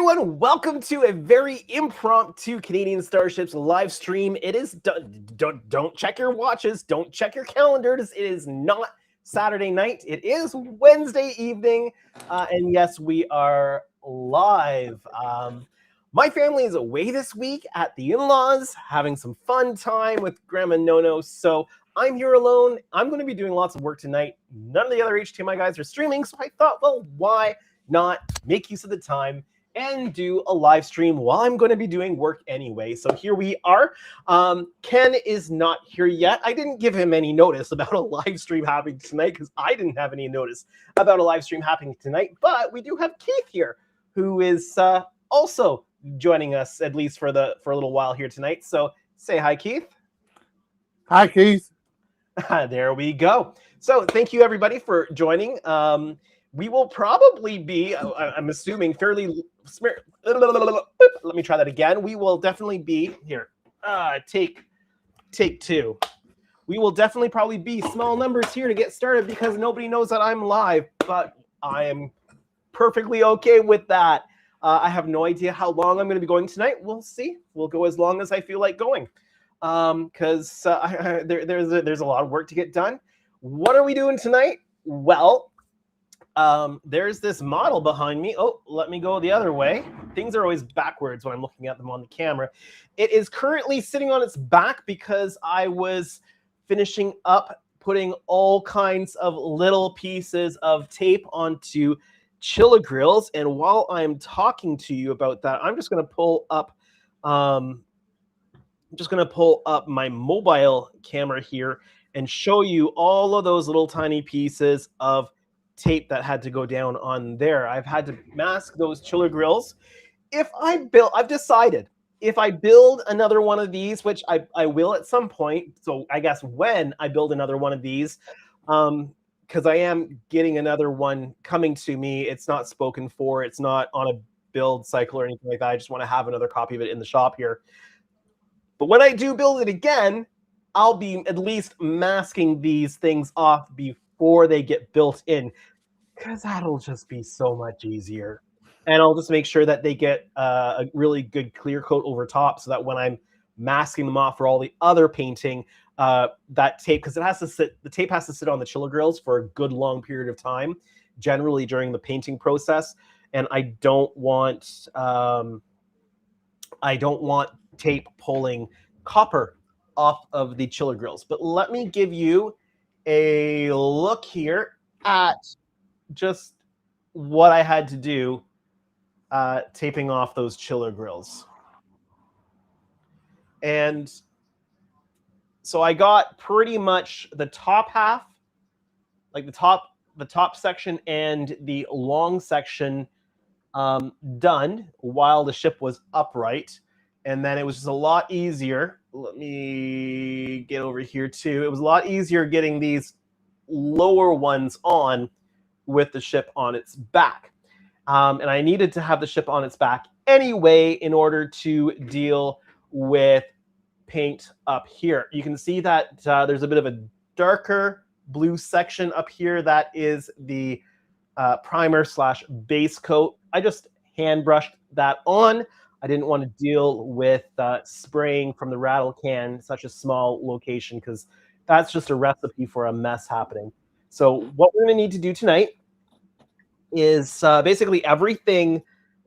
everyone, welcome to a very impromptu Canadian Starships live stream. It is don't check your watches, don't check your calendars. It is not Saturday night. It is Wednesday evening, and yes, we are live. My family is away this week at the in-laws, having some fun time with Grandma Nono. So I'm here alone. I'm going to be doing lots of work tonight. None of the other HTMI guys are streaming, so I thought, well, why not make use of the time and do a live stream while I'm going to be doing work anyway. So here we are. Ken is not here yet. I didn't give him any notice about a live stream happening tonight because I didn't have any notice about a live stream happening tonight. But we do have Keith here, who is also joining us, at least for a little while here tonight. So say hi, Keith. Hi, Keith. There we go. So thank you, everybody, for joining. We will probably be, I'm assuming, fairly... Let me try that again. We will definitely be... Here, take two. We will definitely probably be small numbers here to get started because nobody knows that I'm live, but I am perfectly okay with that. I have no idea how long I'm going to be going tonight. We'll see. We'll go as long as I feel like going because there's a lot of work to get done. What are we doing tonight? Well... there's this model behind me. Oh, let me go the other way. Things are always backwards when I'm looking at them on the camera. It is currently sitting on its back because I was finishing up putting all kinds of little pieces of tape onto chiller grills. And while I'm talking to you about that, I'm just going to pull up my mobile camera here and show you all of those little tiny pieces of tape that had to go down on there. I've had to mask those chiller grills. I've decided if I build another one of these, which I will at some point, so I guess when I build another one of these, because I am getting another one coming to me. It's not spoken for. It's not on a build cycle or anything like that. I just want to have another copy of it in the shop here. But when I do build it again, I'll be at least masking these things off before they get built in, because that'll just be so much easier. And I'll just make sure that they get a really good clear coat over top so that when I'm masking them off for all the other painting, that tape, because the tape has to sit on the chiller grills for a good long period of time, generally during the painting process. And I don't want tape pulling copper off of the chiller grills. But let me give you a look here at just what I had to do taping off those chiller grills. And so I got pretty much the top half, like the top section and the long section done while the ship was upright. And then it was just a lot easier. Let me get over here too. It was a lot easier getting these lower ones on with the ship on its back. And I needed to have the ship on its back anyway in order to deal with paint up here. You can see that there's a bit of a darker blue section up here. That is the primer / base coat. I just hand brushed that on. I didn't want to deal with spraying from the rattle can, such a small location, because that's just a recipe for a mess happening. So what we're going to need to do tonight is basically everything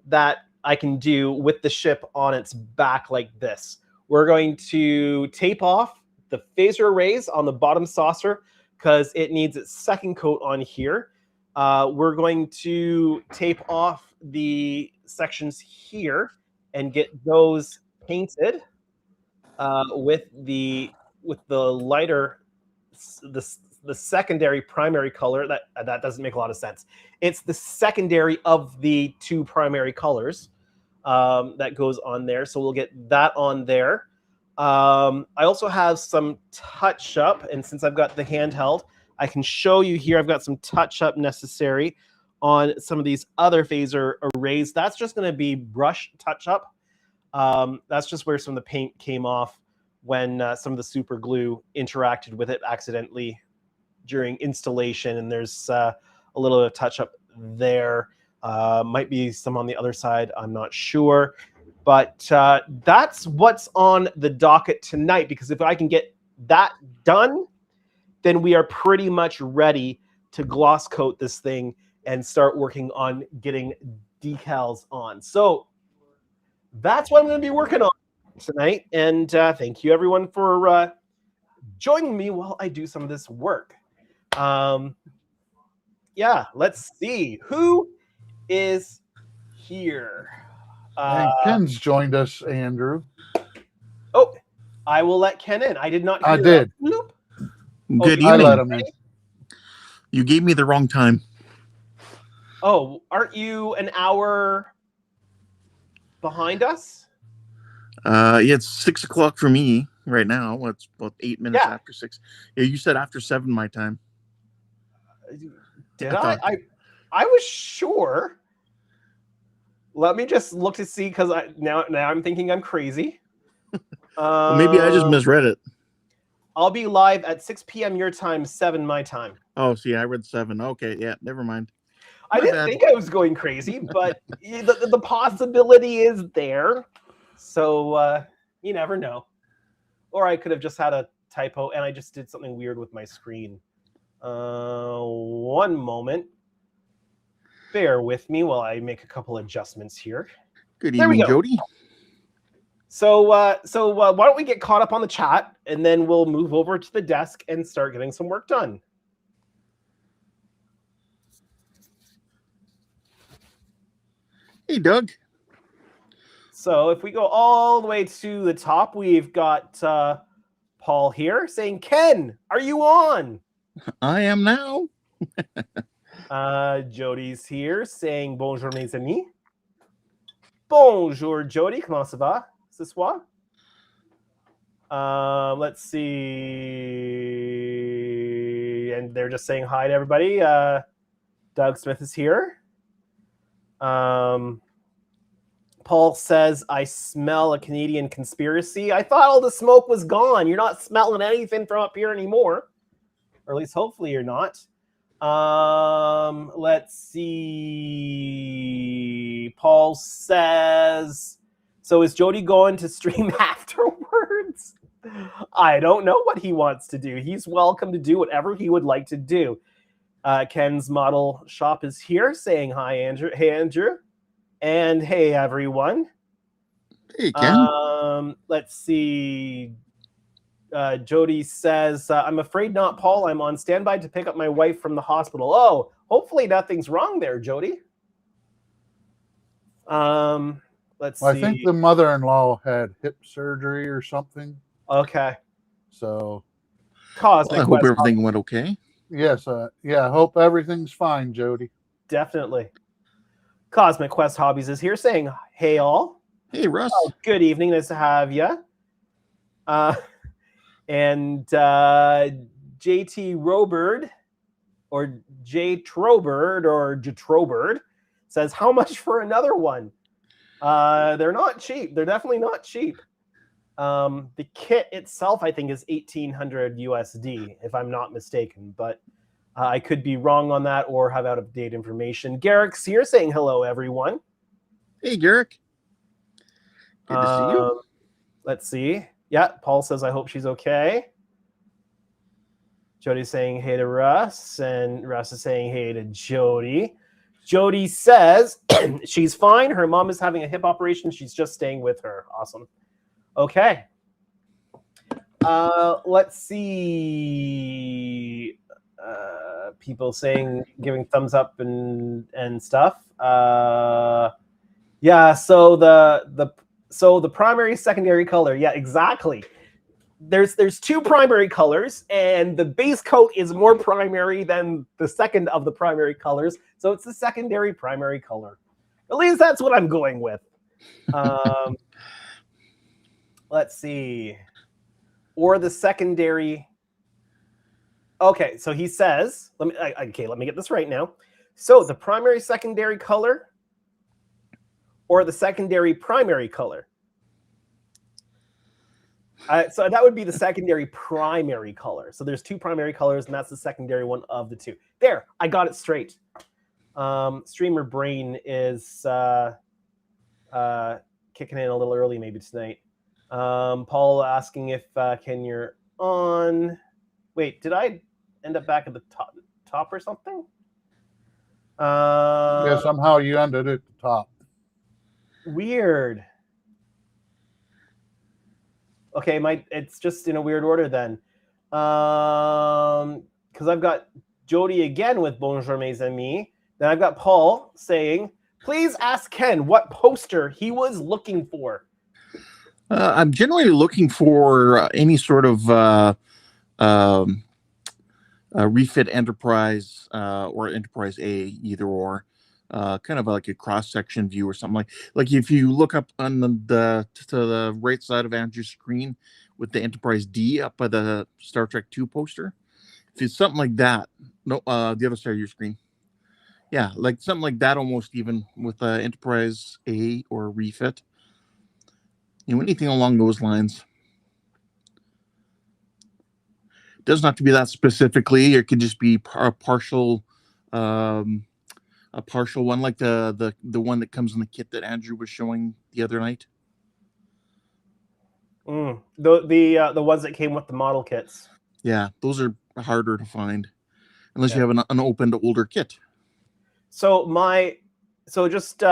that I can do with the ship on its back like this. We're going to tape off the phaser arrays on the bottom saucer because it needs its second coat on here. We're going to tape off the sections here and get those painted with the lighter, the secondary primary color. That doesn't make a lot of sense. It's the secondary of the two primary colors that goes on there. So we'll get that on there. I also have some touch up, and since I've got the handheld, I can show you here. I've got some touch up necessary on some of these other phaser arrays. That's just going to be brush touch up. That's just where some of the paint came off when some of the super glue interacted with it accidentally during installation, and there's a little bit of touch up there. Might be some on the other side. I'm not sure. But that's what's on the docket tonight, because if I can get that done, then we are pretty much ready to gloss coat this thing and start working on getting decals on. So that's what I'm going to be working on tonight. And thank you, everyone, for joining me while I do some of this work. Yeah, let's see. Who is here? And Ken's joined us, Andrew. Oh, I will let Ken in. I did not hear I did. Bloop. Good I let evening. him in. You gave me the wrong time. Oh, aren't you an hour behind us? Yeah, it's 6 o'clock for me right now. It's about 8 minutes after 6. Yeah, you said after 7 my time. Did I? I was sure. Let me just look to see, because now I'm thinking I'm crazy. Well, maybe I just misread it. I'll be live at 6 p.m. your time, 7 my time. Oh, see, I read 7. Okay, yeah, never mind. I didn't think I was going crazy, but the possibility is there. So you never know. Or I could have just had a typo and I just did something weird with my screen. One moment. Bear with me while I make a couple adjustments here. Good evening, Jody. So why don't we get caught up on the chat, and then we'll move over to the desk and start getting some work done. Hey, Doug. So if we go all the way to the top, we've got Paul here saying, Ken, are you on? I am now. Jody's here saying, bonjour mes amis. Bonjour, Jody. Comment ça va ce soir? Let's see. And they're just saying hi to everybody. Doug Smith is here. Paul says, I smell a Canadian conspiracy. I thought all the smoke was gone. You're not smelling anything from up here anymore. Or at least hopefully you're not. Let's see. Paul says, so is Jody going to stream afterwards? I don't know what he wants to do. He's welcome to do whatever he would like to do. Ken's model shop is here saying hi, Andrew. Hey, Andrew. And hey, everyone. Hey, Ken. Let's see. Jody says, I'm afraid not, Paul. I'm on standby to pick up my wife from the hospital. Oh, hopefully nothing's wrong there, Jody. Let's see. I think the mother-in-law had hip surgery or something. Okay. So, Cosmic I hope everything went okay. Yes. Yeah. I hope everything's fine, Jody. Definitely. Cosmic Quest Hobbies is here saying, hey, all. Hey, Russ. Oh, good evening. Nice to have you. And JT Robert or J Trobird or Jetrobird says, how much for another one? They're not cheap. They're definitely not cheap. The kit itself, I think, is $1,800 USD, if I'm not mistaken, but I could be wrong on that or have out-of-date information. Garrick's here saying hello, everyone. Hey, Garrick. Good to see you. Let's see. Yeah, Paul says, I hope she's okay. Jody's saying hey to Russ, and Russ is saying hey to Jody. Jody says she's fine. Her mom is having a hip operation. She's just staying with her. Awesome. Okay. Let's see. People saying, giving thumbs up and stuff. Yeah. So the primary, secondary color. Yeah, exactly. There's two primary colors, and the base coat is more primary than the second of the primary colors. So it's the secondary primary color. At least that's what I'm going with. Let's see. Or the secondary. Okay, so he says, let me get this right now. So the primary, secondary color, or the secondary primary color. So that would be the secondary primary color. So there's two primary colors, and that's the secondary one of the two. There, I got it straight. Streamer Brain is kicking in a little early maybe tonight. Paul asking if Ken, you're on. Wait, did I end up back at the top or something? Yeah, somehow you ended at the top. Weird. Okay, it's just in a weird order then. Because I've got Jody again with Bonjour mes amis. Then I've got Paul saying, please ask Ken what poster he was looking for. I'm generally looking for any sort of refit Enterprise or Enterprise A, either or. Kind of like a cross-section view or something like if you look up on to the right side of Andrew's screen with the Enterprise D up by the Star Trek II poster. If it's something like that, no, the other side of your screen. Yeah, like something like that, almost even with Enterprise A or refit. Anything along those lines. It doesn't have to be that specifically. It could just be a partial one, like the one that comes in the kit that Andrew was showing the other night. The ones that came with the model kits. Yeah, those are harder to find unless you have an opened older kit. So just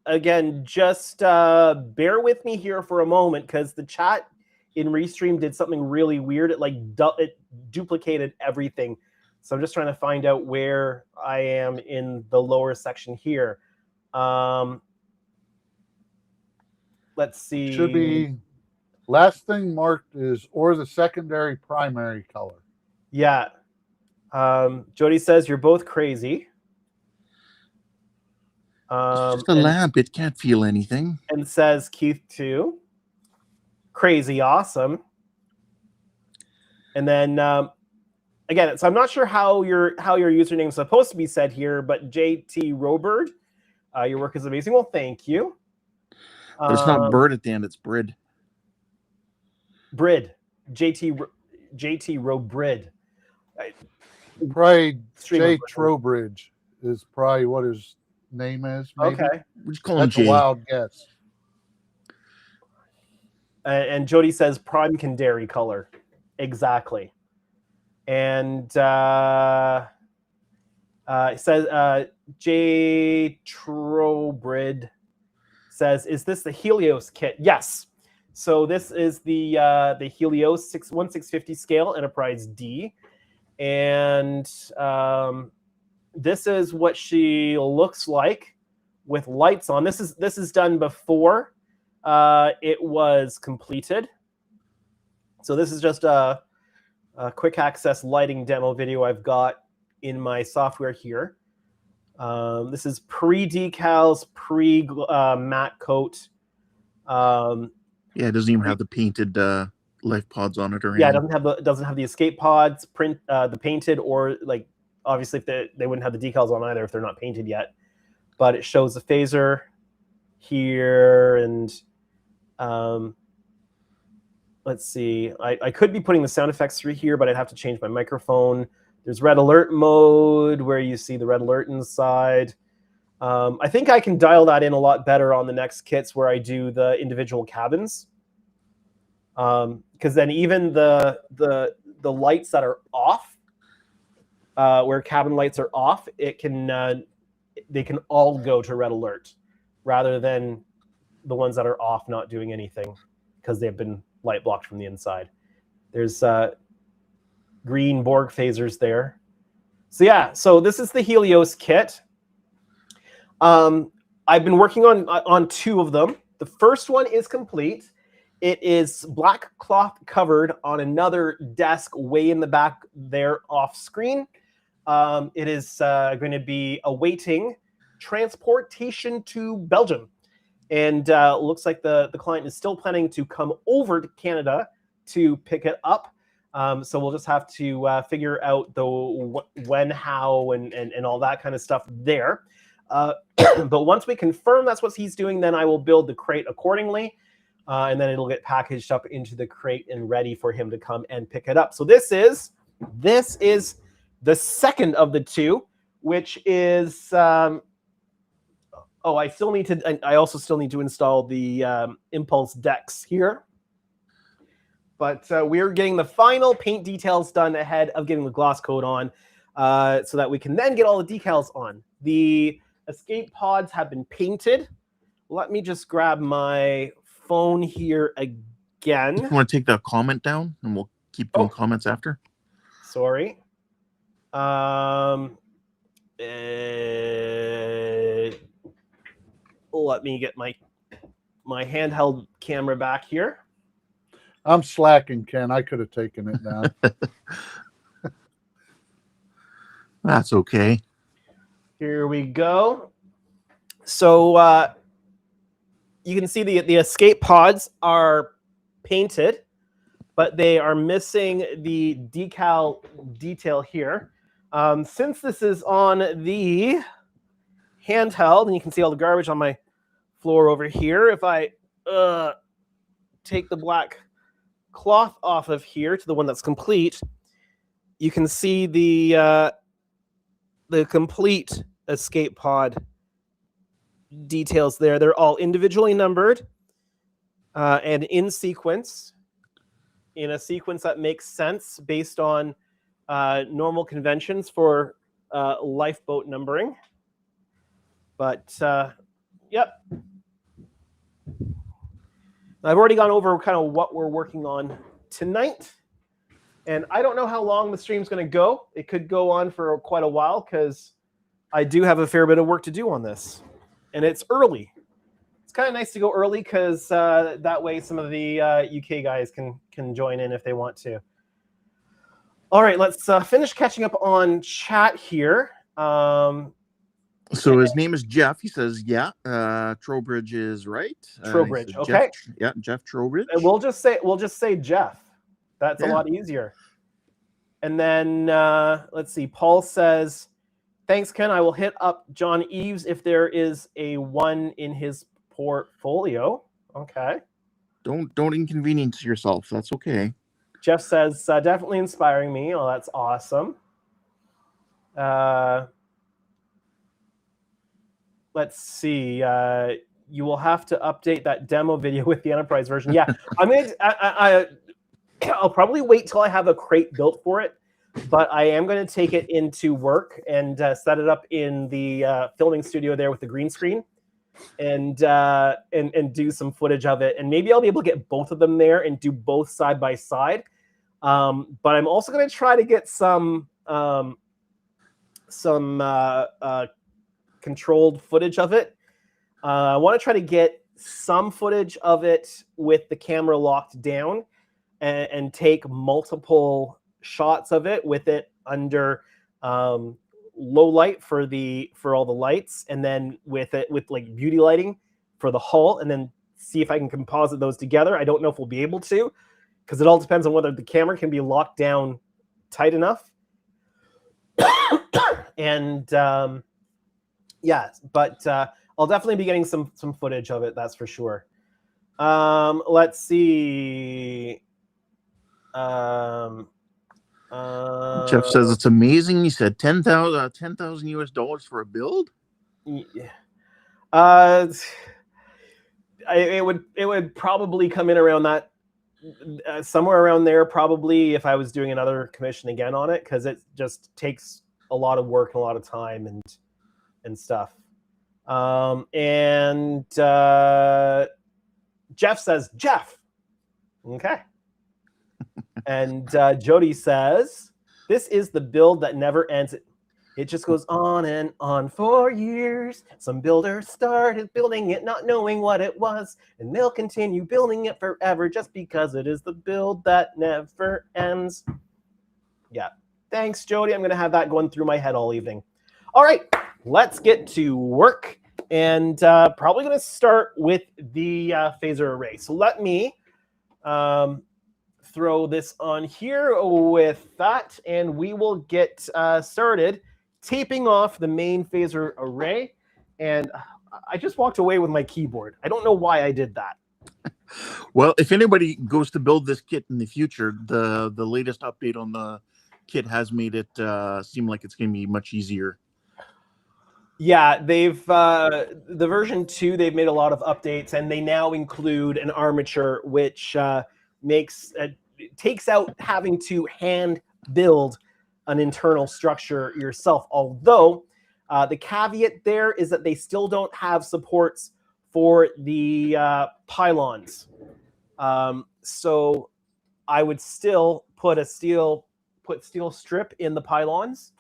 again, just bear with me here for a moment, because the chat in Restream did something really weird. It duplicated everything. So I'm just trying to find out where I am in the lower section here. Let's see. Should be last thing marked is or the secondary primary color. Yeah. Jody says you're both crazy. It's just a lamp. It can't feel anything. And says Keith too. Crazy awesome. And then again, so I'm not sure how your username is supposed to be said here, but JT Robird, your work is amazing. Well, thank you. But it's not bird at the end; it's Brid. Brid, JT Robrid. Probably Jay Trowbridge is probably what his name is. Maybe. Okay, we just call him Jay. A wild guess. And Jody says prime Canary color, exactly. And it says J Trowbrid says, "Is this the Helios kit?" Yes. So this is the Helios 1/650 scale Enterprise D, and this is what she looks like with lights on. This is done before it was completed. So this is just a quick access lighting demo video I've got in my software here. This is pre-decals, pre-matte coat. Yeah, it doesn't even have the painted life pods on it or anything. Yeah, it doesn't have the escape pods, the painted, or like obviously if they wouldn't have the decals on either if they're not painted yet. But it shows the phaser here, and let's see. I could be putting the sound effects through here, but I'd have to change my microphone. There's red alert mode where you see the red alert inside. I think I can dial that in a lot better on the next kits where I do the individual cabins. Because then even the lights that are off, where cabin lights are off, they can all go to red alert rather than the ones that are off not doing anything because they've been light blocked from the inside. There's green Borg phasers there. So yeah, so this is the Helios kit. I've been working on two of them. The first one is complete. It is black cloth covered on another desk way in the back there off screen. It is going to be awaiting transportation to Belgium. And looks like the client is still planning to come over to Canada to pick it up. So we'll just have to figure out the when, how, and all that kind of stuff there. But once we confirm that's what he's doing, then I will build the crate accordingly. And then it'll get packaged up into the crate and ready for him to come and pick it up. So this is the second of the two. which is I also still need to install the impulse decks here. But we're getting the final paint details done ahead of getting the gloss coat on, so that we can then get all the decals on. The escape pods have been painted. Let me just grab my phone here again. You want to take the comment down, and we'll keep doing comments after? Sorry. Let me get my handheld camera back here. I'm slacking, Ken. I could have taken it down. That's okay. Here we go. So you can see the escape pods are painted, but they are missing the decal detail here. Since this is on the handheld, and you can see all the garbage on my floor over here, if I take the black cloth off of here to the one that's complete, you can see the complete escape pod details there. They're all individually numbered and in sequence, in a sequence that makes sense based on normal conventions for lifeboat numbering. But yep. I've already gone over kind of what we're working on tonight. And I don't know how long the stream's going to go. It could go on for quite a while because I do have a fair bit of work to do on this. And it's early. It's kind of nice to go early because that way some of the UK guys can join in if they want to. All right, let's finish catching up on chat here. So his name is Jeff. He says, yeah, Trowbridge is right. Trowbridge, Jeff, okay. Jeff Trowbridge. And we'll just say Jeff. That's a lot easier. And then let's see. Paul says, thanks, Ken. I will hit up John Eves if there is a one in his portfolio. Okay. Don't inconvenience yourself. That's okay. Jeff says, definitely inspiring me. Oh, that's awesome. Let's see. You will have to update that demo video with the Enterprise version. Yeah, I'll probably wait till I have a crate built for it, but I am going to take it into work and set it up in the filming studio there with the green screen, and do some footage of it. And maybe I'll be able to get both of them there and do both side by side. But I'm also going to try to get some controlled footage of it. I want to try to get some footage of it with the camera locked down and take multiple shots of it with it under low light for all the lights, and then with like beauty lighting for the hull, and then see if I can composite those together. I don't know if we'll be able to, because it all depends on whether the camera can be locked down tight enough. And yeah, but I'll definitely be getting some footage of it, that's for sure. Let's see. Jeff says it's amazing. He said $10,000 US for a build. Yeah. It would probably come in around that, somewhere around there, probably, if I was doing another commission again on it, because it just takes a lot of work and a lot of time and stuff. Jeff says, Jeff. Okay. And Jody says, this is the build that never ends. It just goes on and on for years. Some builder started building it not knowing what it was, and they'll continue building it forever just because it is the build that never ends. Yeah. Thanks, Jody. I'm going to have that going through my head all evening. All right. Let's get to work. And probably going to start with the phaser array. So let me throw this on here with that, and we will get started taping off the main phaser array. And I just walked away with my keyboard. I don't know why I did that. Well, if anybody goes to build this kit in the future, the latest update on the kit has made it seem like it's going to be much easier. Yeah, they've the version 2. They've made a lot of updates, and they now include an armature, which takes out having to hand build an internal structure yourself. Although the caveat there is that they still don't have supports for the pylons. So I would still put steel strip in the pylons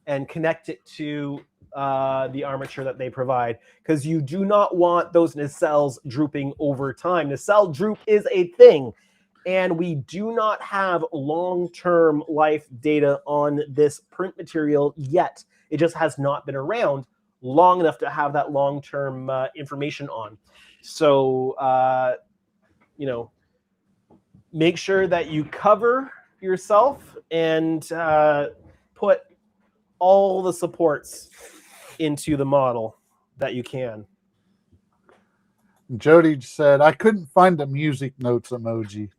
and connect it to the armature that they provide, because you do not want those nacelles drooping over time. Nacelle droop is a thing, and we do not have long-term life data on this print material yet. It just has not been around long enough to have that long-term information on. So, make sure that you cover yourself and put all the supports into the model that you can. Jody said, I couldn't find the music notes emoji.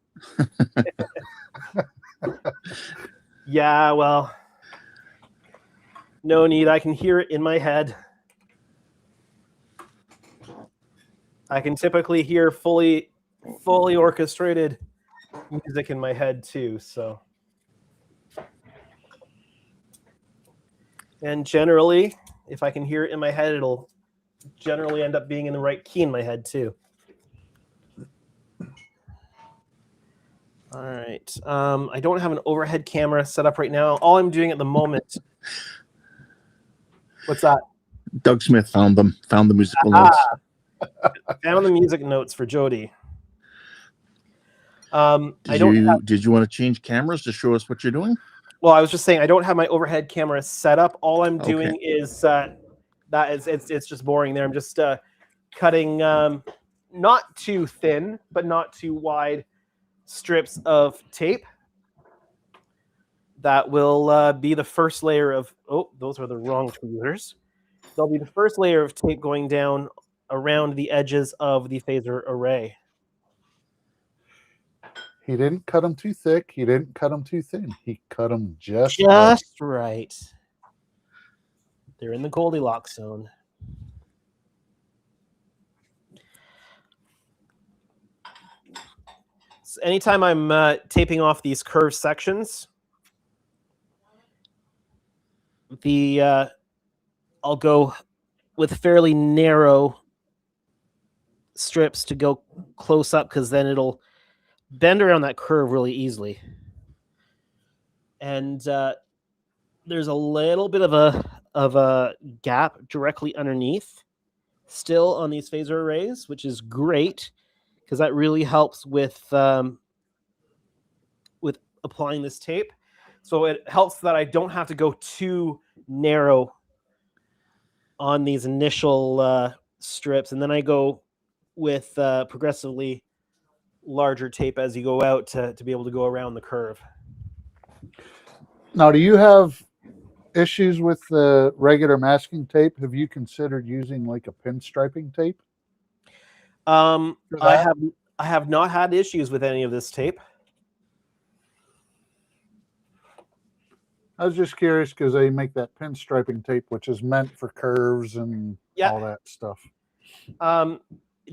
Yeah, well, no need. I can hear it in my head. I can typically hear fully orchestrated music in my head too, so. And generally, if I can hear it in my head, it'll generally end up being in the right key in my head too. All right. I don't have an overhead camera set up right now. All I'm doing at the moment. What's that? Doug Smith found them. Found the musical notes. Found the music notes for Jody. Did you want to change cameras to show us what you're doing? Well, I was just saying I don't have my overhead camera set up. All I'm doing is it's just boring there. I'm just cutting not too thin, but not too wide strips of tape that will be the first layer of. Oh, those are the wrong tweezers. They'll be the first layer of tape going down around the edges of the phaser array. He didn't cut them too thick. He didn't cut them too thin. He cut them just right. They're in the Goldilocks zone. So anytime I'm taping off these curved sections, I'll go with fairly narrow strips to go close up, because then it'll bend around that curve really easily. And there's a little bit of a gap directly underneath still on these phaser arrays, which is great because that really helps with applying this tape. So it helps that I don't have to go too narrow on these initial strips, and then I go with progressively larger tape as you go out to be able to go around the curve. Now, do you have issues with the regular masking tape? Have you considered using like a pinstriping tape? I have not had issues with any of this tape. I was just curious because they make that pinstriping tape, which is meant for curves and all that stuff.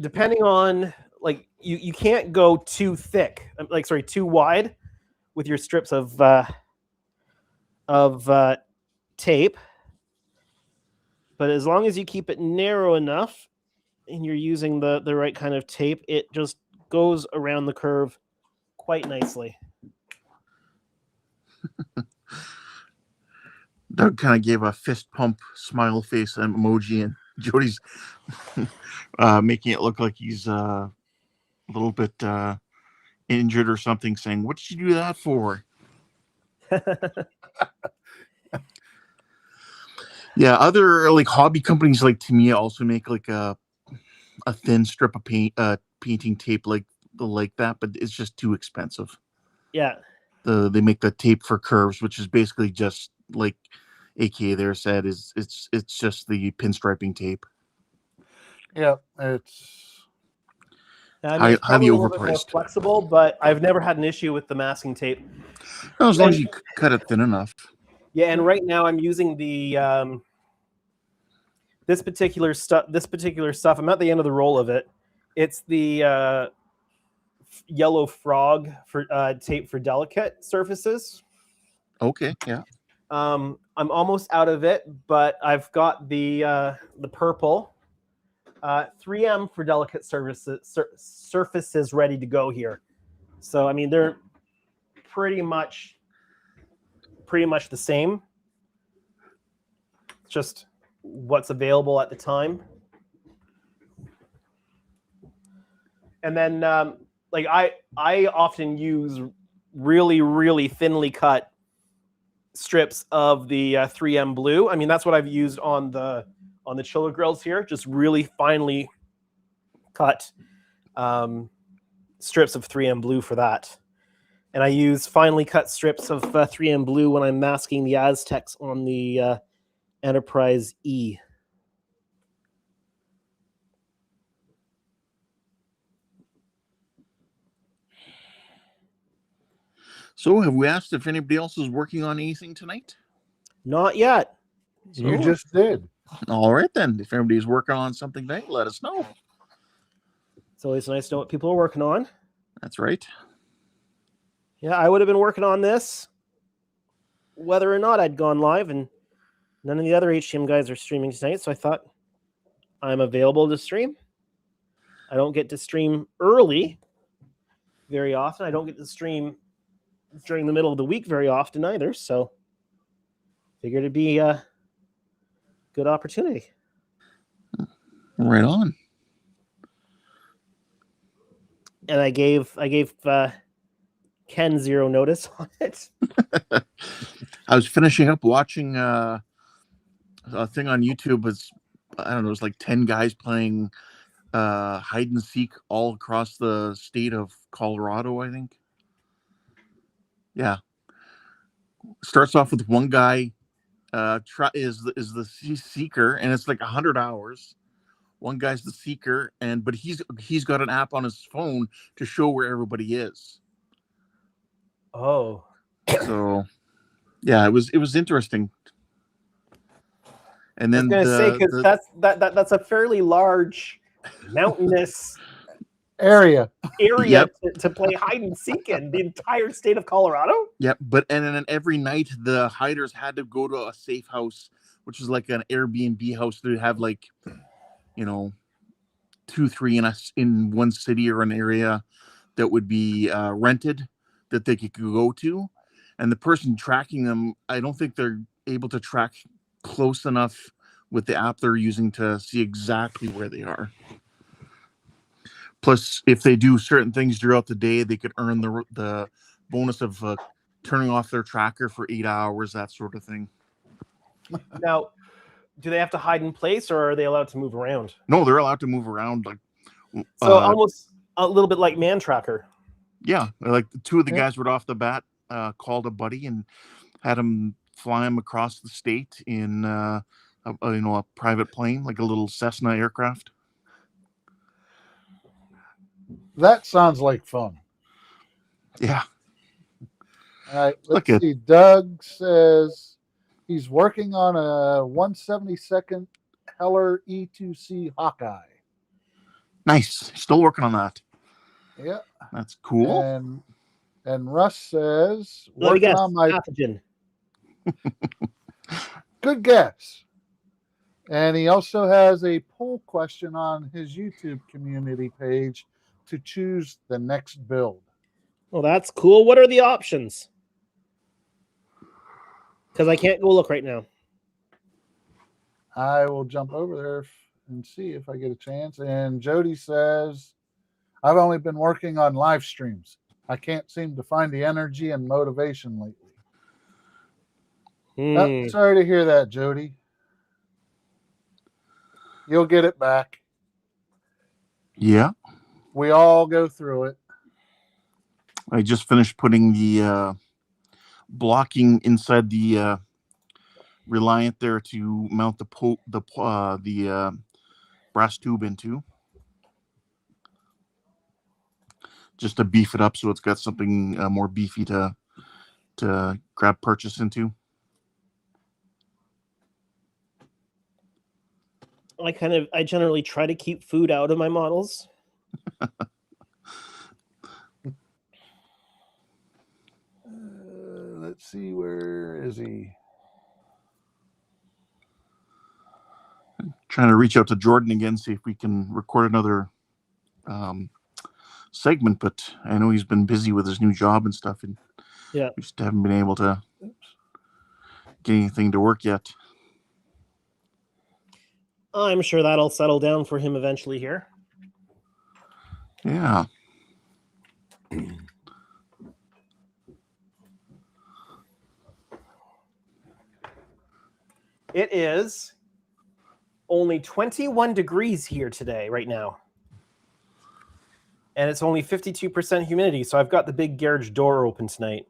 Depending on, like, you can't go too thick, too wide with your strips of tape. But as long as you keep it narrow enough and you're using the right kind of tape, it just goes around the curve quite nicely. Doug kind of gave a fist pump smile face emoji, and Jody's making it look like he's a little bit injured or something, saying, "What did you do that for?" Yeah, other like hobby companies like Tamiya also make like a thin strip of painting tape like that, but it's just too expensive. Yeah. They make the tape for curves, which is basically just like AKA there said, it's just the pinstriping tape. Yeah, it's highly probably a little bit more overpriced. Flexible, but I've never had an issue with the masking tape. No, as long as you cut it thin enough. Yeah, and right now I'm using the this particular stuff. I'm at the end of the roll of it. It's the yellow frog for tape for delicate surfaces. Okay, yeah. I'm almost out of it, but I've got the purple 3M for delicate surfaces ready to go here. So I mean they're pretty much the same. Just what's available at the time. And then like I often use really thinly cut strips of the 3M blue. I mean that's what I've used on the chiller grills here, just really finely cut strips of 3M blue for that. And I use finely cut strips of 3M blue when I'm masking the Aztecs on the Enterprise E. So have we asked if anybody else is working on anything tonight? Not yet. You just did. All right, then. If anybody's working on something tonight, let us know. It's always nice to know what people are working on. That's right. Yeah, I would have been working on this whether or not I'd gone live, and none of the other HTM guys are streaming tonight, so I thought I'm available to stream. I don't get to stream early very often. I don't get to stream during the middle of the week very often either, so figured it'd be a good opportunity. Right on. And I gave Ken zero notice on it. I was finishing up watching a thing on YouTube. I don't know, it was like 10 guys playing hide and seek all across the state of Colorado, I think. Yeah. Starts off with one guy is the seeker, and it's like 100 hours. One guy's the seeker, but he's got an app on his phone to show where everybody is. Oh. So yeah, it was interesting. And then I was going to say, because that's a fairly large mountainous area yep. to play hide and seek in the entire state of Colorado. Yep, and then every night the hiders had to go to a safe house, which is like an Airbnb house. They have like, 2-3 in one city or an area that would be rented that they could go to, and the person tracking them, I don't think they're able to track close enough with the app they're using to see exactly where they are. Plus, if they do certain things throughout the day, they could earn the bonus of turning off their tracker for 8 hours, that sort of thing. Now, do they have to hide in place, or are they allowed to move around? No, they're allowed to move around. So almost a little bit like Man Tracker. Yeah, like two of the guys right off the bat called a buddy and had him fly him across the state in a private plane, like a little Cessna aircraft. That sounds like fun. Yeah. All right, let's see. Doug says he's working on a 172nd Heller E2C Hawkeye. Nice. Still working on that. Yeah. That's cool. And Russ says working on my pathogen. Good guess. And he also has a poll question on his YouTube community page to choose the next build. Well, that's cool. What are the options? Because I can't go look right now. I will jump over there and see if I get a chance. And Jody says, I've only been working on live streams. I can't seem to find the energy and motivation lately. Oh, sorry to hear that, Jody. You'll get it back. Yeah. We all go through it. I just finished putting the blocking inside the Reliant there to mount the brass tube into, just to beef it up so it's got something more beefy to grab purchase into. I generally try to keep food out of my models. Let's see, where is he? Trying to reach out to Jordan again, see if we can record another segment, but I know he's been busy with his new job and stuff, and Yeah, we just haven't been able to get anything to work yet. I'm sure that'll settle down for him eventually here. Yeah. It is only 21 degrees here today, right now. And it's only 52% humidity, so I've got the big garage door open tonight.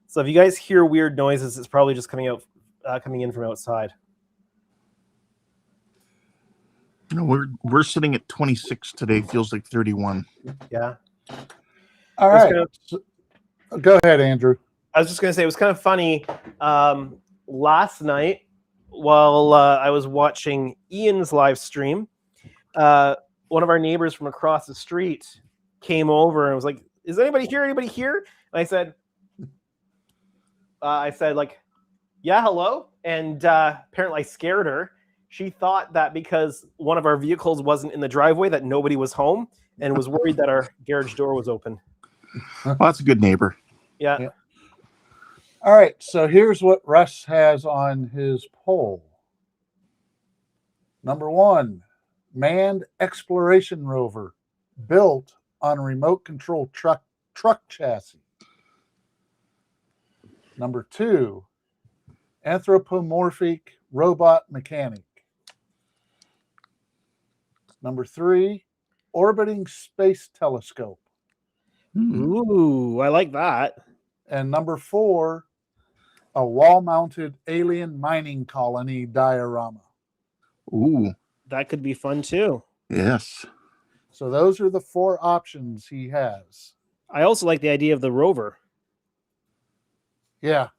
So if you guys hear weird noises, it's probably just coming in from outside. You know, we're sitting at 26 today. Feels like 31. Yeah. All right. Go ahead, Andrew. I was just going to say, it was kind of funny. Last night, while I was watching Ian's live stream, one of our neighbors from across the street came over and was like, "Is anybody here? Anybody here?" And I said, like, "Yeah, hello." And apparently I scared her. She thought that because one of our vehicles wasn't in the driveway that nobody was home and was worried that our garage door was open. Well, that's a good neighbor. Yeah. All right, so here's what Russ has on his poll. Number 1, manned exploration rover built on a remote control truck chassis. Number 2, anthropomorphic robot mechanic. Number 3, orbiting space telescope. Ooh, I like that. And number 4, a wall-mounted alien mining colony diorama. Ooh, that could be fun too. Yes. So those are the 4 options he has. I also like the idea of the rover. Yeah.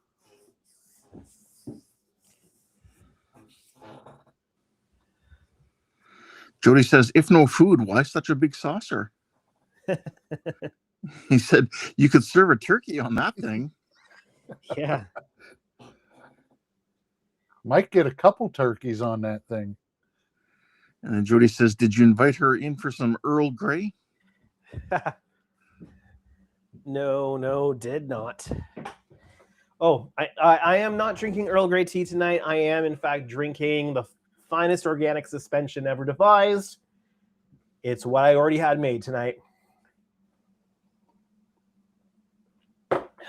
Jody says, if no food, why such a big saucer? He said, you could serve a turkey on that thing. Yeah. Might get a couple turkeys on that thing. And then Jody says, did you invite her in for some Earl Grey? No, did not. Oh, I am not drinking Earl Grey tea tonight. I am, in fact, drinking the finest organic suspension ever devised. It's what I already had made tonight.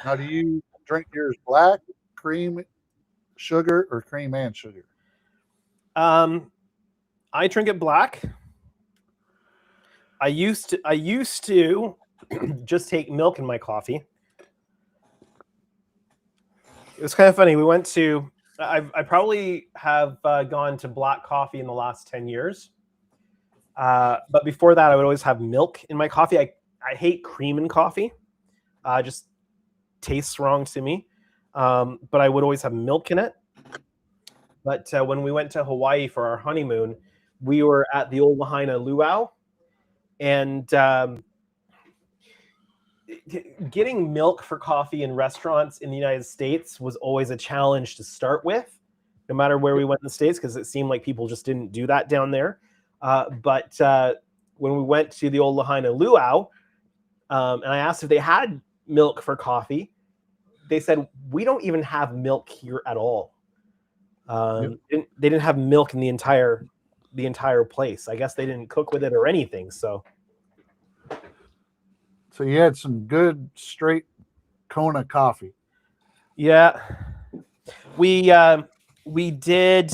Now, do you drink yours black, cream, sugar, or cream and sugar? I drink it black. I used to just take milk in my coffee. It was kind of funny. We went to, I probably have gone to black coffee in the last 10 years. But before that, I would always have milk in my coffee. I hate cream in coffee. Just tastes wrong to me. But I would always have milk in it. But when we went to Hawaii for our honeymoon, we were at the old Lahaina Luau. And getting milk for coffee in restaurants in the United States was always a challenge to start with, no matter where we went in the States, because it seemed like people just didn't do that down there. But when we went to the old Lahaina Luau, and I asked if they had milk for coffee, they said, we don't even have milk here at all. They didn't have milk in the entire place. I guess they didn't cook with it or anything. So you had some good straight Kona coffee. Yeah, we did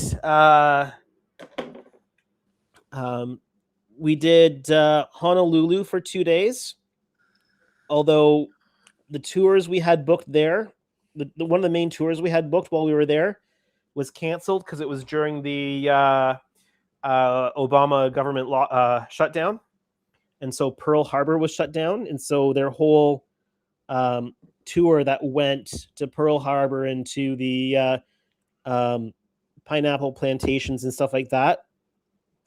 Honolulu for 2 days. Although the tours we had booked there, one of the main tours we had booked while we were there was canceled because it was during the Obama government shutdown. And so Pearl Harbor was shut down. And so their whole tour that went to Pearl Harbor and to the pineapple plantations and stuff like that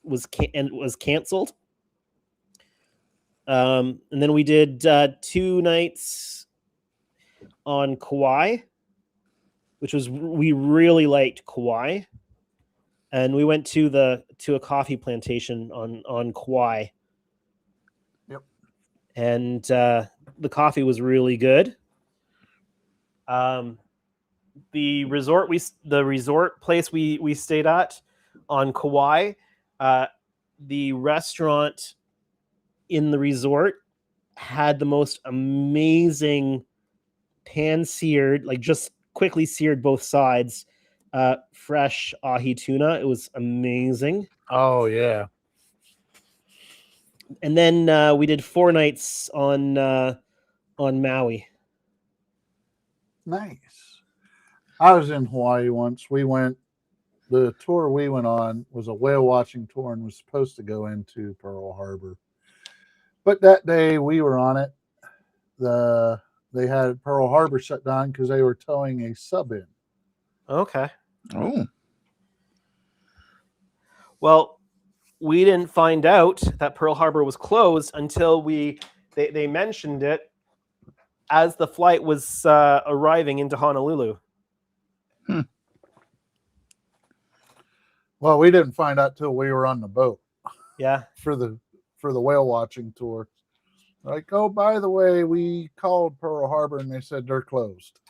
was canceled. And then we did 2 nights on Kauai, we really liked Kauai, and we went to a coffee plantation on Kauai. Yep. And the coffee was really good. The resort place we stayed at on Kauai, the restaurant in the resort had the most amazing pan-seared, like just quickly seared both sides, fresh ahi tuna. It was amazing. Oh yeah. And then we did 4 nights on Maui. Nice. I was in Hawaii once. The tour we went on was a whale watching tour and was supposed to go into Pearl Harbor. But that day we were on it. They had Pearl Harbor shut down because they were towing a sub in. Okay. Oh. Well, we didn't find out that Pearl Harbor was closed until they mentioned it as the flight was arriving into Honolulu. Well, we didn't find out till we were on the boat. Yeah. For the whale watching tour. Like, oh, by the way, we called Pearl Harbor and they said they're closed.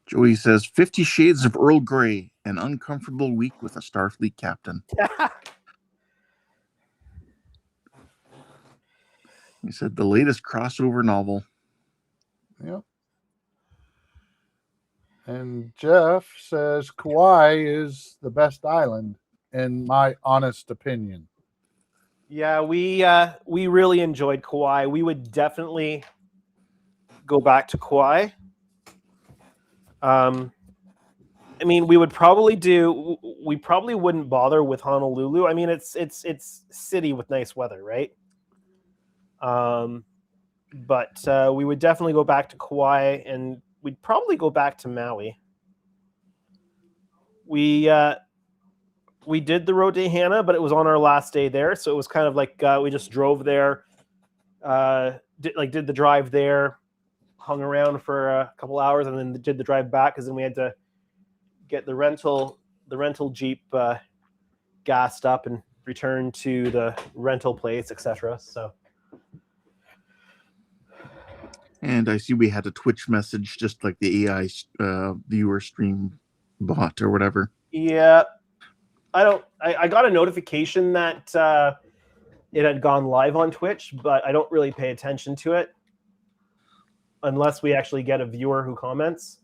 Joey says 50 Shades of Earl Grey, an uncomfortable week with a Starfleet captain. He said the latest crossover novel. Yep. And Jeff says Kauai is the best island, in my honest opinion. Yeah, we really enjoyed Kauai. We would definitely go back to Kauai. I mean, we probably wouldn't bother with Honolulu. I mean, it's city with nice weather, right? But we would definitely go back to Kauai, and we'd probably go back to Maui. We did the road to Hana, but it was on our last day there, so it was kind of like we just drove there, did the drive there, hung around for a couple hours, and then did the drive back, because then we had to get the rental Jeep gassed up and return to the rental place, etc. So. And I see we had a Twitch message, just like the AI viewer stream bot or whatever. Yeah. I got a notification that it had gone live on Twitch, but I don't really pay attention to it unless we actually get a viewer who comments.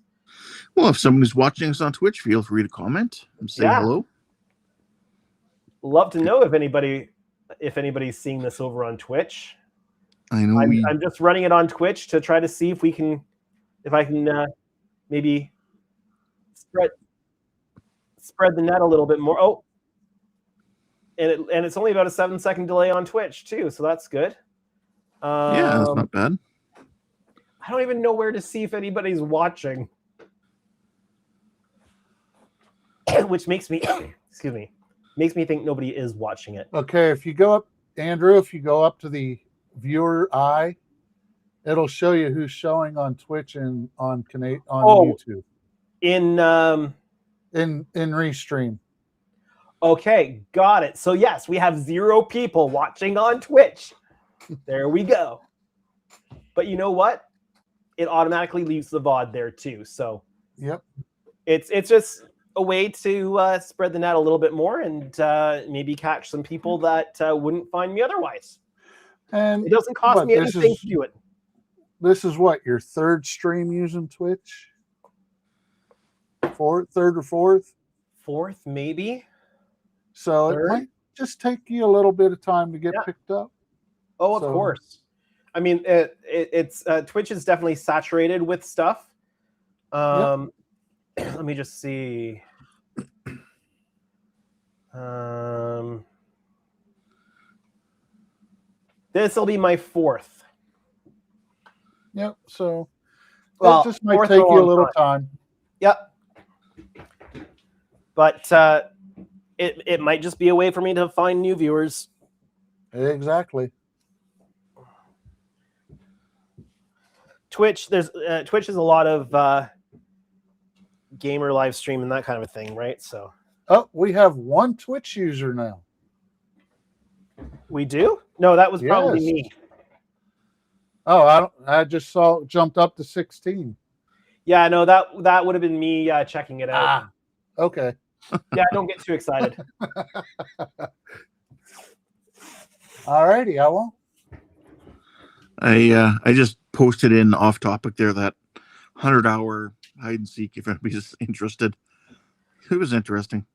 Well, if someone who's watching us on Twitch, feel free to comment and say hello. Love to know if anybody's seeing this over on Twitch. I know I'm just running it on Twitch to try to see if I can maybe spread the net a little bit more. Oh, and it's only about a 7-second delay on Twitch too, so that's good. Yeah, that's not bad. I don't even know where to see if anybody's watching, which makes me think nobody is watching it. Okay, if you go up, Andrew, to the viewer eye, it'll show you who's showing on Twitch and on YouTube. In Restream. Okay, got it. So yes, we have 0 people watching on Twitch. There we go. But you know what? It automatically leaves the VOD there too. So yep, it's just a way to spread the net a little bit more and maybe catch some people that wouldn't find me otherwise. And it doesn't cost me anything to do it. This is what, your 3rd stream using Twitch? 3rd or 4th? 4th, maybe. So 3rd? It might just take you a little bit of time to get picked up. Oh, of course. I mean, it's Twitch is definitely saturated with stuff. Let me just see. This will be my 4th. Yep. So it just might take you a little time. Yep. But it might just be a way for me to find new viewers. Exactly. Twitch is a lot of gamer live stream and that kind of a thing, right? So Oh, we have one Twitch user now. we do? No, that was probably Yes. me. Oh, I just saw it jumped up to 16. Yeah, no, that would have been me checking it out. Okay. Yeah, don't get too excited. Alrighty, I won't. I just posted in off topic there that 100-hour hide and seek if anybody's interested. It was interesting.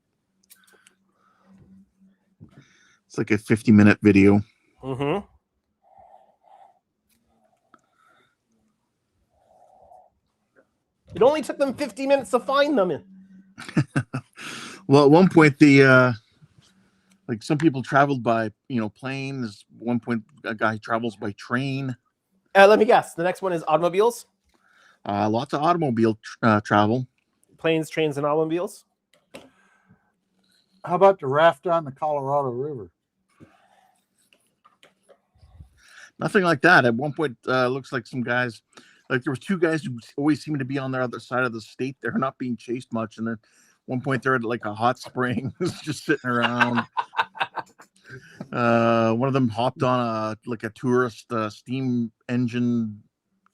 It's like a 50-minute video. Mm-hmm. It only took them 50 minutes to find them. Well, at one point like some people traveled by planes. At one point a guy travels by train. Let me guess. The next one is automobiles, Lots of automobile travel. planes, trains, and automobiles. How about the raft on the Colorado River? Nothing like that. At one point, looks like some guys, like there was two guys who always seemed to be on the other side of the state. They're not being chased much, and then one point they're at like a hot spring, just sitting around. One of them hopped on a tourist steam engine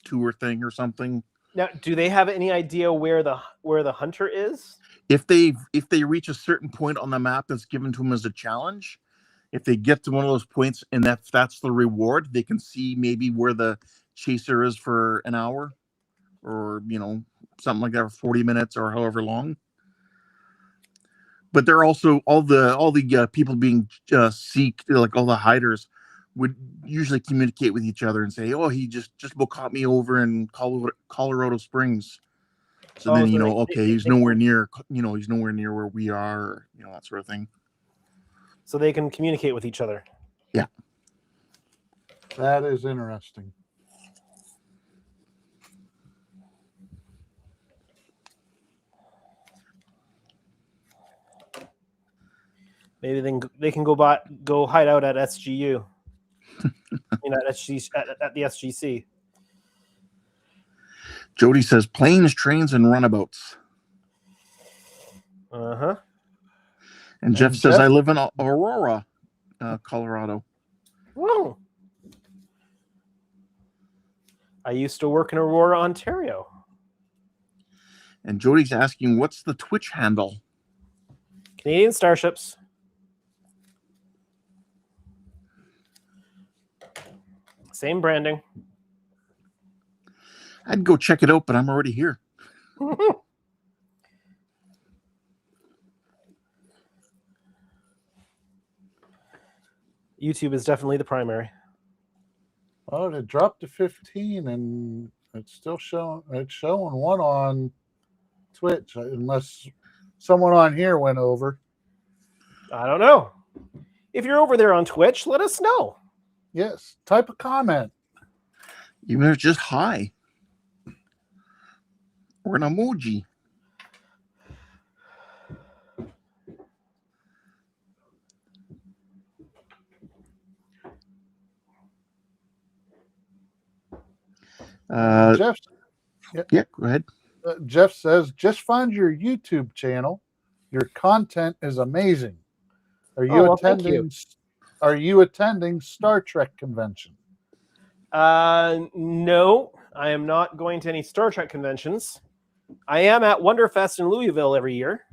tour thing or something. Now, do they have any idea where the hunter is? If they reach a certain point on the map that's given to them as a challenge, if they get to one of those points and that's the reward, they can see maybe where the chaser is for an hour, or something like that, for 40 minutes or however long. But they're also all the people being seeked, like all the hiders, would usually communicate with each other and say, "Oh, he just about caught me over in Colorado Springs." So then he's nowhere near, he's nowhere near where we are, or, that sort of thing. So they can communicate with each other. Yeah, That is interesting. Maybe they can go hide out at SGU. At the SGC. Jody says planes, trains, and runabouts. Uh-huh. And Jeff says, I live in Aurora, Colorado. Oh. I used to work in Aurora, Ontario. And Jody's asking, what's the Twitch handle? Canadian Starships. Same branding. I'd go check it out, but I'm already here. YouTube is definitely the primary. Oh, it dropped to 15, and it's still showing. It's showing one on Twitch, unless someone on here went over. I don't know. If you're over there on Twitch, let us know. Yes, type a comment. Even if it's just hi. Or an emoji. Jeff, yeah, go ahead. Jeff says, just find your YouTube channel. Your content is amazing. Are you attending? Are you attending Star Trek convention? No, I am not going to any Star Trek conventions. I am at Wonderfest in Louisville every year,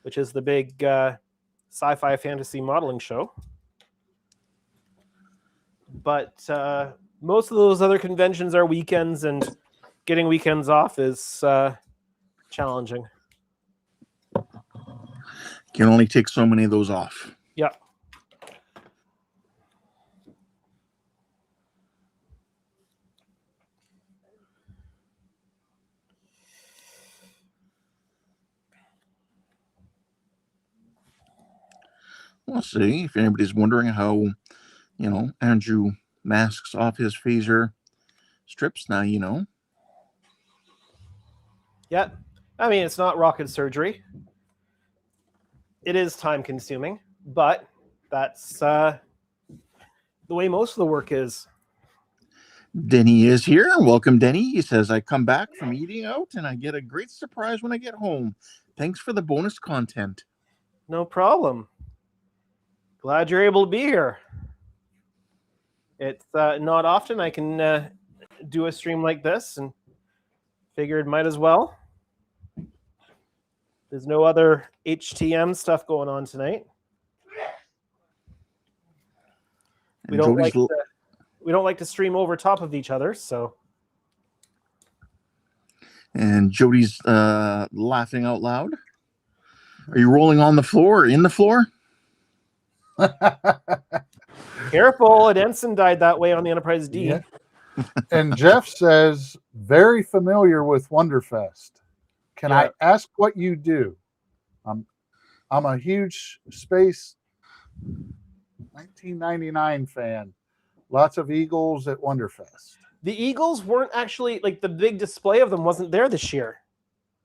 which is the big sci-fi fantasy modeling show. But most of those other conventions are weekends, and getting weekends off is challenging. You can only take so many of those off. Yeah. We'll see. If anybody's wondering how, Andrew masks off his phaser strips, now you know. Yeah. I mean, it's not rocket surgery. It is time consuming, but that's the way most of the work is. Denny is here. Welcome, Denny. He says, I come back from eating out and I get a great surprise when I get home. Thanks for the bonus content. No problem. Glad you're able to be here. It's not often I can do a stream like this, and figured might as well. There's no other HTM stuff going on tonight. We don't like to stream over top of each other, so. And Jody's laughing out loud. Are you rolling on the floor or in the floor? Careful, an ensign died that way on the Enterprise D. Yeah. And Jeff says, very familiar with Wonderfest. Can I ask what you do? I'm a huge space 1999 fan. Lots of Eagles at Wonderfest. The Eagles weren't actually, like, the big display of them wasn't there this year.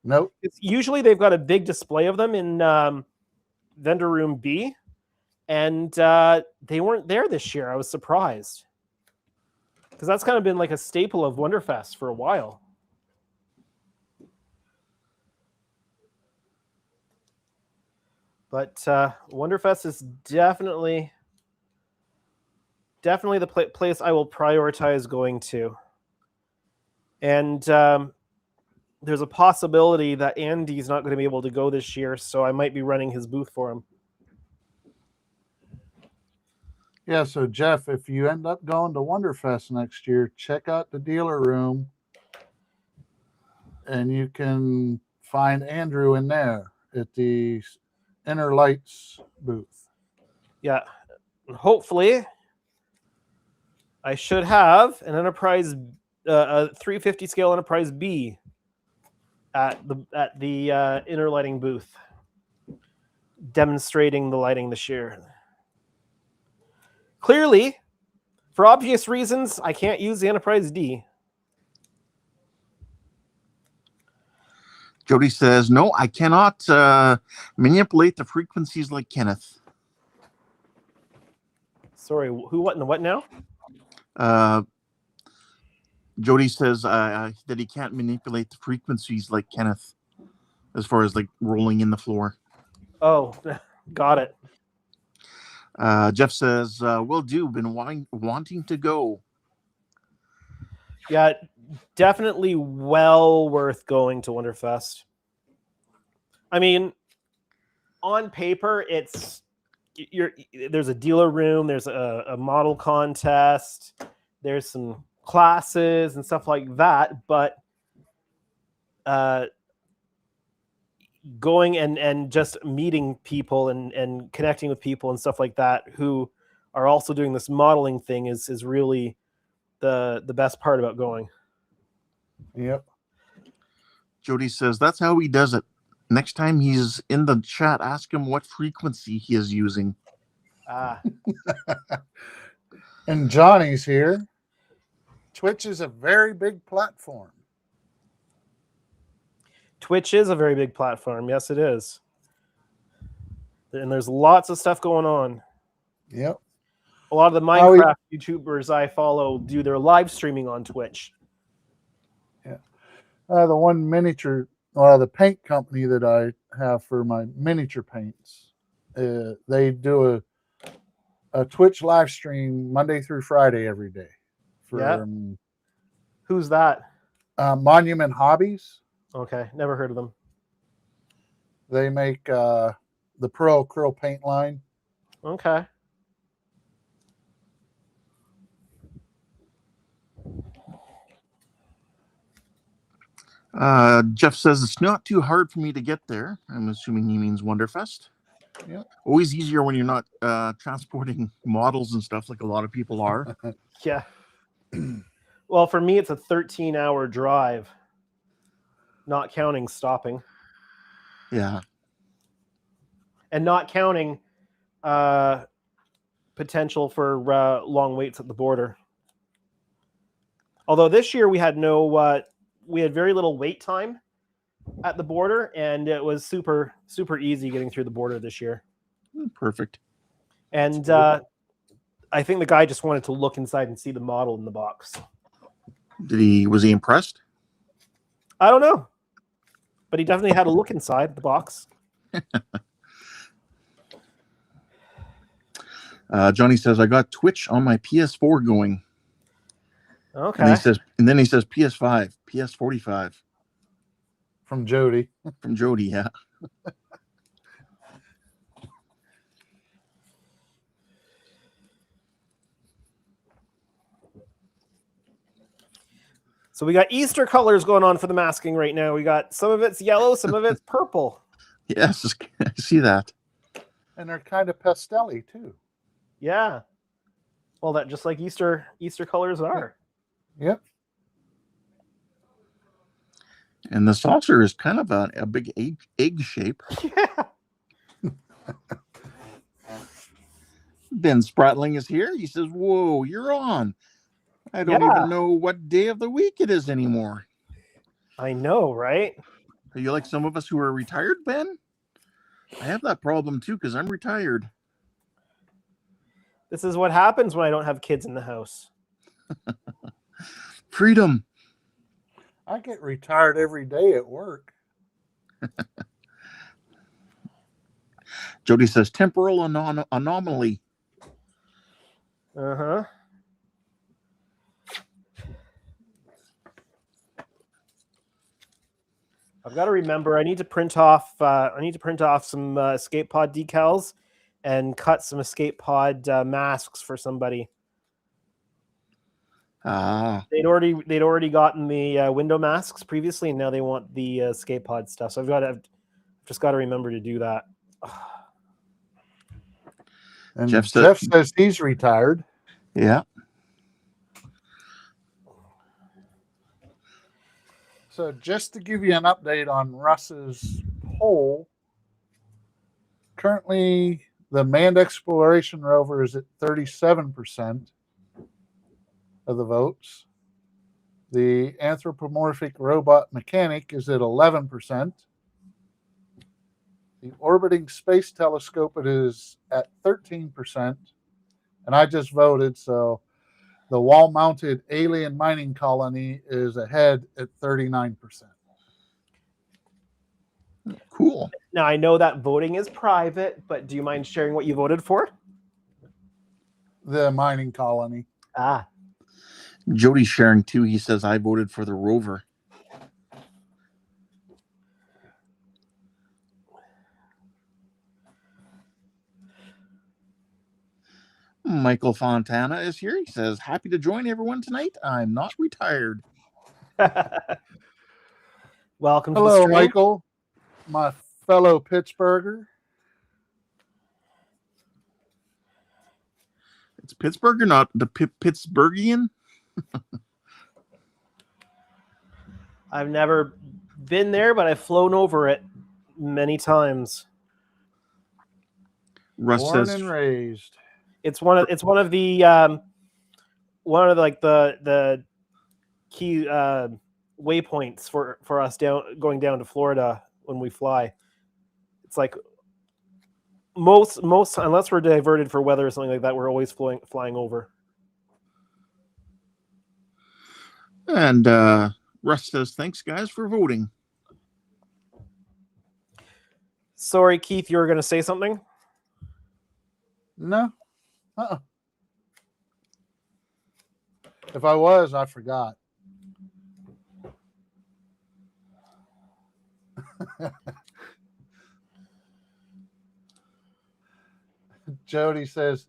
Nope. Usually they've got a big display of them in vendor room B, and they weren't there this year. I was surprised, because that's kind of been like a staple of Wonderfest for a while. But Wonderfest is definitely the place I will prioritize going to. And there's a possibility that Andy's not going to be able to go this year, so I might be running his booth for him. Yeah, so Jeff, if you end up going to Wonderfest next year, check out the dealer room, and you can find Andrew in there at the Inner Lights booth. Yeah, hopefully I should have an Enterprise, a 350 scale Enterprise B at the inner lighting booth, demonstrating the lighting this year. Clearly, for obvious reasons, I can't use the Enterprise D. Jody says, no, I cannot manipulate the frequencies like Kenneth. Sorry, who, what, and what now? Jody says that he can't manipulate the frequencies like Kenneth, as far as like rolling in the floor. Oh, got it. Jeff says, will do, been wanting to go. Yeah, definitely well worth going to Wonderfest. I mean, on paper, there's a dealer room, there's a model contest, there's some classes and stuff like that, but going and just meeting people and connecting with people and stuff like that who are also doing this modeling thing is really the best part about going. Yep. Jody says that's how he does it. Next time he's in the chat, ask him what frequency he is using. And Johnny's here. Twitch is a very big platform. Twitch is a very big platform. Yes, it is. And there's lots of stuff going on. Yep. A lot of the Minecraft YouTubers I follow do their live streaming on Twitch. Yeah. The one miniature, the paint company that I have for my miniature paints, they do a Twitch live stream Monday through Friday every day. Who's that? Monument Hobbies. Okay, never heard of them. They make the Pearl Curl paint line. Okay. Jeff says it's not too hard for me to get there. I'm assuming he means Wonderfest. Yeah. Always easier when you're not transporting models and stuff like a lot of people are. Yeah. Well, for me, it's a 13-hour drive, not counting stopping. Yeah. And not counting potential for long waits at the border. Although this year we had very little wait time at the border, and it was super easy getting through the border this year. Perfect. And I think the guy just wanted to look inside and see the model in the box. Was he impressed? I don't know, but he definitely had a look inside the box. Johnny says, I got Twitch on my PS4 going. Okay. And then he says PS5, PS45. From Jody. From Jody, yeah. So we got Easter colors going on for the masking right now. We got some of it's yellow, some of it's purple. Yes, I see that. And they're kind of pastel-y too. Yeah. Well, that just like Easter colors are. Yep. And the saucer is kind of a big egg shape. Yeah. Ben Spratling is here. He says, whoa, you're on. I don't even know what day of the week it is anymore. I know, right? Are you like some of us who are retired, Ben? I have that problem too because I'm retired. This is what happens when I don't have kids in the house. Freedom. I get retired every day at work. Jody says temporal anomaly. Uh-huh. I've got to remember I need to print off some escape pod decals and cut some escape pod masks for somebody. They'd already gotten the window masks previously, and now they want the escape pod stuff. So I've just got to remember to do that. And Jeff says he's retired. Yeah. So just to give you an update on Russ's poll, currently the manned exploration rover is at 37% of the votes. The anthropomorphic robot mechanic is at 11%. The orbiting space telescope is at 13%. And I just voted, so the wall-mounted alien mining colony is ahead at 39%. Cool. Now, I know that voting is private, but do you mind sharing what you voted for? The mining colony. Ah. Jody's sharing too. He says, I voted for the rover. Michael Fontana is here. He says, happy to join everyone tonight. I'm not retired. Welcome to the Hello, stream. Michael, my fellow Pittsburgher. It's Pittsburgh or not the Pittsburghian? I've never been there, but I've flown over it many times. Russ Born says, and raised. It's one of the key waypoints for us going down to Florida when we fly. It's like most unless we're diverted for weather or something like that, we're always flying over. And Russ says, thanks guys for voting. Sorry, Keith, you were going to say something? No. If I was, I forgot. Jody says,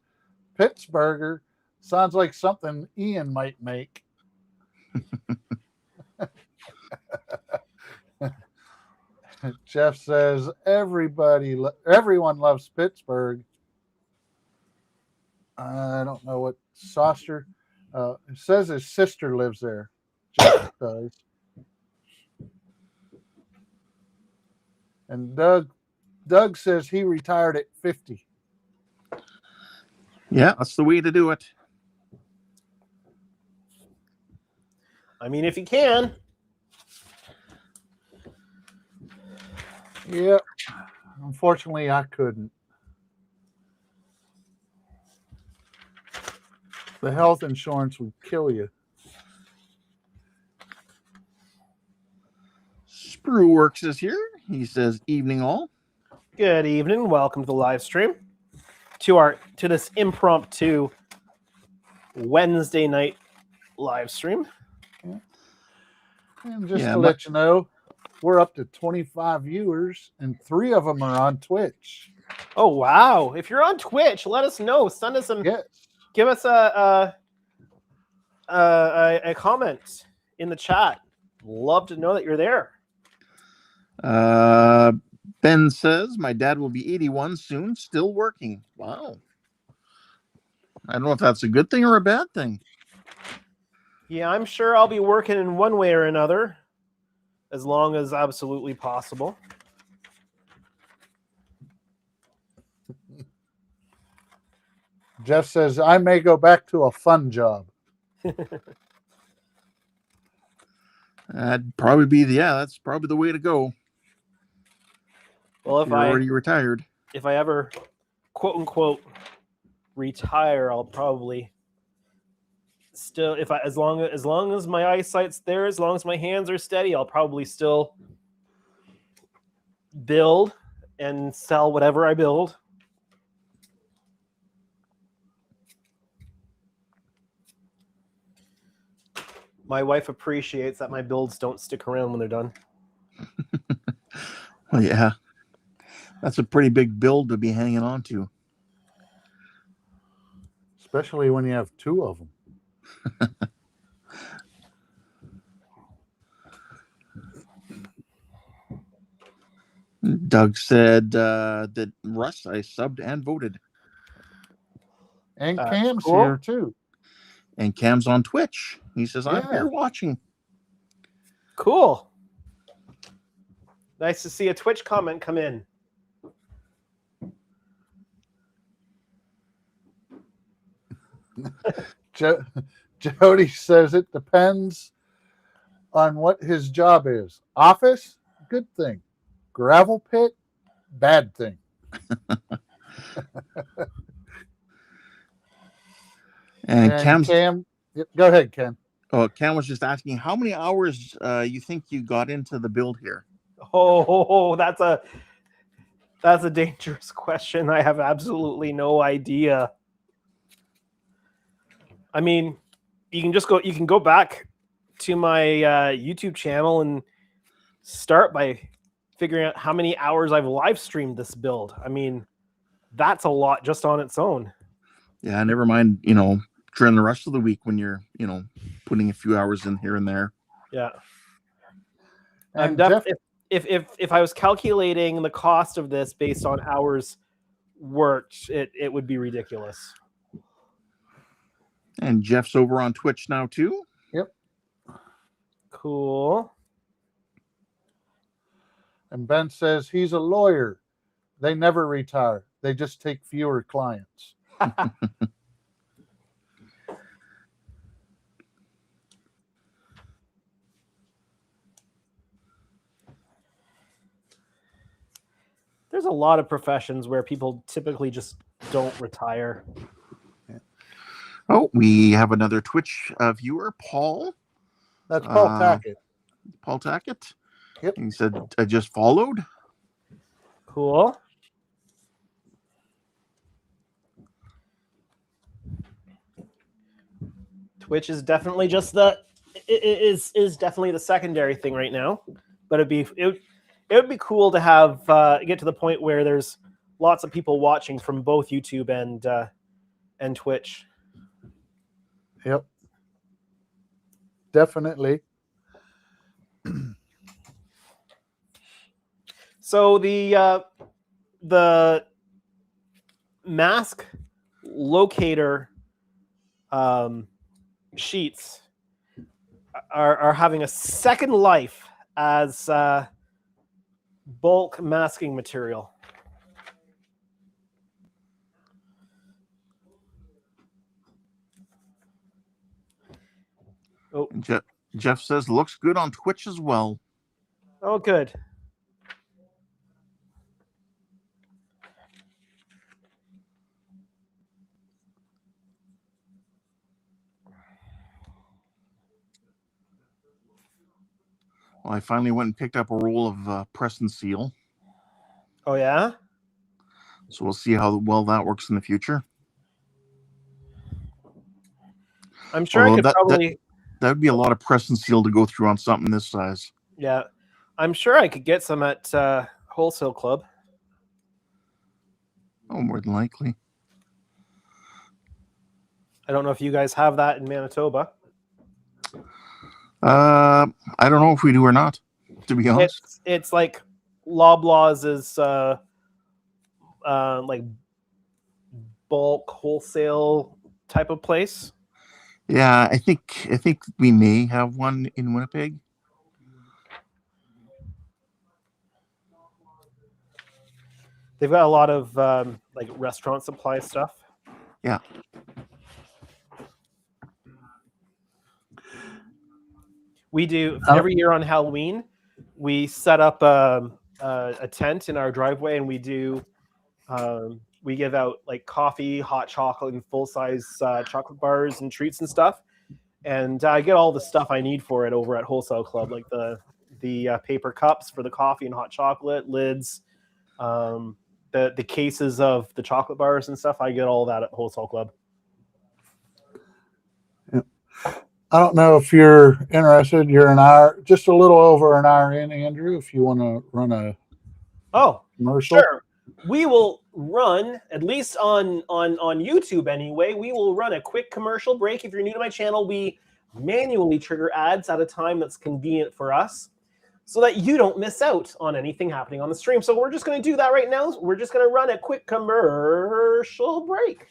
Pittsburgher sounds like something Ian might make. Jeff says, everyone loves Pittsburgh. I don't know what Saucer. It says his sister lives there. Jeff does. And Doug says he retired at 50. Yeah, that's the way to do it. I mean, if you can. Yep. Unfortunately, I couldn't. The health insurance would kill you. Sprewworks is here. He says, "Evening all." Good evening. Welcome to the live stream. To this impromptu Wednesday night live stream. And just Yeah, to let you know, we're up to 25 viewers, and 3 of them are on Twitch. Oh wow! If you're on Twitch, let us know. Send us some. Yes. Give us a comment in the chat. Love to know that you're there. Ben says, "My dad will be 81 soon, still working." Wow. I don't know if that's a good thing or a bad thing. Yeah, I'm sure I'll be working in one way or another, as long as absolutely possible. Jeff says, I may go back to a fun job. That'd probably be that's probably the way to go. Well, You're already retired. If I ever quote unquote retire, I'll probably still, as long as my eyesight's there, as long as my hands are steady, I'll probably still build and sell whatever I build. My wife appreciates that my builds don't stick around when they're done. Well, yeah. That's a pretty big build to be hanging on to. Especially when you have 2 of them. Doug said that Russ, I subbed and voted. And Cam's cool. here too. And Cam's on Twitch. He says, I'm here watching. Cool. Nice to see a Twitch comment come in. Jody says it depends on what his job is. Office, good thing. Gravel pit, bad thing. And Cam, go ahead, Ken. Oh, Cam was just asking how many hours you think you got into the build here. Oh, that's a dangerous question. I have absolutely no idea. I mean, you can go back to my YouTube channel and start by figuring out how many hours I've live streamed this build. I mean, that's a lot just on its own. Yeah, never mind, during the rest of the week when you're, putting a few hours in here and there. Yeah. I'm definitely, if I was calculating the cost of this based on hours worked, it would be ridiculous. And Jeff's over on Twitch now too. Yep. Cool. And Ben says he's a lawyer. They never retire. They just take fewer clients. There's a lot of professions where people typically just don't retire. Oh, we have another Twitch viewer, Paul. That's Paul Tackett. Paul Tackett. Yep. He said, I just followed. Cool. Twitch is definitely just is definitely the secondary thing right now, but it would be cool to have get to the point where there's lots of people watching from both YouTube and Twitch. Yep. Definitely. So the mask locator sheets are having a second life as bulk masking material. Oh, Jeff says looks good on Twitch as well. Oh, good. Well, I finally went and picked up a roll of press and seal. Oh yeah. So we'll see how well that works in the future. I'm sure I Although could probably. that would be a lot of press and seal to go through on something this size. Yeah, I'm sure I could get some at Wholesale Club. Oh, more than likely. I don't know if you guys have that in Manitoba. I don't know if we do or not, to be honest. It's like Loblaws is like bulk wholesale type of place. Yeah, I think we may have one in Winnipeg. They've got a lot of like restaurant supply stuff. Yeah. We do every year on Halloween. We set up a tent in our driveway, and we do. We give out like coffee, hot chocolate, and full size chocolate bars and treats and stuff. And I get all the stuff I need for it over at Wholesale Club, like the paper cups for the coffee and hot chocolate, lids, the cases of the chocolate bars and stuff. I get all that at Wholesale Club. I don't know if you're interested. You're an hour, just a little over an hour in, Andrew. If you want to run a commercial, sure. We will run, at least on YouTube anyway, we will run a quick commercial break. If you're new to my channel, we manually trigger ads at a time that's convenient for us so that you don't miss out on anything happening on the stream. So we're just going to do that right now. We're just going to run a quick commercial break.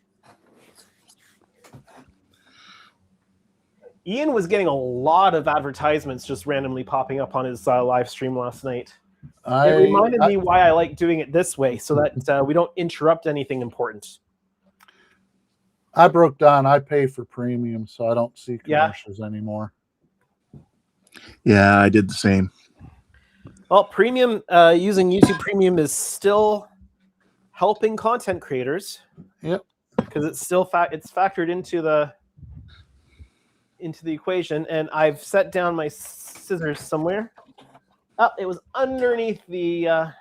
Ian was getting a lot of advertisements just randomly popping up on his live stream last night. It reminded me why I like doing it this way, so that we don't interrupt anything important. I broke down. I pay for premium, so I don't see commercials anymore. Yeah, I did the same. Well, premium using YouTube Premium is still helping content creators. Yep, because it's still it's factored into the equation. And I've set down my scissors somewhere. Oh, it was underneath the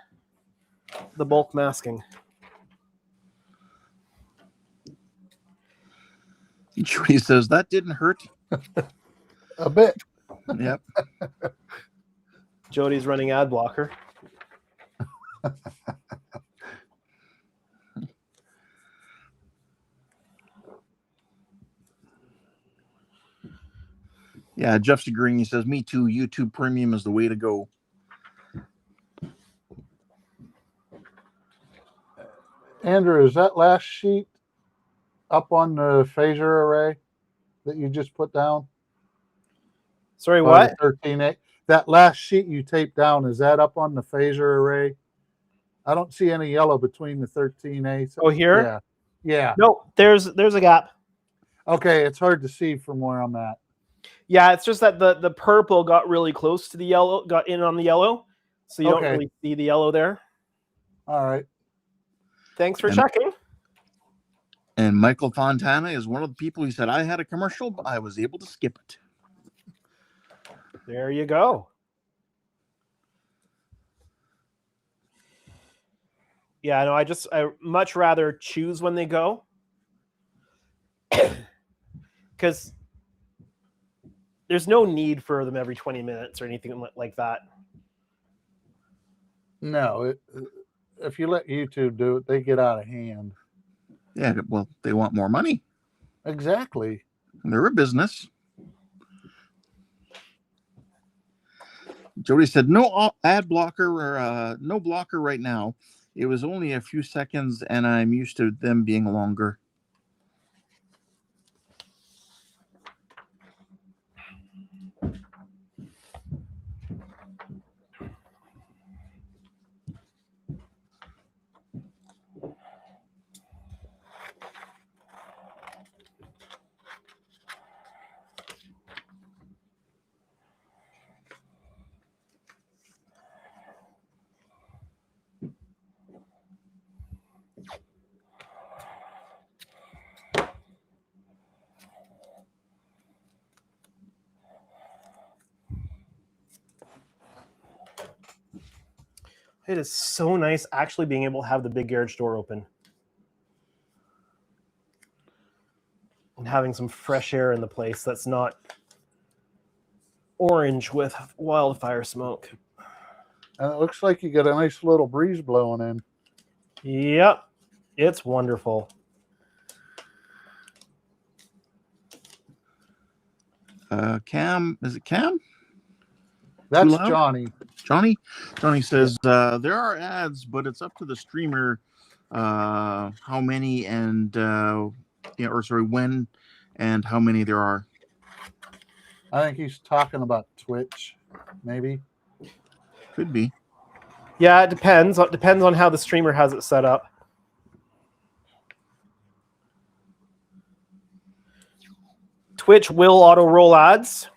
bulk masking. Judy says that didn't hurt. a bit. Yep. Jody's running ad blocker. Yeah, Jeff's agreeing. He says, "Me too. YouTube Premium is the way to go." Andrew, is that last sheet up on the phasor array that you just put down? Sorry, what? 13A. That last sheet you taped down, is that up on the phasor array? I don't see any yellow between the 13A. Oh, here? Yeah. Yeah. No, there's a gap. Okay, it's hard to see from where I'm at. Yeah, it's just that the purple got really close to the yellow, got in on the yellow, so you don't really see the yellow there. All right. Thanks for checking. And Michael Fontana is one of the people who said, I had a commercial, but I was able to skip it. There you go. Yeah, no, I much rather choose when they go. Because there's no need for them every 20 minutes or anything like that. No, if you let YouTube do it, they get out of hand. Yeah, well, they want more money. Exactly. They're a business. Jody said, no ad blocker or no blocker right now. It was only a few seconds, and I'm used to them being longer. It is so nice actually being able to have the big garage door open. And having some fresh air in the place that's not orange with wildfire smoke. And it looks like you got a nice little breeze blowing in. Yep. It's wonderful. Cam, is it Cam? That's Too loud? Johnny. Johnny says there are ads, but it's up to the streamer how many and when and how many there are. I think he's talking about Twitch, maybe. Could be. Yeah, it depends. It depends on how the streamer has it set up. Twitch will auto roll ads.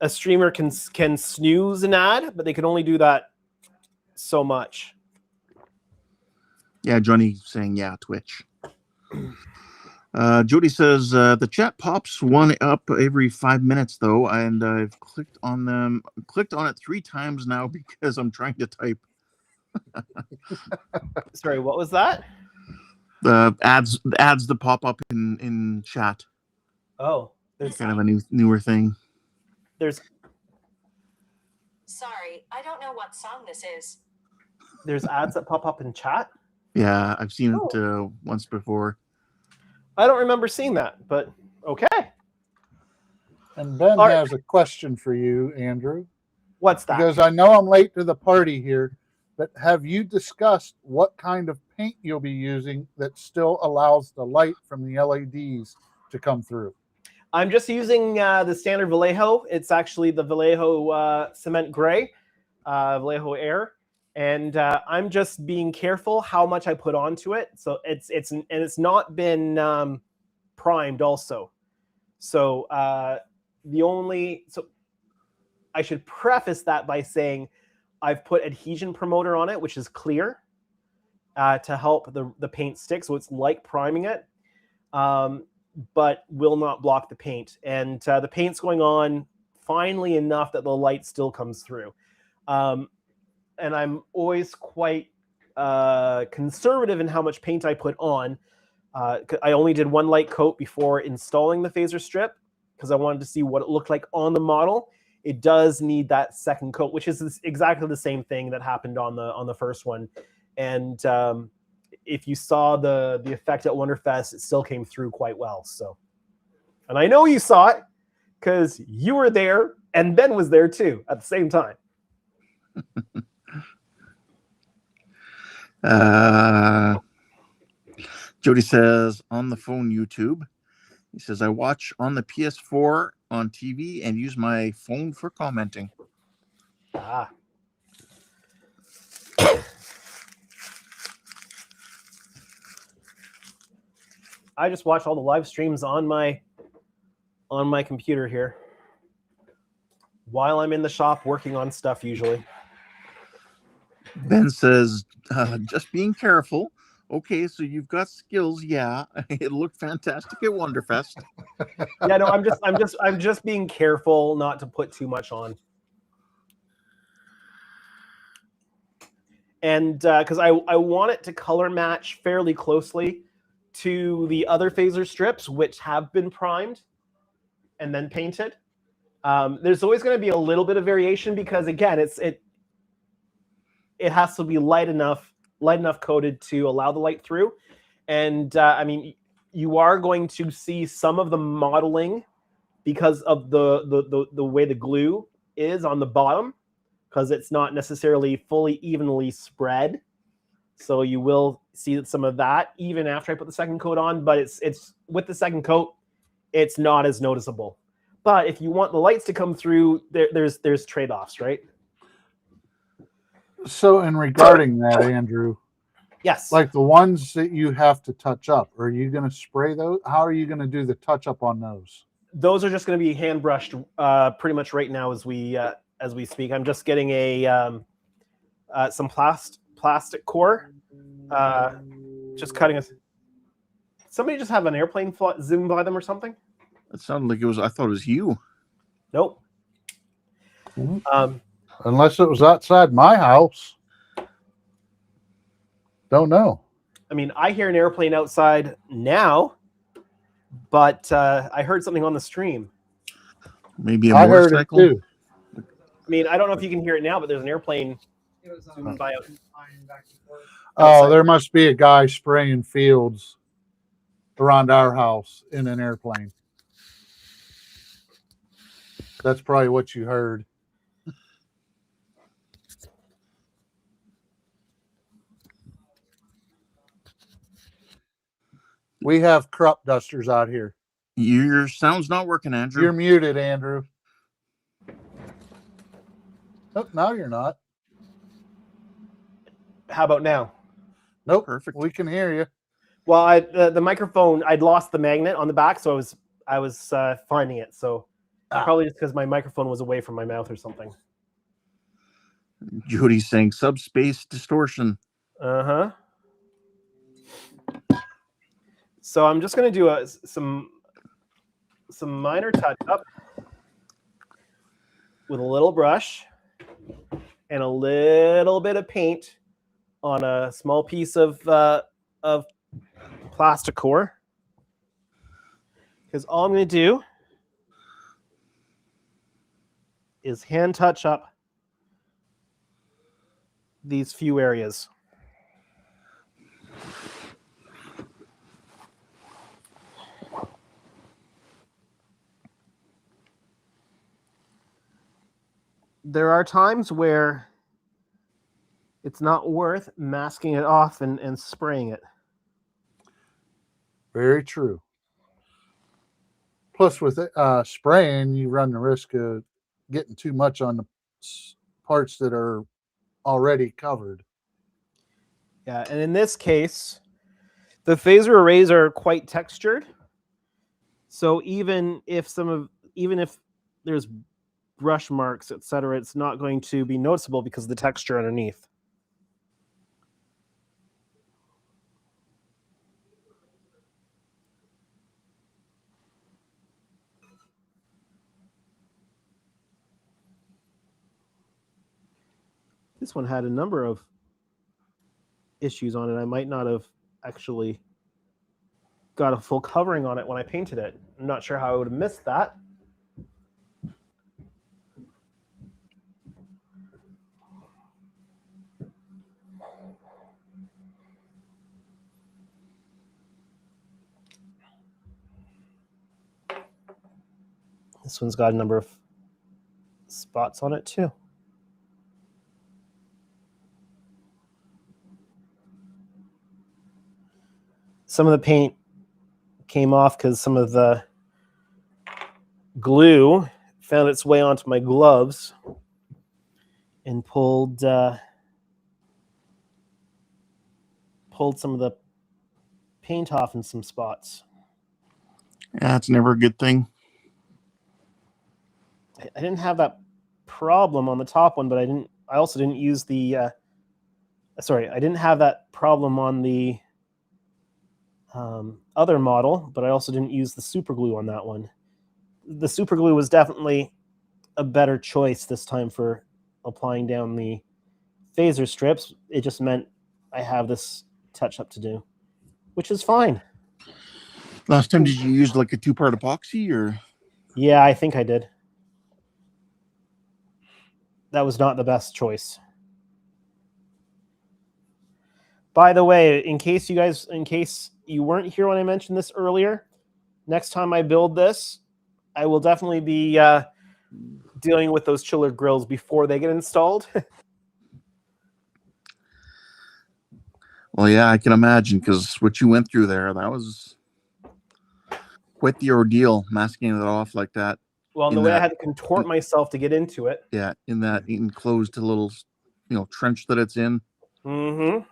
A streamer can snooze an ad, but they can only do that so much. Yeah, Johnny saying Twitch. Jody says the chat pops one up every 5 minutes though, and I've clicked on it 3 times now because I'm trying to type. Sorry, what was that? The ads that pop up in chat. Oh, It's kind of a newer thing. Sorry, I don't know what song this is. There's ads that pop up in chat? Yeah, I've seen it once before. I don't remember seeing that, but okay. And Ben has a question for you, Andrew. What's that? Because I know I'm late to the party here, but have you discussed what kind of paint you'll be using that still allows the light from the LEDs to come through? I'm just using the standard Vallejo. It's actually the Vallejo Cement Gray, Vallejo Air, and I'm just being careful how much I put onto it. So it's not been primed also. So I should preface that by saying I've put adhesion promoter on it, which is clear to help the paint stick. So it's like priming it. But will not block the paint. And the paint's going on finely enough that the light still comes through. And I'm always quite conservative in how much paint I put on. I only did 1 light coat before installing the phaser strip because I wanted to see what it looked like on the model. It does need that second coat, which is exactly the same thing that happened on the first one. And if you saw the effect at Wonderfest, it still came through quite well. So, and I know you saw it because you were there and Ben was there too at the same time. Jody says on the phone YouTube, he says I watch on the PS4 on TV and use my phone for commenting. Ah. I just watch all the live streams on my computer here while I'm in the shop working on stuff usually. Ben says, just being careful. Okay, so you've got skills. Yeah, it looked fantastic at Wonderfest. Yeah, no, I'm just being careful not to put too much on. And because I want it to color match fairly closely to the other phaser strips, which have been primed and then painted. There's always going to be a little bit of variation because, again, it has to be light enough coated to allow the light through. And I mean, you are going to see some of the modeling because of the way the glue is on the bottom, because it's not necessarily fully evenly spread. So you will see some of that even after I put the second coat on, but it's with the second coat, it's not as noticeable. But if you want the lights to come through, there's trade-offs, right? So in regarding that, Andrew, Yes. like the ones that you have to touch up, are you going to spray those? How are you going to do the touch up on those? Those are just going to be hand brushed pretty much right now as we speak. I'm just getting some plastic core, just cutting us. Somebody just have an airplane zoom by them or something? It sounded like it was. I thought it was you. Nope. Unless it was outside my house. Don't know. I mean, I hear an airplane outside now, but I heard something on the stream. Maybe a I heard it motorcycle. too. I mean, I don't know if you can hear it now, but there's an airplane zooming by. Oh, there must be a guy spraying fields around our house in an airplane. That's probably what you heard. We have crop dusters out here. Your sound's not working, Andrew. You're muted, Andrew. Oh, now you're not. How about now? Nope. Perfect. We can hear you. Well, the microphone, I'd lost the magnet on the back, so I was finding it. So probably just because my microphone was away from my mouth or something. Jody's saying subspace distortion. Uh-huh. So I'm just going to do some minor touch up with a little brush and a little bit of paint on a small piece of plastic core. Because all I'm going to do is hand touch up these few areas. There are times where it's not worth masking it off and spraying it. Very true. Plus, with spraying, you run the risk of getting too much on the parts that are already covered. Yeah, and in this case, the phaser arrays are quite textured. So even if there's brush marks, etc., it's not going to be noticeable because of the texture underneath. This one had a number of issues on it. I might not have actually got a full covering on it when I painted it. I'm not sure how I would have missed that. This one's got a number of spots on it too. Some of the paint came off because some of the glue found its way onto my gloves and pulled some of the paint off in some spots. Yeah, that's never a good thing. I didn't have that problem on the top one, but I also didn't use the I didn't have that problem on the other model, but I also didn't use the super glue on that one. The super glue was definitely a better choice this time for applying down the phaser strips. It just meant I have this touch up to do, which is fine. Last time, did you use like a 2-part epoxy or? Yeah, I think I did. That was not the best choice. By the way, in case you weren't here when I mentioned this earlier, next time I build this, I will definitely be dealing with those chiller grills before they get installed. Well, yeah, I can imagine, because what you went through there, that was quite the ordeal, masking it off like that. Well, and the way I had to contort myself to get into it. Yeah, in that enclosed little, trench that it's in. Mm-hmm.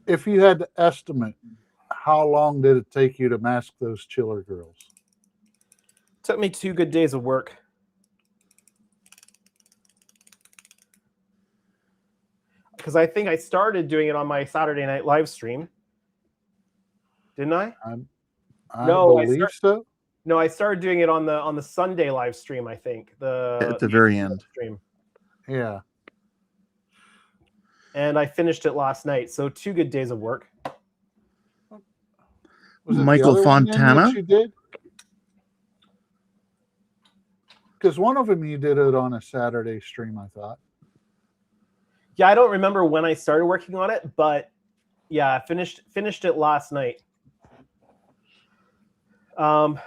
If you had to estimate, how long did it take you to mask those chiller grills? Took me 2 good days of work. Because I think I started doing it on my Saturday night live stream. Didn't I? I believe so. No, I started doing it on the Sunday live stream, I think. At the very end. Stream. Yeah. and I finished it last night. So 2 good days of work. Was it Michael the other one then Fontana? that you did? Because one of them you did it on a Saturday stream, I thought. Yeah, I don't remember when I started working on it, but yeah, I finished it last night.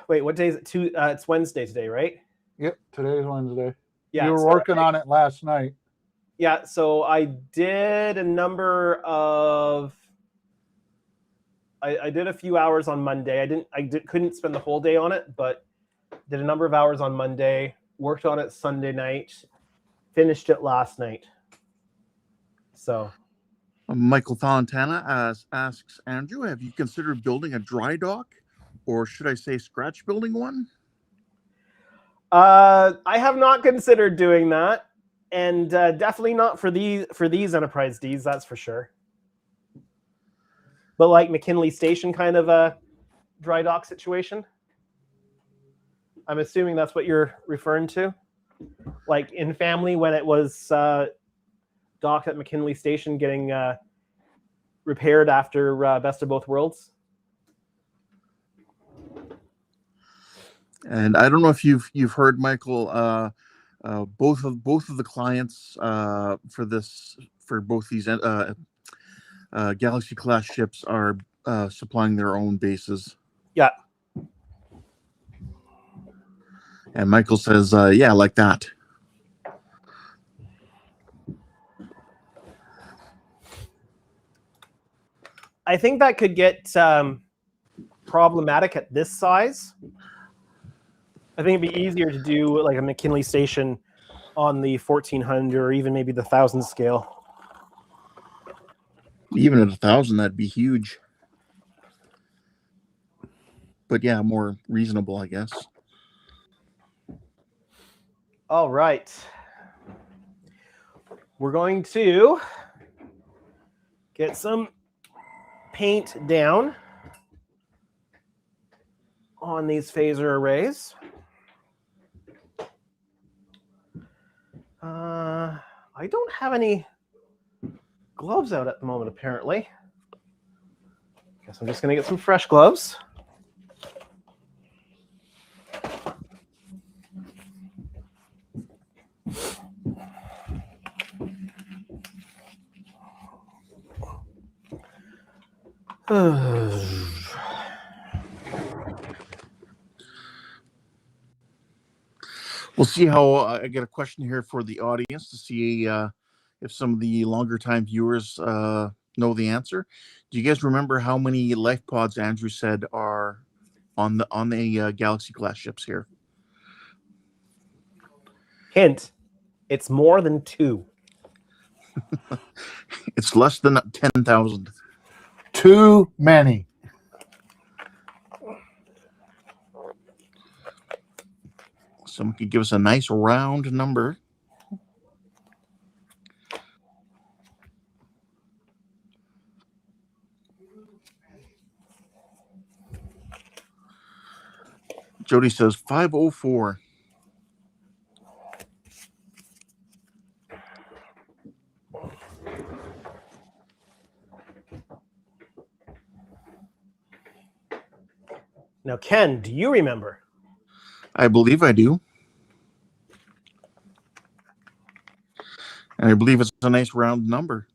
Wait, what day is it? It's Wednesday today, right? Yep, today's Wednesday. Yeah, You were so working on it last night. Yeah, so I did a number of. I did a few hours on Monday. Couldn't spend the whole day on it, but did a number of hours on Monday. Worked on it Sunday night. Finished it last night. So. Michael Fontana asks Andrew, have you considered building a dry dock, or should I say scratch building one? I have not considered doing that, and definitely not for these Enterprise Ds. That's for sure. But like McKinley Station kind of a dry dock situation. I'm assuming that's what you're referring to. Like in Family when it was docked at McKinley Station getting repaired after Best of Both Worlds. And I don't know if you've heard, Michael, both of the clients for both these Galaxy class ships are supplying their own bases. Yeah. And Michael says, yeah, like that. I think that could get problematic at this size. I think it'd be easier to do like a McKinley Station on the 1400 or even maybe the 1000 scale. Even at 1,000, that'd be huge. But yeah, more reasonable, I guess. All right. We're going to get some paint down on these phaser arrays. I don't have any gloves out at the moment, apparently. Guess I'm just going to get some fresh gloves. We'll see how I get a question here for the audience to see if some of the longer time viewers know the answer. Do you guys remember how many life pods Andrew said are on the Galaxy class ships here? Hint, it's more than 2. It's less than 10,000. Too many. Someone could give us a nice round number. Jody says 504. Now, Ken, do you remember? I believe I do. And I believe it's a nice round number.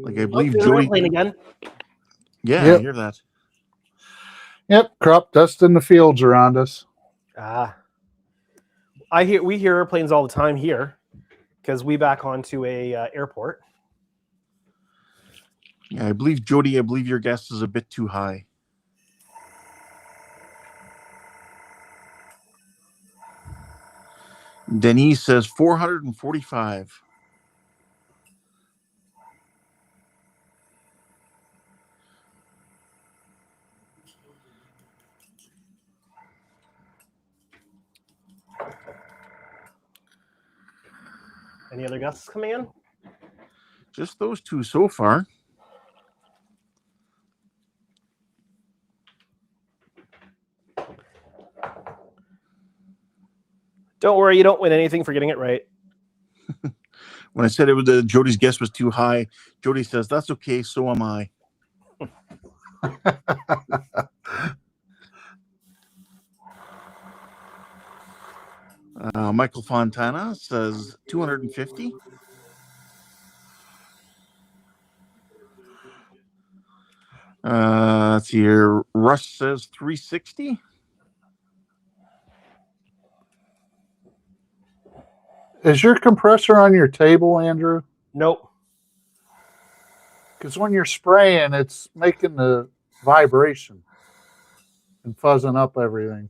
Like I believe There's an Jody. airplane again. Yeah, Yep. I hear that. Yep, crop dust in the fields around us. We hear airplanes all the time here because we back onto a airport. Yeah, I believe Jody. I believe your guess is a bit too high. Denise says 445. Any other guesses coming in? Just those two so far. Don't worry, you don't win anything for getting it right. When I said it was Jody's guess was too high, Jody says, that's okay, so am I. Michael Fontana says 250. Let's see here. Russ says 360. Is your compressor on your table, Andrew? Nope. Because when you're spraying, it's making the vibration and fuzzing up everything.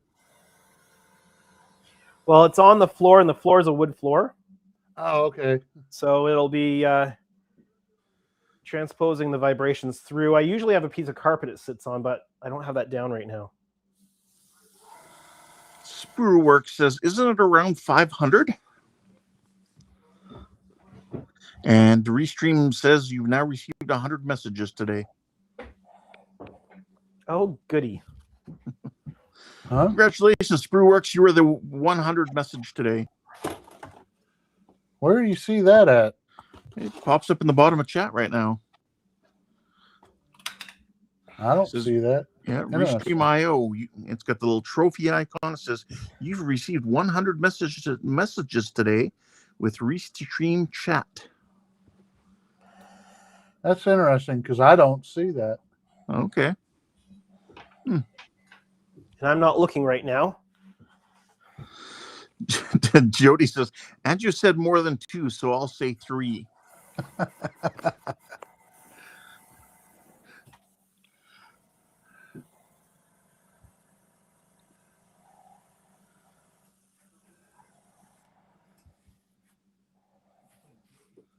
Well, it's on the floor, and the floor is a wood floor. Oh, okay. So it'll be transposing the vibrations through. I usually have a piece of carpet it sits on, but I don't have that down right now. Sprue says, isn't it around 500? And Restream says you've now received 100 messages today. Oh, goody. Huh? Congratulations, Sprue. You were the 100 message today. Where do you see that at? It pops up in the bottom of chat right now. I don't Says- see that. Yeah, Interesting. Restream.io. It's got the little trophy icon. It says you've received 100 messages today with Restream chat. That's interesting because I don't see that. Okay. And I'm not looking right now. Jody says, Andrew said more than 2, so I'll say 3.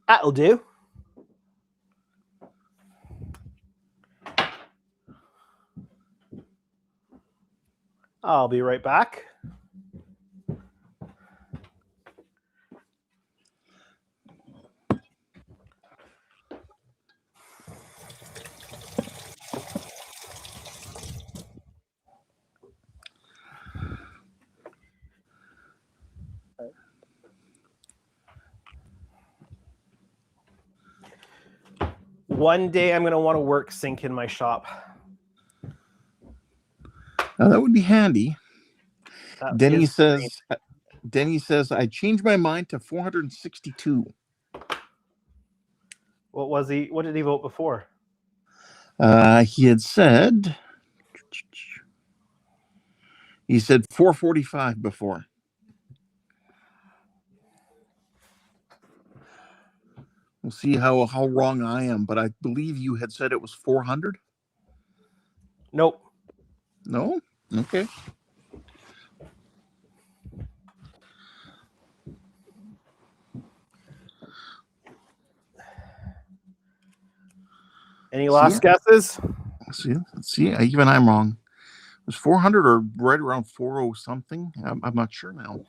That'll do. I'll be right back. One day I'm going to want to work sync in my shop. That would be handy. That Denny is says, I changed my mind to 462. What did he vote before? He said 445 before. We'll see how wrong I am, but I believe you had said it was 400. Nope. No? Okay. Any last guesses? Let's see. Even I'm wrong. It was 400 or right around 40 something. I'm not sure now.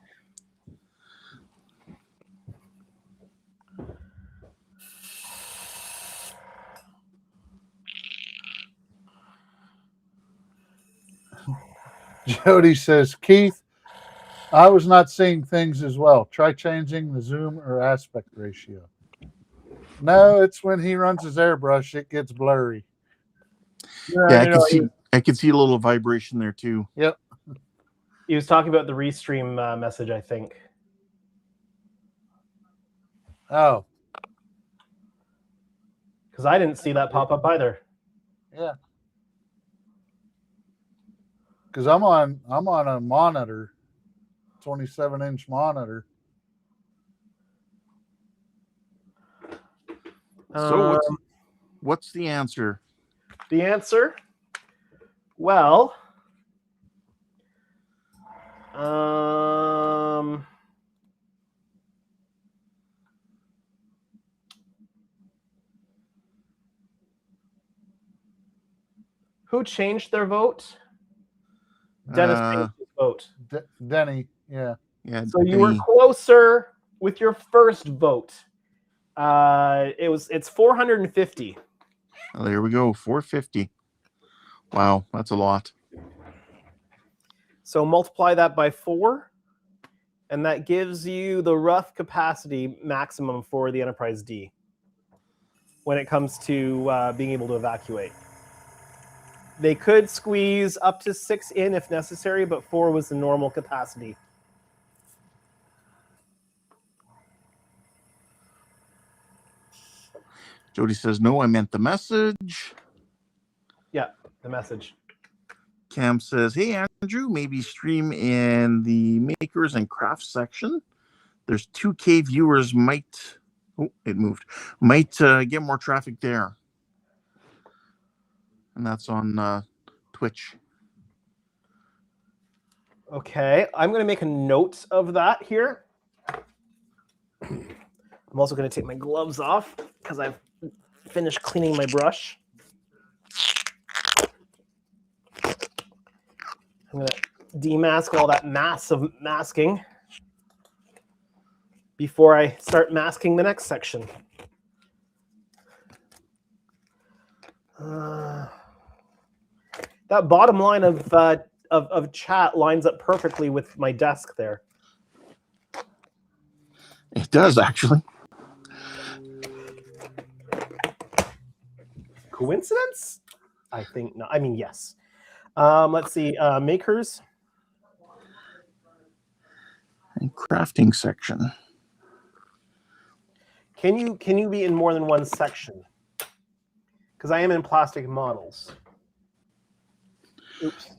Jody says, Keith, I was not seeing things as well. Try changing the zoom or aspect ratio. No, it's when he runs his airbrush, it gets blurry. Yeah, I can see a little vibration there too. Yep. He was talking about the restream message, I think. Oh, Because I didn't see that pop up either. yeah. Because I'm on a monitor, 27-inch monitor. So what's the answer? The answer? Well, who changed their vote? Dennis changed his vote. Denny, yeah. Yeah. So you were closer with your first vote. It's 450. Oh, there we go. 450. Wow, that's a lot. So multiply that by 4, And that gives you the rough capacity maximum for the Enterprise D when it comes to being able to evacuate. They could squeeze up to 6 in if necessary, but 4 was the normal capacity. Jody says, no, I meant the message. Yeah, the message. Cam says, hey, Andrew, maybe stream in the makers and crafts section. There's 2K viewers might, oh, it moved, might get more traffic there. And that's on Twitch. Okay, I'm going to make a note of that here. I'm also going to take my gloves off because I've finished cleaning my brush. I'm going to demask all that mass of masking before I start masking the next section. That bottom line of chat lines up perfectly with my desk there. It does, actually. Coincidence? I think not. I mean, yes. Let's see. Makers. And crafting section. Can you be in more than one section? Because I am in plastic models. Oops.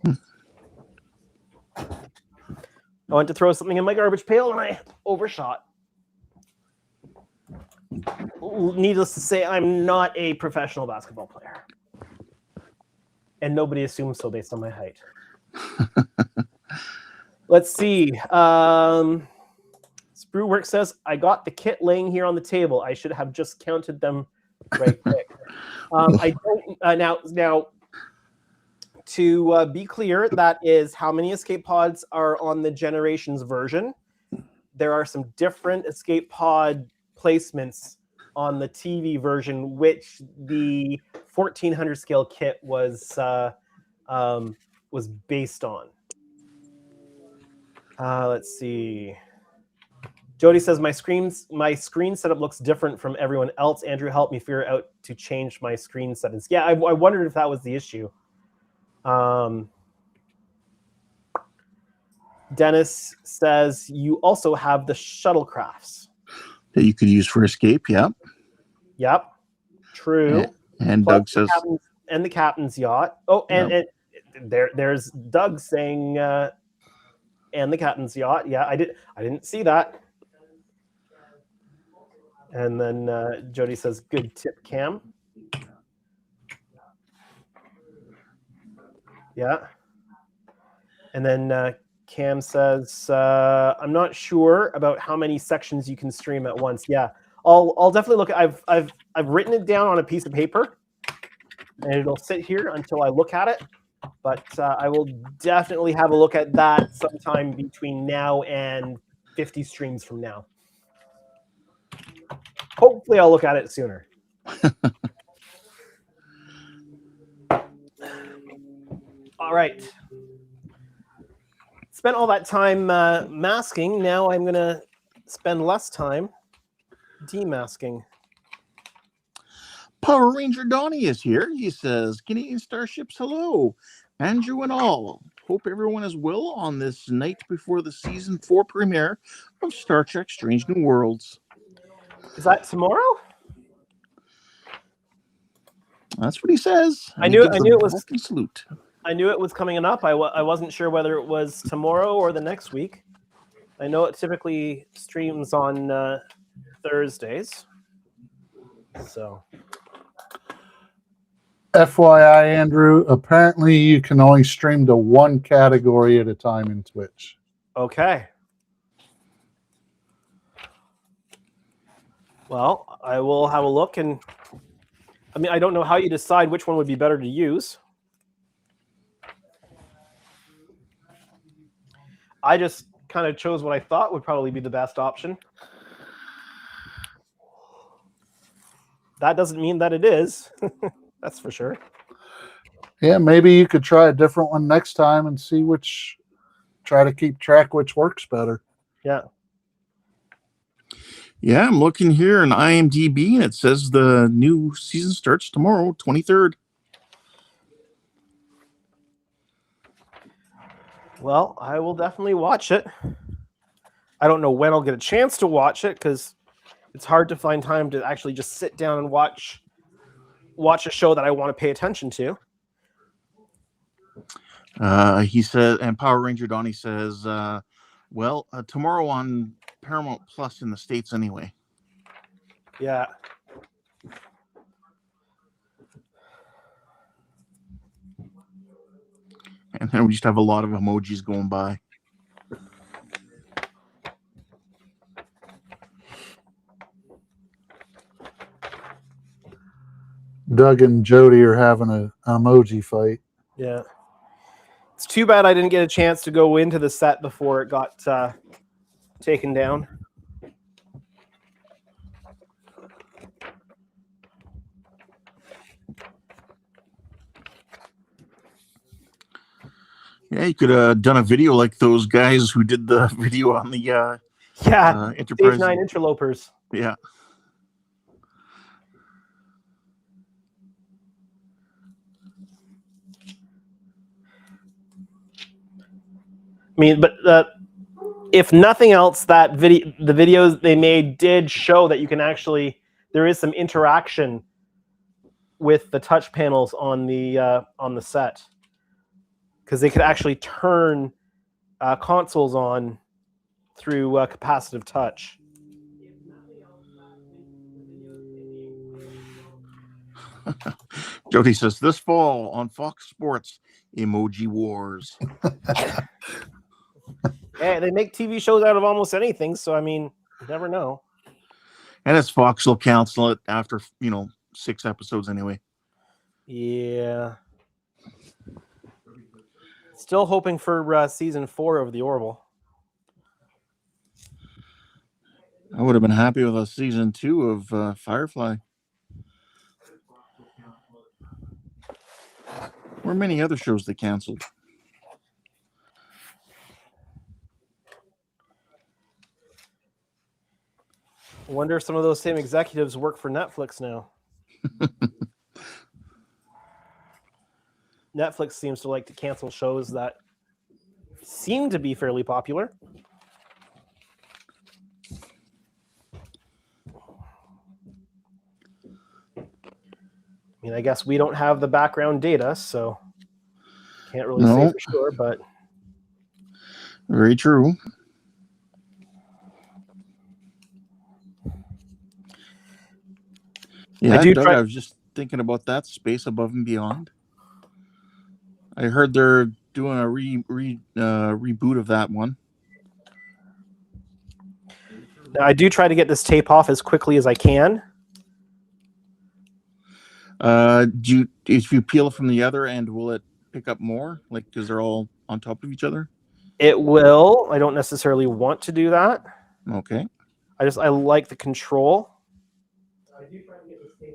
I went to throw something in my garbage pail and I overshot. Needless to say, I'm not a professional basketball player. And nobody assumes so based on my height. Let's see. Sprewwork says, I got the kit laying here on the table. I should have just counted them right quick. I don't now to be clear, that is how many escape pods are on the Generations version. There are some different escape pod placements on the TV version, which the 1400 scale kit was based on. Let's see. Jody says my screen setup looks different from everyone else. Andrew, help me figure out to change my screen settings. Yeah, I wondered if that was the issue. Dennis says you also have the shuttlecrafts that you could use for escape. Yep. Yep. True. And Plus Doug says, and the captain's yacht. Oh, and, Yep. and there's Doug saying and the captain's yacht. Yeah, I didn't see that. And then Jody says, good tip, Cam. Yeah. And then Cam says, I'm not sure about how many sections you can stream at once. Yeah, I'll definitely look. I've written it down on a piece of paper, and it'll sit here until I look at it. But I will definitely have a look at that sometime between now and 50 streams from now. Hopefully, I'll look at it sooner. All right. Spent all that time masking. Now I'm going to spend less time demasking. Power Ranger Donnie is here. He says, Canadian Starships, hello. Andrew and all. Hope everyone is well on this night before the season 4 premiere of Star Trek Strange New Worlds. Is that tomorrow? That's what he says. I knew it was. Salute. I knew it was coming up. I wasn't sure whether it was tomorrow or the next week. I know it typically streams on Thursdays. So, FYI, Andrew, apparently you can only stream to one category at a time in Twitch. okay. Well, I will have a look, and I mean, I don't know how you decide which one would be better to use. I just kind of chose what I thought would probably be the best option. That doesn't mean that it is. That's for sure. Yeah, maybe you could try a different one next time and see try to keep track which works better. Yeah. Yeah, I'm looking here in IMDb, and it says the new season starts tomorrow, 23rd. Well, I will definitely watch it. I don't know when I'll get a chance to watch it because it's hard to find time to actually just sit down and watch a show that I want to pay attention to. He said, and Power Ranger Donnie says, tomorrow on Paramount Plus in the States anyway. Yeah. And then we just have a lot of emojis going by. Doug and Jody are having an emoji fight. Yeah. It's too bad I didn't get a chance to go into the set before it got taken down. Yeah, you could have done a video like those guys who did the video on the Enterprise. Stage 9 interlopers. Yeah. I mean, but if nothing else, the videos they made did show that you can actually, there is some interaction with the touch panels on the set, because they could actually turn consoles on through capacitive touch. Jody says this fall on Fox Sports, Emoji Wars. Yeah, they make TV shows out of almost anything, so I mean, you never know. And it's Fox will cancel it after 6 episodes anyway. Yeah. Still hoping for season 4 of The Orville. I would have been happy with a season 2 of Firefly. Or many other shows they canceled. I wonder if some of those same executives work for Netflix now. Netflix seems to like to cancel shows that seem to be fairly popular. I mean, I guess we don't have the background data, so can't really say for sure, but very true. Yeah, Doug, I was just thinking about that, Space Above and Beyond. I heard they're doing a reboot of that one. Now, I do try to get this tape off as quickly as I can. If you peel it from the other end, will it pick up more? Like, because they're all on top of each other? It will. I don't necessarily want to do that. Okay. I like the control.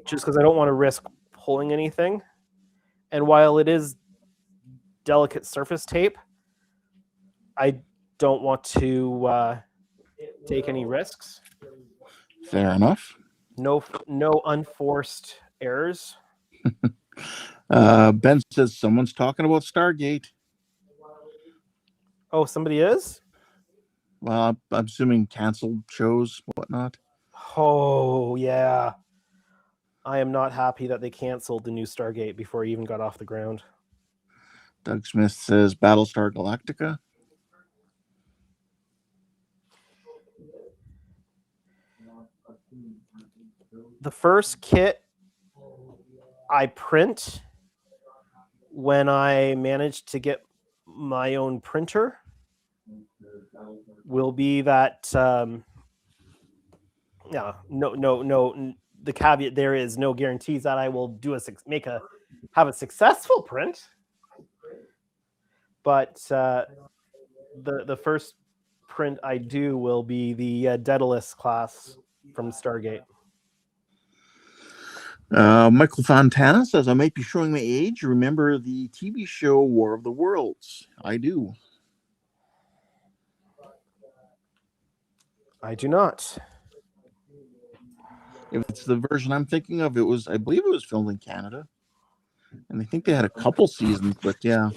Just because I don't want to risk pulling anything. And while it is delicate surface tape, I don't want to take any risks. Fair enough. No unforced errors. Ben says someone's talking about Stargate. Oh, somebody is? Well, I'm assuming canceled shows, whatnot. Oh, yeah. I am not happy that they canceled the new Stargate before it even got off the ground. Doug Smith says Battlestar Galactica. The first kit I print when I managed to get my own printer will be that no. The caveat there is no guarantees that I will do have a successful print. But the first print I do will be the Daedalus class from Stargate. Michael Fontana says, I might be showing my age. Remember the TV show War of the Worlds? I do. I do not. If it's the version I'm thinking of, I believe it was filmed in Canada. And I think they had a couple seasons, but yeah.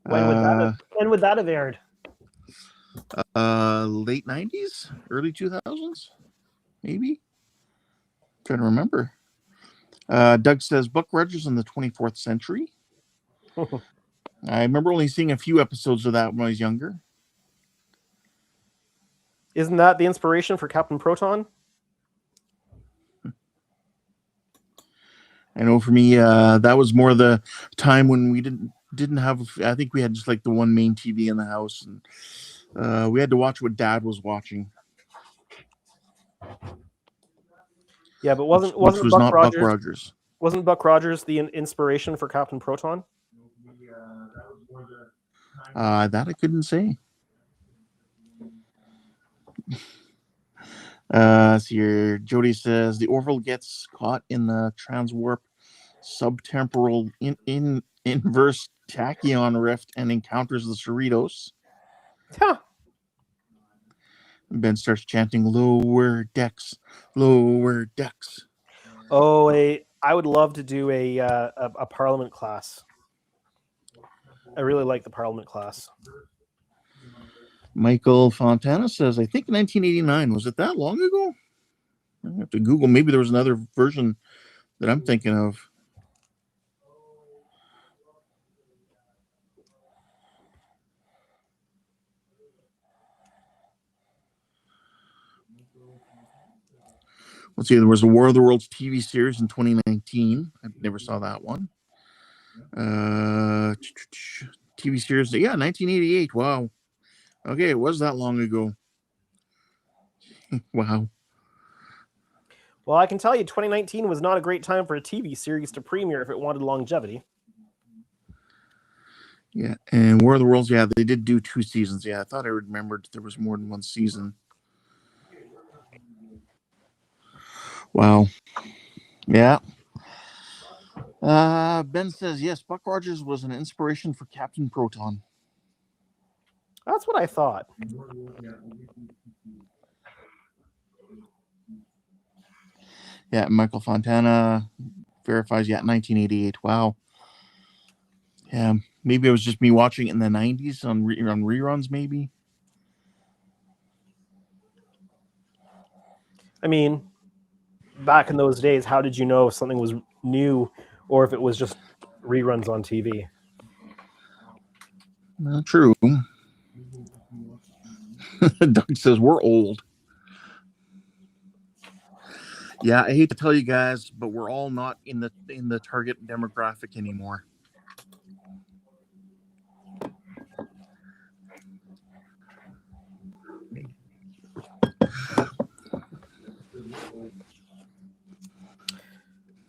When would that have aired? Late 90s, early 2000s, maybe. Trying to remember. Doug says Buck Rogers in the 24th century. I remember only seeing a few episodes of that when I was younger. Isn't that the inspiration for Captain Proton? I know for me, that was more the time when we didn't have. I think we had just like the one main TV in the house, and we had to watch what Dad was watching. Yeah, but wasn't which was Buck not Rogers, Buck Rogers? Wasn't Buck Rogers the inspiration for Captain Proton? That I couldn't say. See here. Jody says the Orville gets caught in the transwarp subtemporal inverse tachyon rift and encounters the Cerritos. Huh. Ben starts chanting lower decks, lower decks. Oh, I would love to do a Parliament class. I really like the Parliament class. Michael Fontana says, I think 1989. Was it that long ago? I have to Google. Maybe there was another version that I'm thinking of. Let's see. There was a War of the Worlds TV series in 2019. I never saw that one. TV series. Yeah, 1988. Wow. Okay, it was that long ago. Wow. Well, I can tell you 2019 was not a great time for a TV series to premiere if it wanted longevity. Yeah, and War of the Worlds, yeah, they did do 2 seasons. Yeah, I thought I remembered there was more than one season. Wow. Yeah. Ben says, yes, Buck Rogers was an inspiration for Captain Proton. That's what I thought. Yeah, Michael Fontana verifies, yeah, 1988. Wow. Yeah, maybe it was just me watching it in the 90s on reruns, maybe. I mean, back in those days, how did you know if something was new or if it was just reruns on TV? True. Doug says we're old. Yeah, I hate to tell you guys, but we're all not in the target demographic anymore.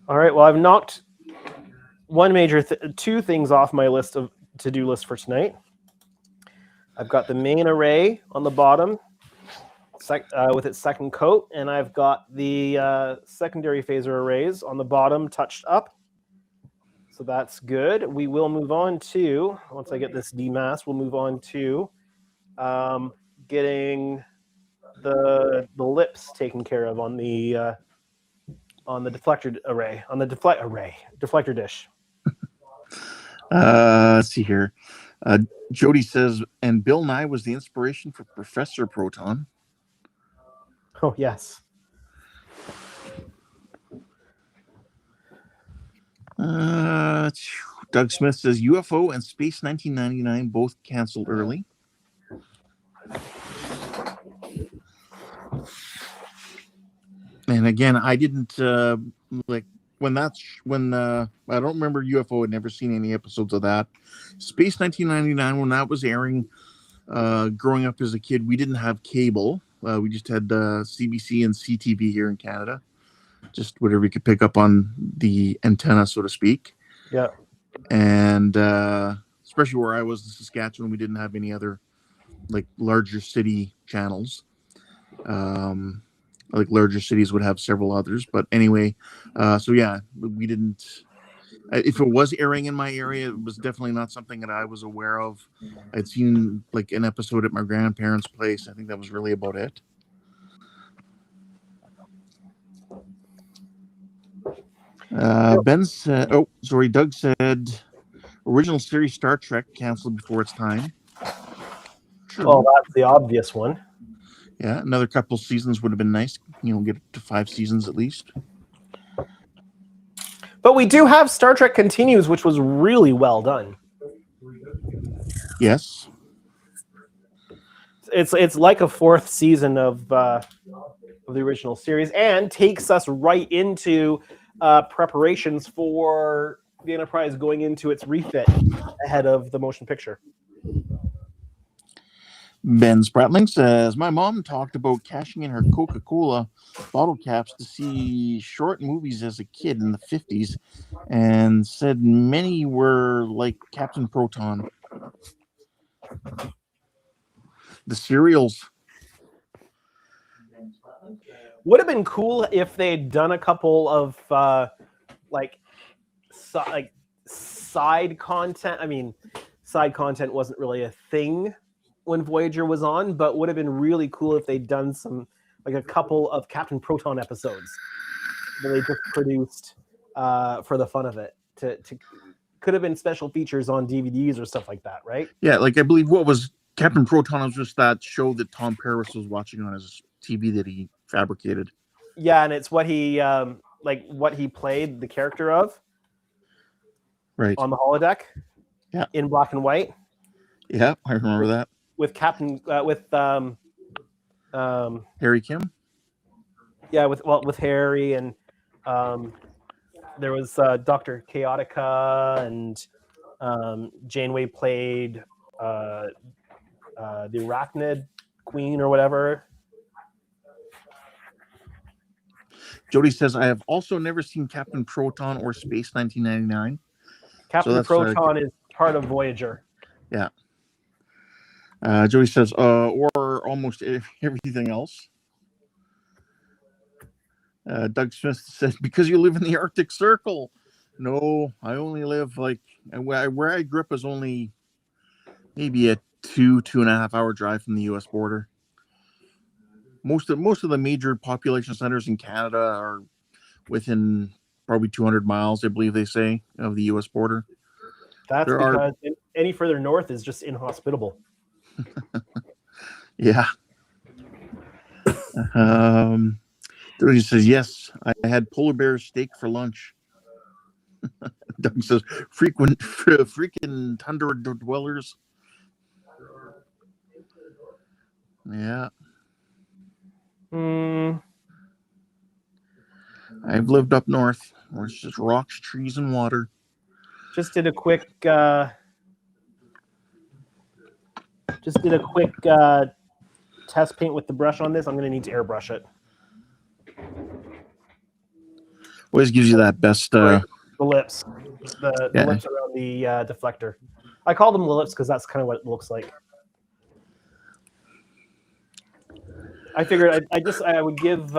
All right. Well, I've knocked one major two things off my list of to-do list for tonight. I've got the main array on the bottom with its second coat, and I've got the secondary phaser arrays on the bottom touched up. So that's good. We will move on to, once I get this demasked, we'll move on to getting the lips taken care of on the deflector array, on the deflector dish. Let's see here. Jody says, and Bill Nye was the inspiration for Professor Proton. Oh, yes. Doug Smith says UFO and Space 1999 both canceled early. And again, I didn't when I don't remember UFO. I'd never seen any episodes of that. Space 1999, when that was airing, growing up as a kid, we didn't have cable. We just had CBC and CTV here in Canada. Just whatever you could pick up on the antenna, so to speak. Yeah. And especially where I was in Saskatchewan, we didn't have any other like larger city channels. Like larger cities would have several others, but anyway, so yeah, we didn't If it was airing in my area, it was definitely not something that I was aware of. I'd seen like an episode at my grandparents' place. I think that was really about it. Ben said, "Oh, sorry." Doug said, "Original series Star Trek canceled before its time." True. Well, that's the obvious one. Yeah, another couple seasons would have been nice. Get to 5 seasons at least. But we do have Star Trek Continues, which was really well done. Yes. It's like a 4th season of the original series, and takes us right into preparations for the Enterprise going into its refit ahead of the motion picture. Ben Spratling says, "My mom talked about cashing in her Coca-Cola bottle caps to see short movies as a kid in the 50s, and said many were like Captain Proton. The serials." Would have been cool if they'd done a couple of side content. I mean, side content wasn't really a thing when Voyager was on, but would have been really cool if they'd done some, like a couple of Captain Proton episodes that they just produced for the fun of it. To could have been special features on DVDs or stuff like that, right? Yeah, like I believe what was Captain Proton was just that show that Tom Paris was watching on his TV that he fabricated. Yeah, and it's what he what he played the character of, right, on the holodeck. Yeah, in black and white. Yeah, I remember that. With Captain Harry Kim. Yeah, with Harry, and there was Dr. Chaotica, and Janeway played the Arachnid Queen or whatever. Jody says, "I have also never seen Captain Proton or Space 1999. Captain Proton is part of Voyager. Yeah. Jody says, or almost everything else. Doug Smith said, "Because you live in the Arctic Circle." No, I only live where I grew up is only maybe a 2.5 hour drive from the U.S. border. Most of the major population centers in Canada are within probably 200 miles, I believe they say, of the U.S. border. That's because any further north is just inhospitable. Yeah. He says, "Yes, I had polar bear steak for lunch." Doug says, freaking tundra dwellers. Yeah. I've lived up north where it's just rocks, trees, and water. Just did a quick test paint with the brush on this. I'm going to need to airbrush it. Always gives you that best the lips, the lips around the deflector. I call them the lips because that's kind of what it looks like. I figured I would give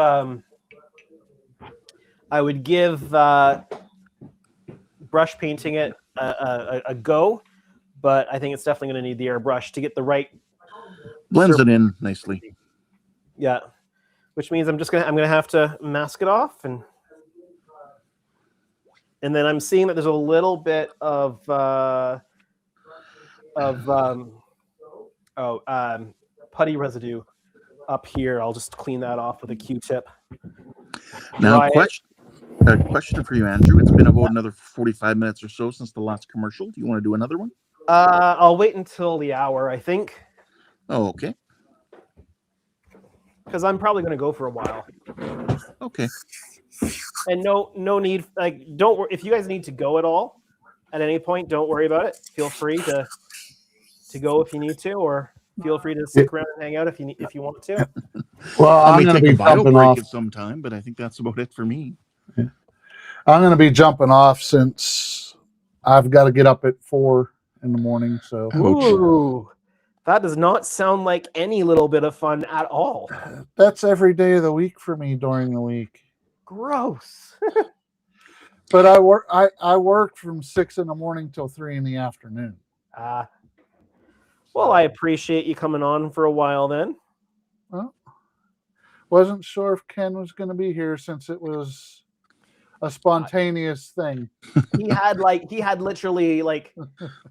brush painting it a go, but I think it's definitely going to need the airbrush to get the right blends it in nicely. Yeah, which means I'm gonna have to mask it off, and then I'm seeing that there's a little bit of putty residue up here. I'll just clean that off with a Q-tip. Now, a question for you, Andrew. It's been about another 45 minutes or so since the last commercial. Do you want to do another one? I'll wait until the hour, I think. Oh, okay. Because I'm probably going to go for a while. Okay. And no need, don't worry if you guys need to go at all at any point. Don't worry about it. Feel free to go if you need to, or feel free to stick around and hang out if you want to. Well, I'm going to be jumping off at some time, but I think that's about it for me. Yeah. I'm going to be jumping off since I've got to get up at 4 in the morning. So, ooh, that does not sound like any little bit of fun at all. That's every day of the week for me during the week. Gross. But I worked from 6 in the morning till 3 in the afternoon. Well, I appreciate you coming on for a while then. Well, wasn't sure if Ken was going to be here since it was a spontaneous thing. He had literally like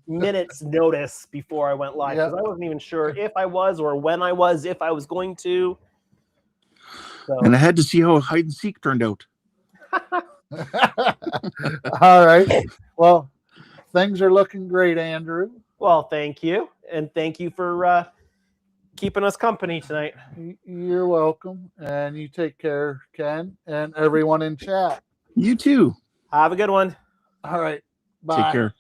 minutes notice before I went live because I wasn't even sure if I was or when I was, if I was going to. So. And I had to see how hide and seek turned out. All right. Well, things are looking great, Andrew. Well, thank you. And thank you for keeping us company tonight. You're welcome. And you take care, Ken, and everyone in chat. You too. Have a good one. All right. Bye. Take care.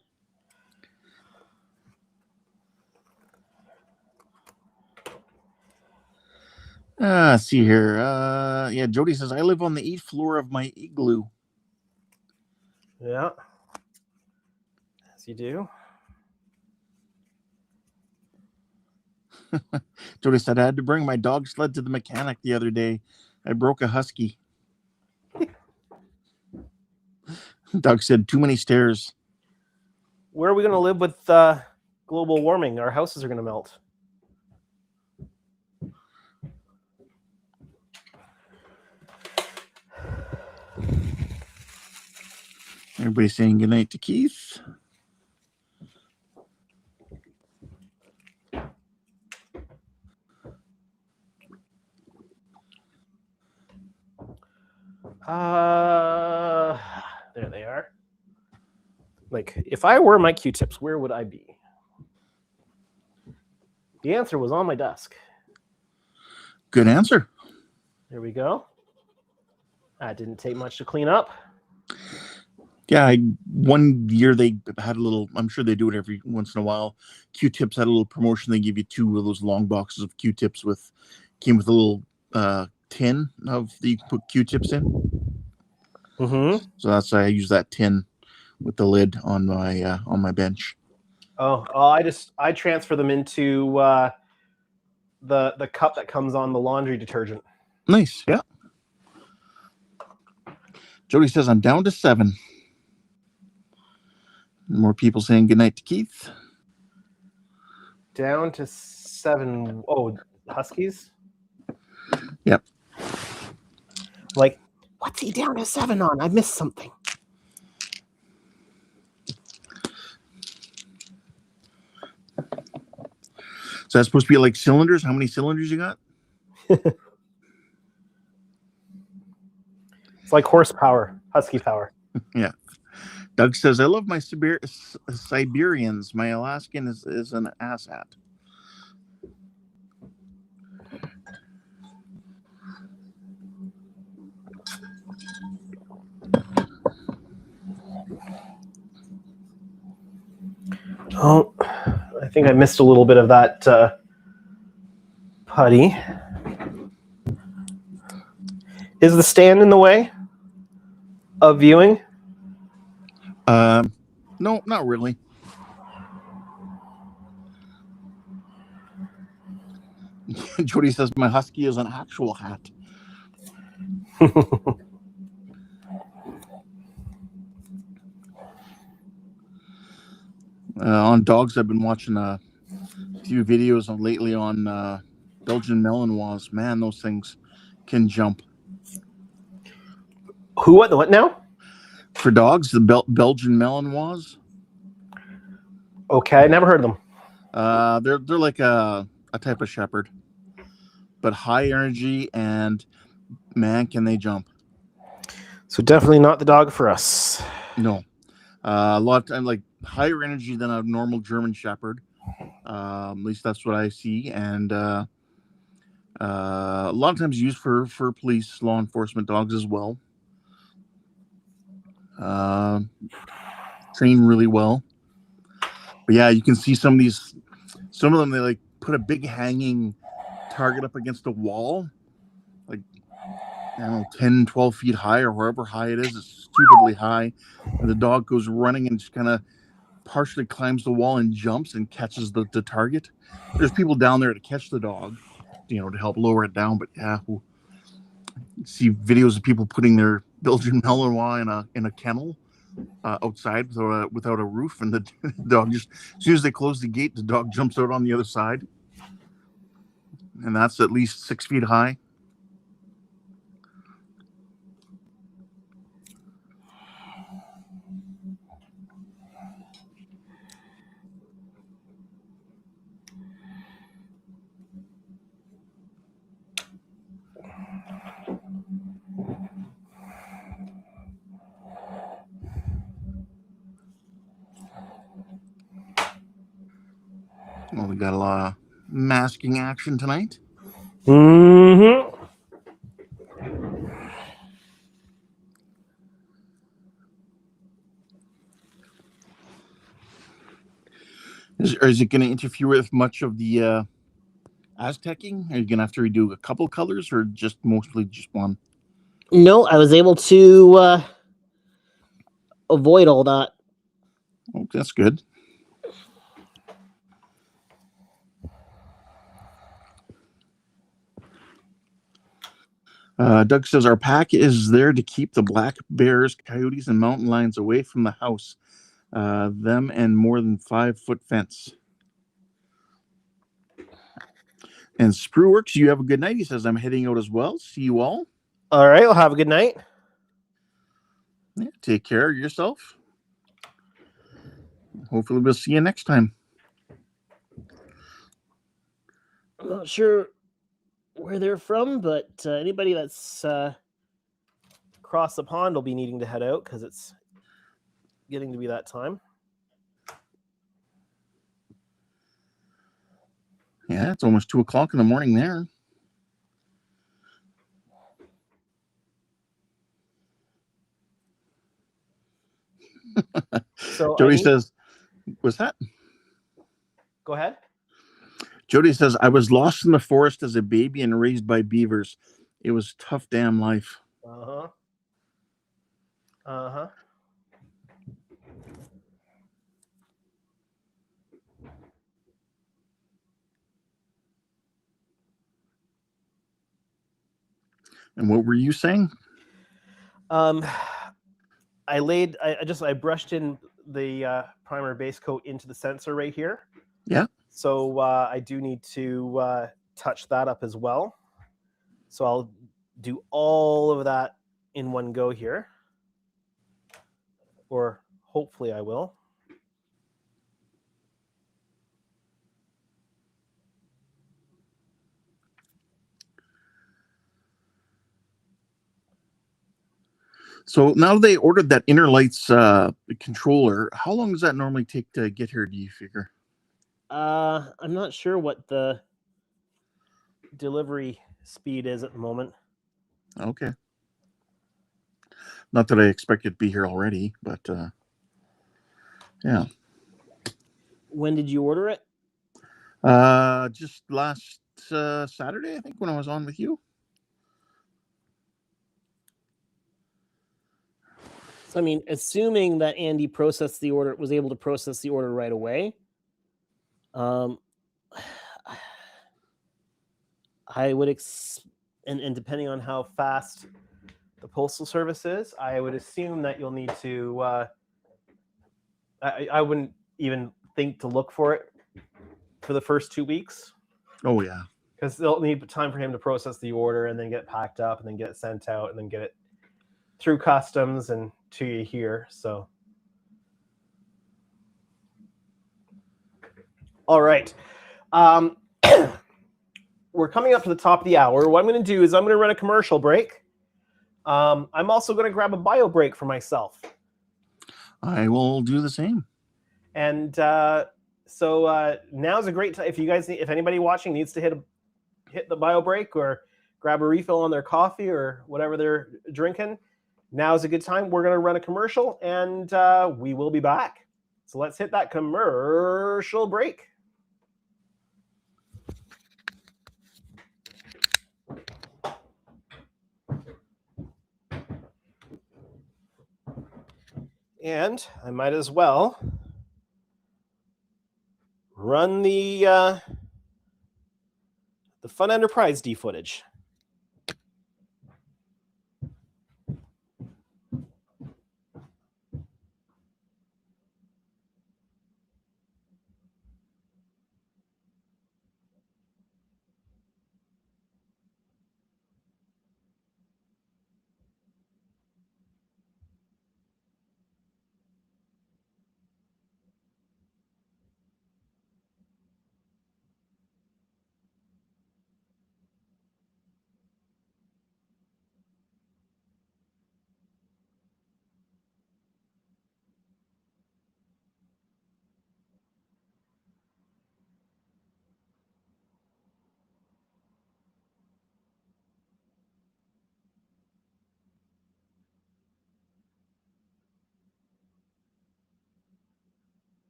See here. Yeah, Jody says, I live on the 8th floor of my igloo. Yeah. Yes, you do. Jody said, I had to bring my dog sled to the mechanic the other day. I broke a husky. Doug said, too many stairs. Where are we going to live with global warming? Our houses are going to melt. Everybody saying goodnight to Keith. There they are. Like, if I were my Q-tips, where would I be? The answer was on my desk. Good answer. There we go. That didn't take much to clean up. Yeah, one year they had a little, I'm sure they do it every once in a while. Q-tips had a little promotion. They give you 2 of those long boxes of Q-tips came with a little tin of that you can put Q-tips in. Mm-hmm. So that's why I use that tin with the lid on my bench. Oh, I transfer them into the cup that comes on the laundry detergent. Nice, yeah. Jody says I'm down to 7. More people saying goodnight to Keith. Down to 7. Oh, Huskies? Yep. Like, what's he down to 7 on? I missed something. So that's supposed to be like cylinders? How many cylinders you got? It's like horsepower, husky power. Yeah. Doug says, I love my Siberians. My Alaskan is an asshat. Oh, I think I missed a little bit of that putty. Is the stand in the way of viewing? No, not really. Jody says my husky is an actual hat. On dogs, I've been watching a few videos lately on Belgian Malinois. Man, those things can jump. What? The what now? For dogs, the Belgian Malinois. Okay, I never heard of them. They're like a type of shepherd, but high energy, and man, can they jump. So definitely not the dog for us. No. A lot of time, like higher energy than a normal German shepherd. At least that's what I see. And a lot of times used for police, law enforcement dogs as well. Train really well. But yeah, you can see some of them, they like put a big hanging target up against a wall, like, I don't know, 10, 12 feet high or wherever high it is. It's stupidly high. And the dog goes running and just kind of partially climbs the wall and jumps and catches the target. There's people down there to catch the dog, to help lower it down. But yeah, we'll see videos of people putting their Belgian Malinois in a kennel outside without a roof, and the dog just, as soon as they close the gate, the dog jumps out on the other side, and that's at least 6 feet high. Well, we got a lot of masking action tonight. Mm-hmm. Is it going to interfere with much of the Aztecing? Are you going to have to redo a couple colors, or just mostly just one? No, I was able to avoid all that. Oh, that's good. Doug says our pack is there to keep the black bears, coyotes, and mountain lions away from the house. Them and more than 5-foot fence. And Sprueworks, you have a good night. He says I'm heading out as well. See you all. All right, well, have a good night. Yeah, take care of yourself. Hopefully we'll see you next time. I'm not sure where they're from, but anybody that's across the pond will be needing to head out because it's getting to be that time. Yeah, it's almost 2 o'clock in the morning there. So Jody says, what's that? Go ahead. Jody says, I was lost in the forest as a baby and raised by beavers. It was a tough damn life. Uh-huh. Uh-huh. And what were you saying? I brushed in the primer base coat into the sensor right here. Yeah. So I do need to touch that up as well. So I'll do all of that in one go here. Or hopefully I will. So now they ordered that Inner Lights controller. How long does that normally take to get here, do you figure? I'm not sure what the delivery speed is at the moment. Okay. Not that I expect it to be here already, but yeah. When did you order it? Just last Saturday, I think, when I was on with you. So, I mean, assuming that Andy was able to process the order right away, I would and depending on how fast the postal service is, I would assume that you'll need to. I wouldn't even think to look for it for the first 2 weeks. Oh yeah, because they'll need time for him to process the order and then get it packed up and then get it sent out and then get it through customs and to you here. So, all right. We're coming up to the top of the hour. What I'm going to do is I'm going to run a commercial break. I'm also going to grab a bio break for myself. I will do the same. And so now's a great time. If anybody watching needs to hit the bio break or grab a refill on their coffee or whatever they're drinking, now's a good time. We're going to run a commercial and we will be back. So let's hit that commercial break. And I might as well run the Fun Enterprise D footage.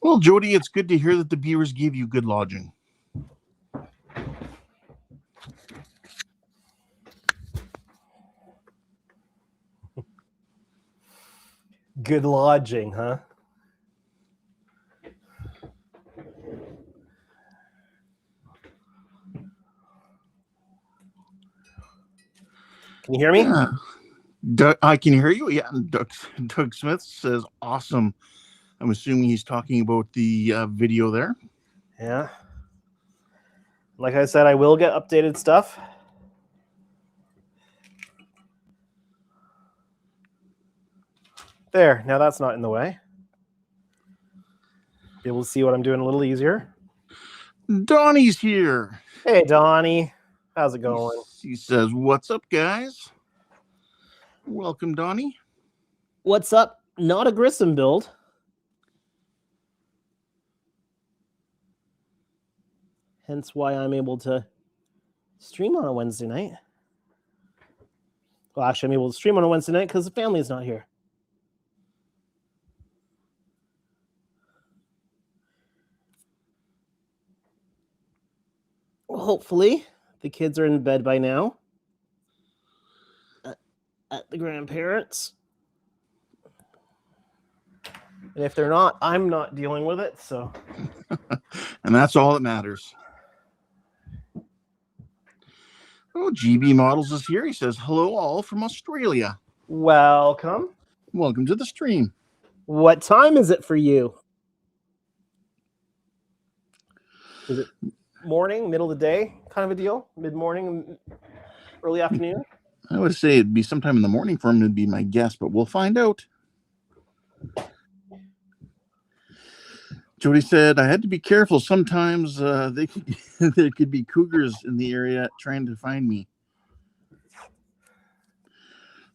Well, Jody, it's good to hear that the Beavers gave you good lodging. Good lodging, huh? Can you hear me? Yeah. Doug, I can hear you. Yeah. Doug Smith says, awesome. I'm assuming he's talking about the video there. Yeah. Like I said, I will get updated stuff. There. Now that's not in the way. Be able to see what I'm doing a little easier. Donnie's here. Hey, Donnie. How's it going? He says, what's up, guys? Welcome, Donnie. What's up? Not a Grissom build. Hence why I'm able to stream on a Wednesday night. Well, actually, I'm able to stream on a Wednesday night because the family is not here. Well, hopefully, the kids are in bed by now. At the grandparents'. And if they're not, I'm not dealing with it, so. And that's all that matters. Oh, GB Models is here. He says, hello all from Australia. Welcome. Welcome to the stream. What time is it for you? Is it morning, middle of the day kind of a deal? Mid-morning, early afternoon? I would say it'd be sometime in the morning for him to be my guess, but we'll find out. Jody said, I had to be careful. Sometimes there could be cougars in the area trying to find me.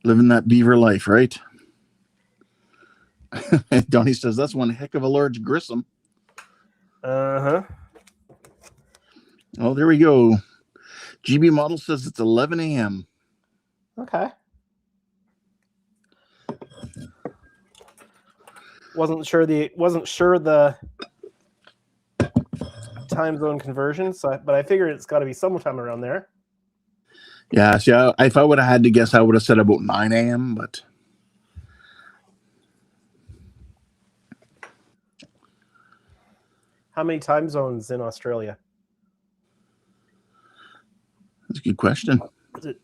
Living that beaver life, right? Donnie says, that's one heck of a large Grissom. Uh-huh. Oh, there we go. GB Model says it's 11 a.m. Okay. Wasn't sure the time zone conversion, but I figured it's got to be sometime around there. Yeah, see, if I would have had to guess, I would have said about 9 a.m., but How many time zones in Australia? that's a good question. Is it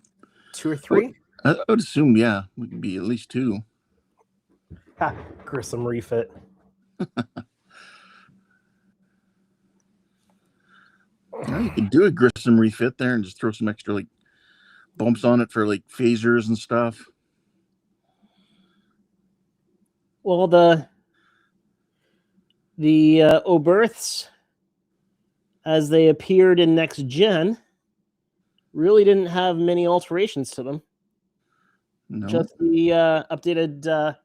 2 or 3? I would assume, yeah, it would be at least 2. Ha, Grissom refit. Yeah, you could do a Grissom refit there and just throw some extra like bumps on it for like phasers and stuff. Well, the Oberths, as they appeared in Next Gen, really didn't have many alterations to them. No. Just the updated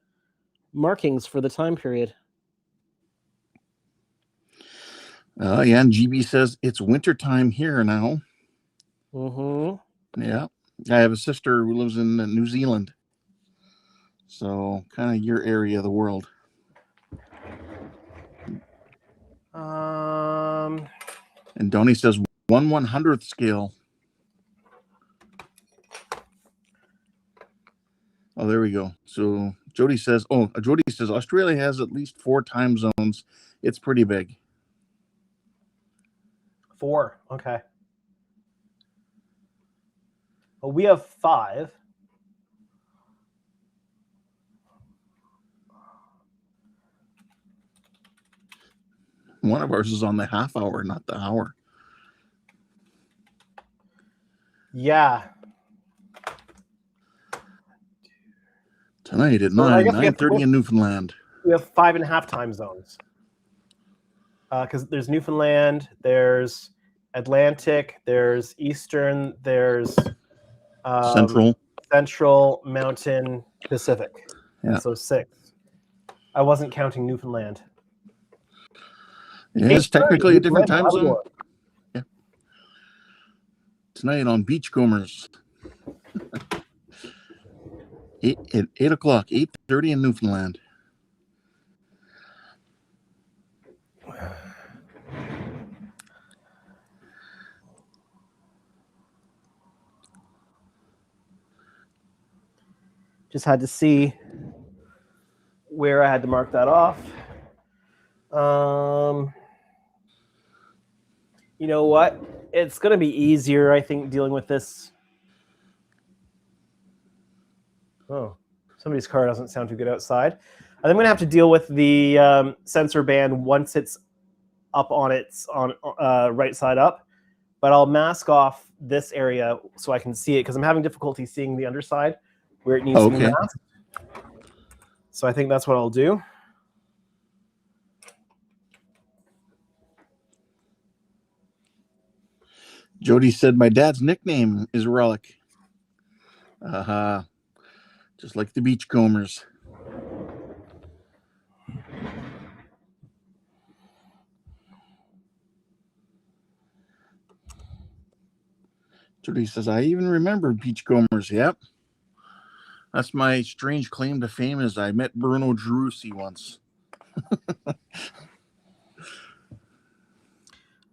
markings for the time period. Yeah, and GB says it's wintertime here now. Mm-hmm. Yeah. I have a sister who lives in New Zealand. So kind of your area of the world. And Donnie says 1/100th scale. Oh, there we go. So Jody says Australia has at least 4 time zones. It's pretty big. 4. Okay. Well, we have 5. One of ours is on the half hour, not the hour. Yeah. Tonight at So I guess 9:30 in Newfoundland. We have 5.5 time zones. Because there's Newfoundland, there's Atlantic, there's Eastern, there's Central, Mountain, Pacific. Yeah. So 6. I wasn't counting Newfoundland. Yeah, it's technically a different time zone. Yeah. Tonight on Beachcombers. 8 o'clock, 8:30 in Newfoundland. Just had to see where I had to mark that off. You know what? It's going to be easier, I think, dealing with this. Oh, somebody's car doesn't sound too good outside. I'm going to have to deal with the sensor band once it's up on its right side up. But I'll mask off this area so I can see it because I'm having difficulty seeing the underside where it needs to be masked. So I think that's what I'll do. Jody said my dad's nickname is Relic. Just like the Beachcombers. Jody says, I even remember Beachcombers. Yep. That's my strange claim to fame is I met Bruno Gerussi once.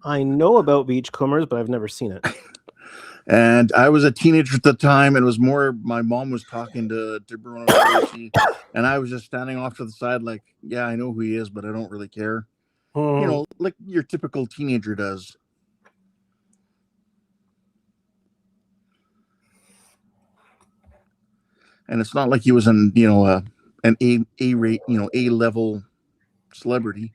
I know about Beachcombers, but I've never seen it. And I was a teenager at the time. It was more my mom was talking to Bruno Gerussi, and I was just standing off to the side like, yeah, I know who he is, but I don't really care. You know, like your typical teenager does. And it's not like he was an A rate, A level celebrity.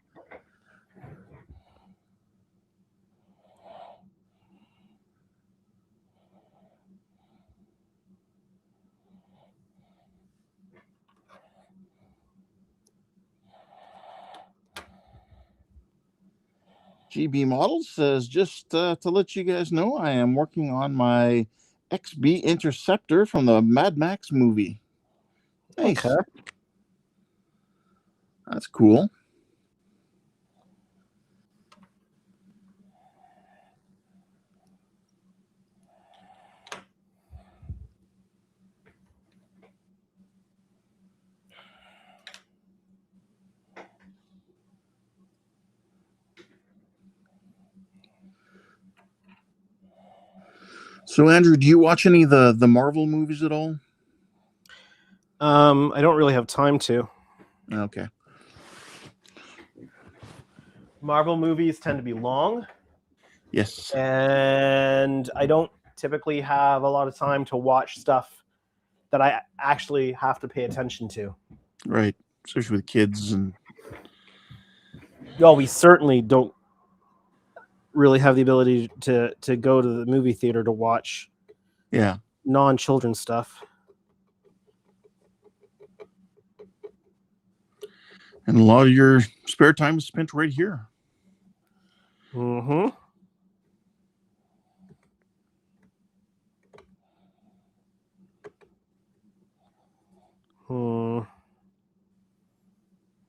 GB Models says, just to let you guys know, I am working on my XB Interceptor from the Mad Max movie. Nice. Okay. That's cool. So, Andrew, do you watch any of the Marvel movies at all? I don't really have time to. Okay. Marvel movies tend to be long. Yes. And I don't typically have a lot of time to watch stuff that I actually have to pay attention to. Right. Especially with kids and. Well, we certainly don't really have the ability to go to the movie theater to watch non-children stuff. And a lot of your spare time is spent right here. Mm-hmm.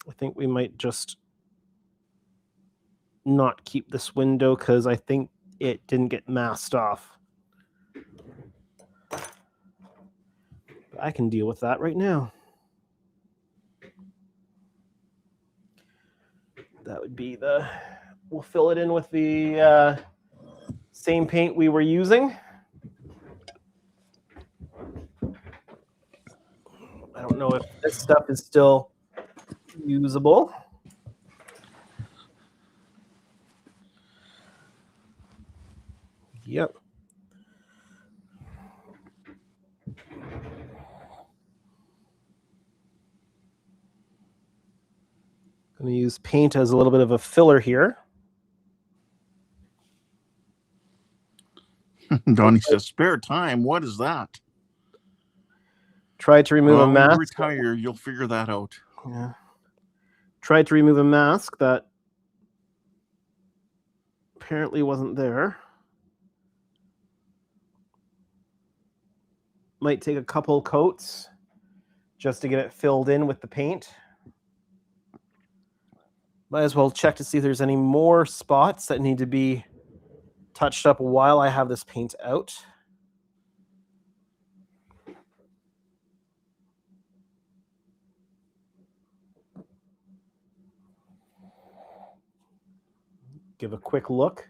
I think we might just not keep this window because I think it didn't get masked off. I can deal with that right now. That would be we'll fill it in with the same paint we were using. I don't know if this stuff is still usable. Yep. I'm going to use paint as a little bit of a filler here. Donnie says, spare time? What is that? Tried to remove a mask. When you retire, you'll figure that out. Yeah. Tried to remove a mask that apparently wasn't there. Might take a couple coats just to get it filled in with the paint. Might as well check to see if there's any more spots that need to be touched up while I have this paint out. Give a quick look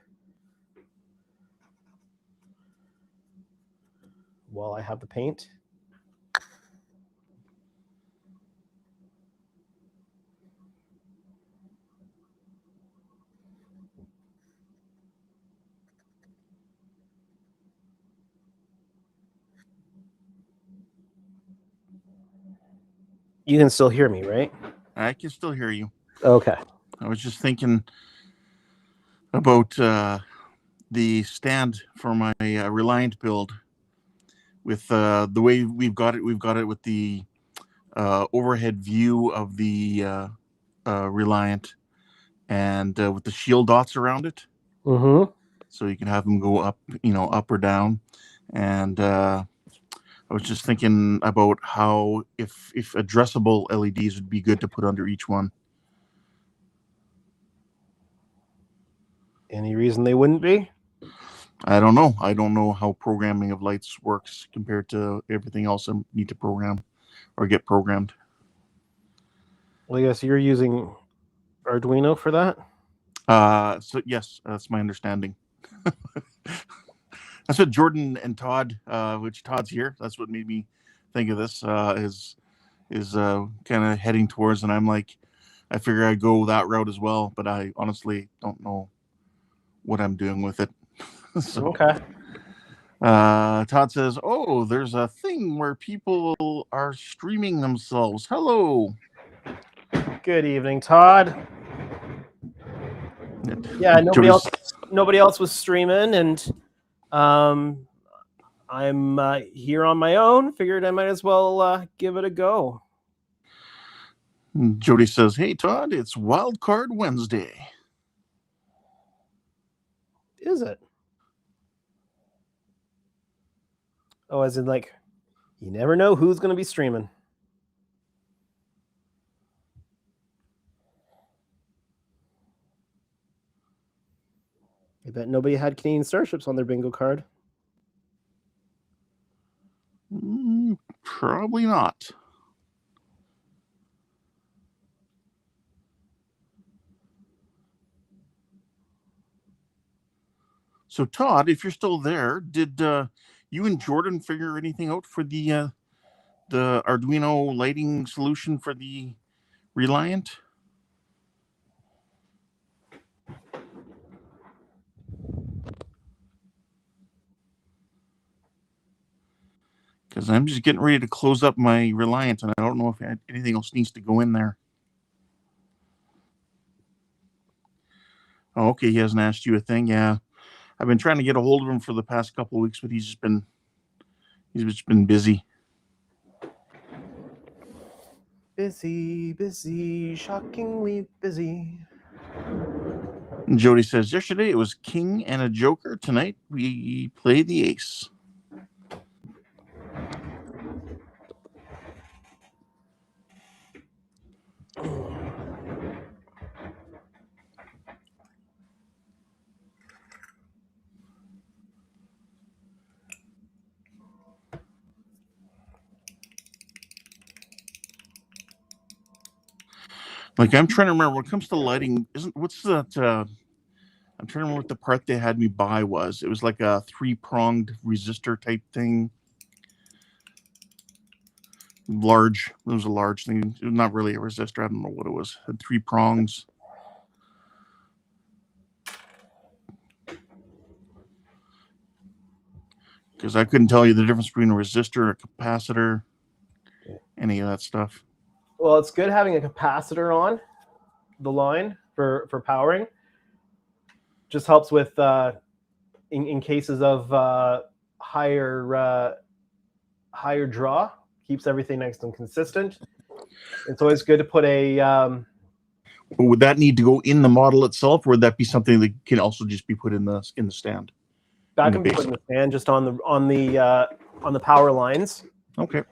while I have the paint. You can still hear me, right? I can still hear you. Okay. I was just thinking about the stand for my Reliant build. With the way we've got it with the overhead view of the Reliant, and with the shield dots around it. Mm-hmm. So you can have them go up, up or down. And I was just thinking about how if addressable LEDs would be good to put under each one. Any reason they wouldn't be? I don't know. I don't know how programming of lights works compared to everything else I need to program or get programmed. Well, I guess you're using Arduino for that? So yes, that's my understanding. That's what Jordan and Todd, which Todd's here, that's what made me think of this, is kind of heading towards, and I'm like, I figure I'd go that route as well, but I honestly don't know what I'm doing with it. So, Okay. Todd says, "Oh, there's a thing where people are streaming themselves. Hello." Good evening, Todd. Yeah, nobody else was streaming, and I'm here on my own. Figured I might as well give it a go. Jody says, "Hey, Todd, it's Wildcard Wednesday." Is it? Oh, as in like, you never know who's going to be streaming. I bet nobody had Canadian Starships on their bingo card. Probably not. So, Todd, if you're still there, did you and Jordan figure anything out for the Arduino lighting solution for the Reliant? Because I'm just getting ready to close up my Reliant, and I don't know if anything else needs to go in there. Oh, okay, he hasn't asked you a thing. Yeah, I've been trying to get a hold of him for the past couple of weeks, but he's just been busy. Busy, shockingly busy. And Jody says, yesterday it was king and a joker. Tonight we play the ace. Like, I'm trying to remember when it comes to lighting, what's that? I'm trying to remember what the part they had me buy was. It was like a 3-pronged resistor type thing. Large. It was a large thing. It was not really a resistor. I don't know what it was. It had 3 prongs. Because I couldn't tell you the difference between a resistor, a capacitor, any of that stuff. Well, it's good having a capacitor on the line for powering. Just helps with in cases of higher draw. Keeps everything nice and consistent. It's always good to put a. Would that need to go in the model itself, or would that be something that can also just be put in the stand? That can be put in the stand, just on the power lines. Okay.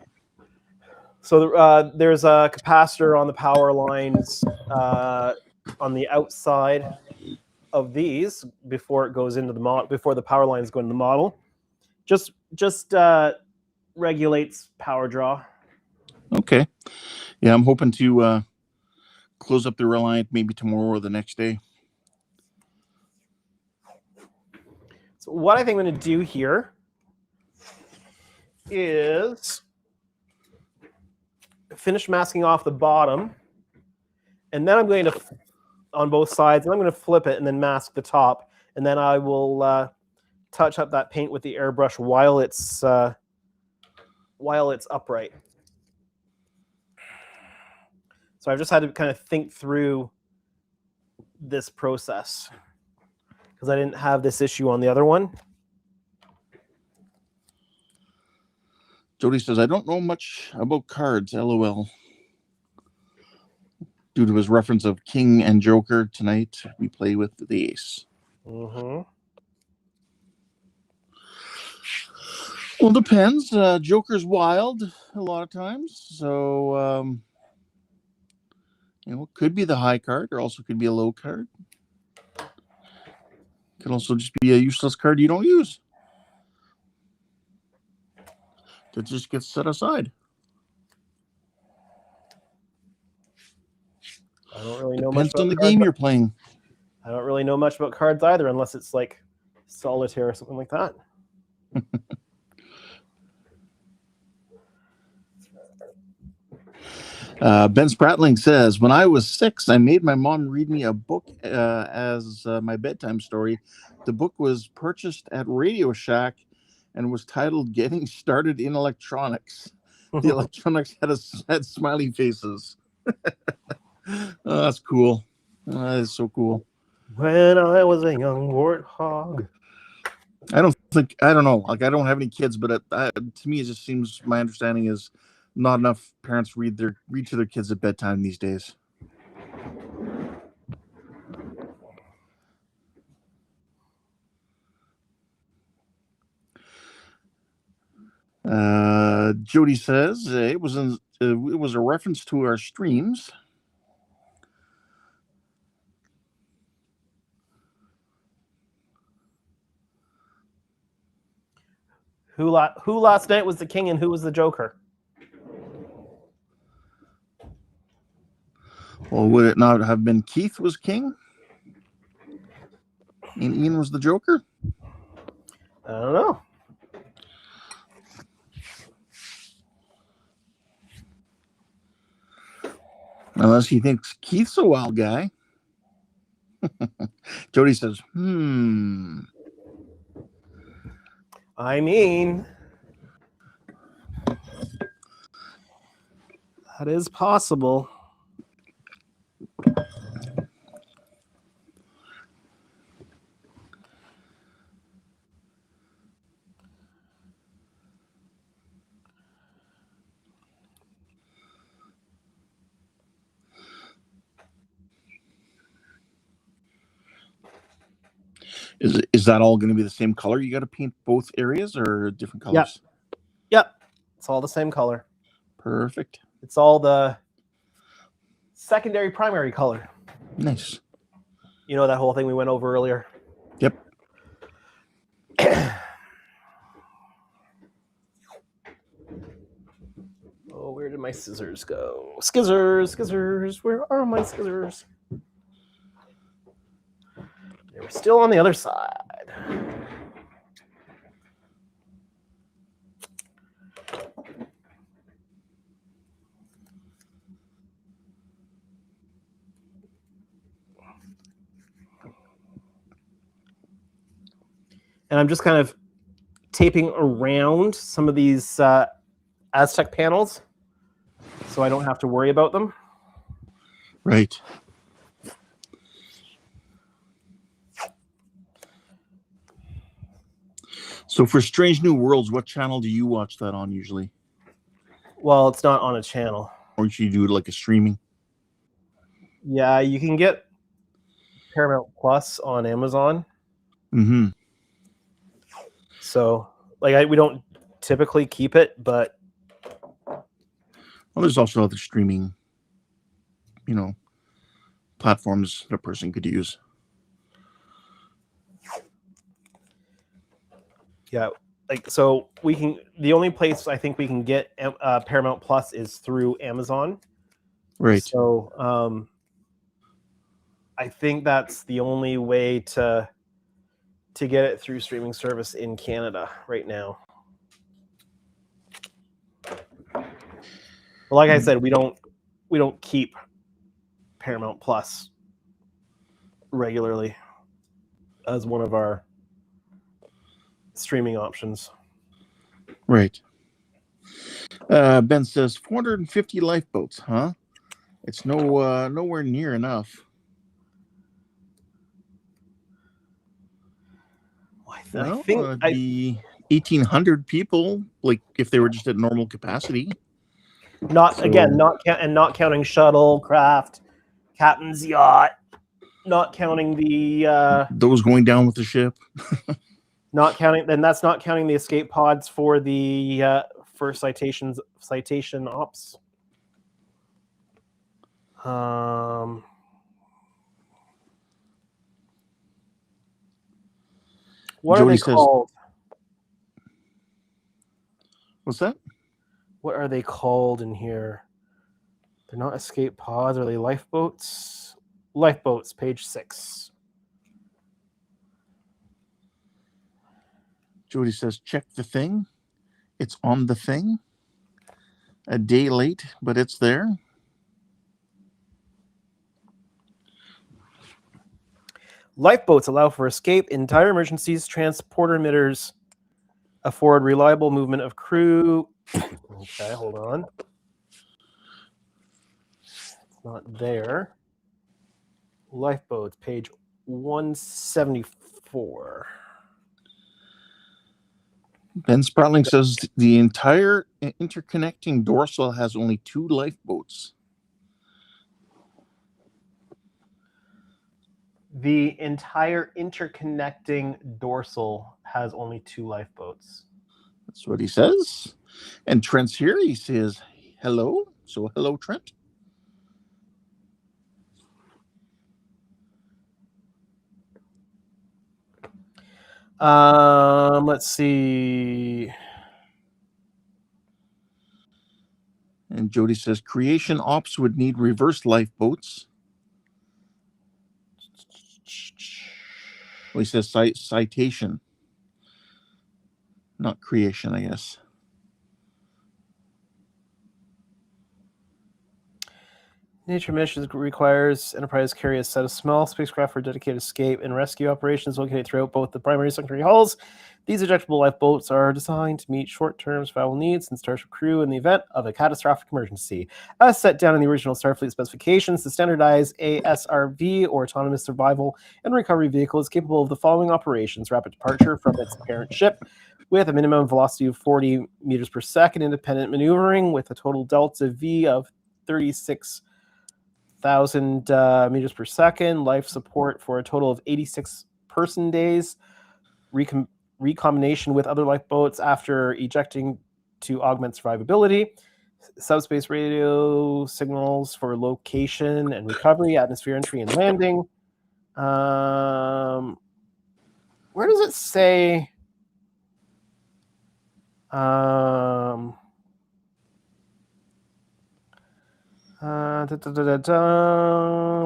So there's a capacitor on the power lines on the outside of these before it goes into the model, before the power lines go into the model. Just regulates power draw. Okay. Yeah, I'm hoping to close up the Reliant maybe tomorrow or the next day. So what I think I'm going to do here is finish masking off the bottom, and then I'm going to, on both sides, and I'm going to flip it and then mask the top, and then I will touch up that paint with the airbrush while while it's upright. So I've just had to kind of think through this process because I didn't have this issue on the other one. Jody says, I don't know much about cards, LOL. Due to his reference of King and Joker, tonight we play with the ace. Mm-hmm. Well, it depends. Joker's wild a lot of times. So, it could be the high card or also could be a low card. Could also just be a useless card you don't use. That just gets set aside. I don't really know much Depends about on the cards. game you're playing. I don't really know much about cards either, unless it's like solitaire or something like that. Ben Spratling says, when I was 6, I made my mom read me a book as my bedtime story. The book was purchased at Radio Shack and was titled Getting Started in Electronics. The electronics had smiley faces. Oh, that's cool. That is so cool. When I was a young warthog. I don't know. Like, I don't have any kids, but to me, it just seems, my understanding is not enough parents read to their kids at bedtime these days. Jody says it was a reference to our streams. Who last night was the king and who was the Joker? Well, would it not have been Keith was king and Ian was the Joker? I don't know. Unless he thinks Keith's a wild guy. Jody says, I mean, that is possible. Is that all going to be the same color? You got to paint both areas or different colors? Yep. It's all the same color. Perfect. It's all the secondary primary color. Nice. You know that whole thing we went over earlier? Yep. Oh, where did my scissors go? Scissors. Where are my scissors? They were still on the other side. And I'm just kind of taping around some of these Aztec panels so I don't have to worry about them. Right. So for Strange New Worlds, what channel do you watch that on usually? Well, it's not on a channel. Or should you do it like a streaming? Yeah, you can get Paramount Plus on Amazon. Mm-hmm. So, like, we don't typically keep it, but Well, there's also other streaming, platforms that a person could use. yeah, like, so we can. The only place I think we can get Paramount Plus is through Amazon. Right. So, I think that's the only way to get it through streaming service in Canada right now. But like I said, we don't keep Paramount Plus regularly as one of our streaming options. Right. Ben says 450 lifeboats, huh? It's nowhere near enough. I Well, think it'd be 1,800 people, like if they were just at normal capacity. not counting shuttlecraft, captain's yacht, not counting the Those going down with the ship. that's not counting the escape pods for the for citation ops. What Jody are they says, called? What's that? What are they called in here? They're not escape pods. Are they lifeboats? Lifeboats, page 6. Jody says, check the thing. It's on the thing. A day late, but it's there. Lifeboats allow for escape in dire emergencies. Transporter emitters afford reliable movement of crew. Okay, hold on. It's not there. Lifeboats, page 174. Ben Spratling says the entire interconnecting dorsal has only 2 lifeboats. The entire interconnecting dorsal has only 2 lifeboats. That's what he says. And Trent's here. He says hello. So hello, Trent. Let's see. And Jody says creation ops would need reverse lifeboats. Well, he says citation, not creation, I guess. Nature missions requires Enterprise carry a set of small spacecraft for dedicated escape and rescue operations located throughout both the primary and secondary hulls. These ejectable lifeboats are designed to meet short-term survival needs and Starship crew in the event of a catastrophic emergency. As set down in the original Starfleet specifications, the standardized ASRV, or Autonomous Survival and Recovery Vehicle, is capable of the following operations: rapid departure from its parent ship with a minimum velocity of 40 meters per second, independent maneuvering with a total delta V of 36,000 meters per second, life support for a total of 86 person days, recombination with other lifeboats after ejecting to augment survivability, subspace radio signals for location and recovery, atmosphere entry and landing. Where does it say?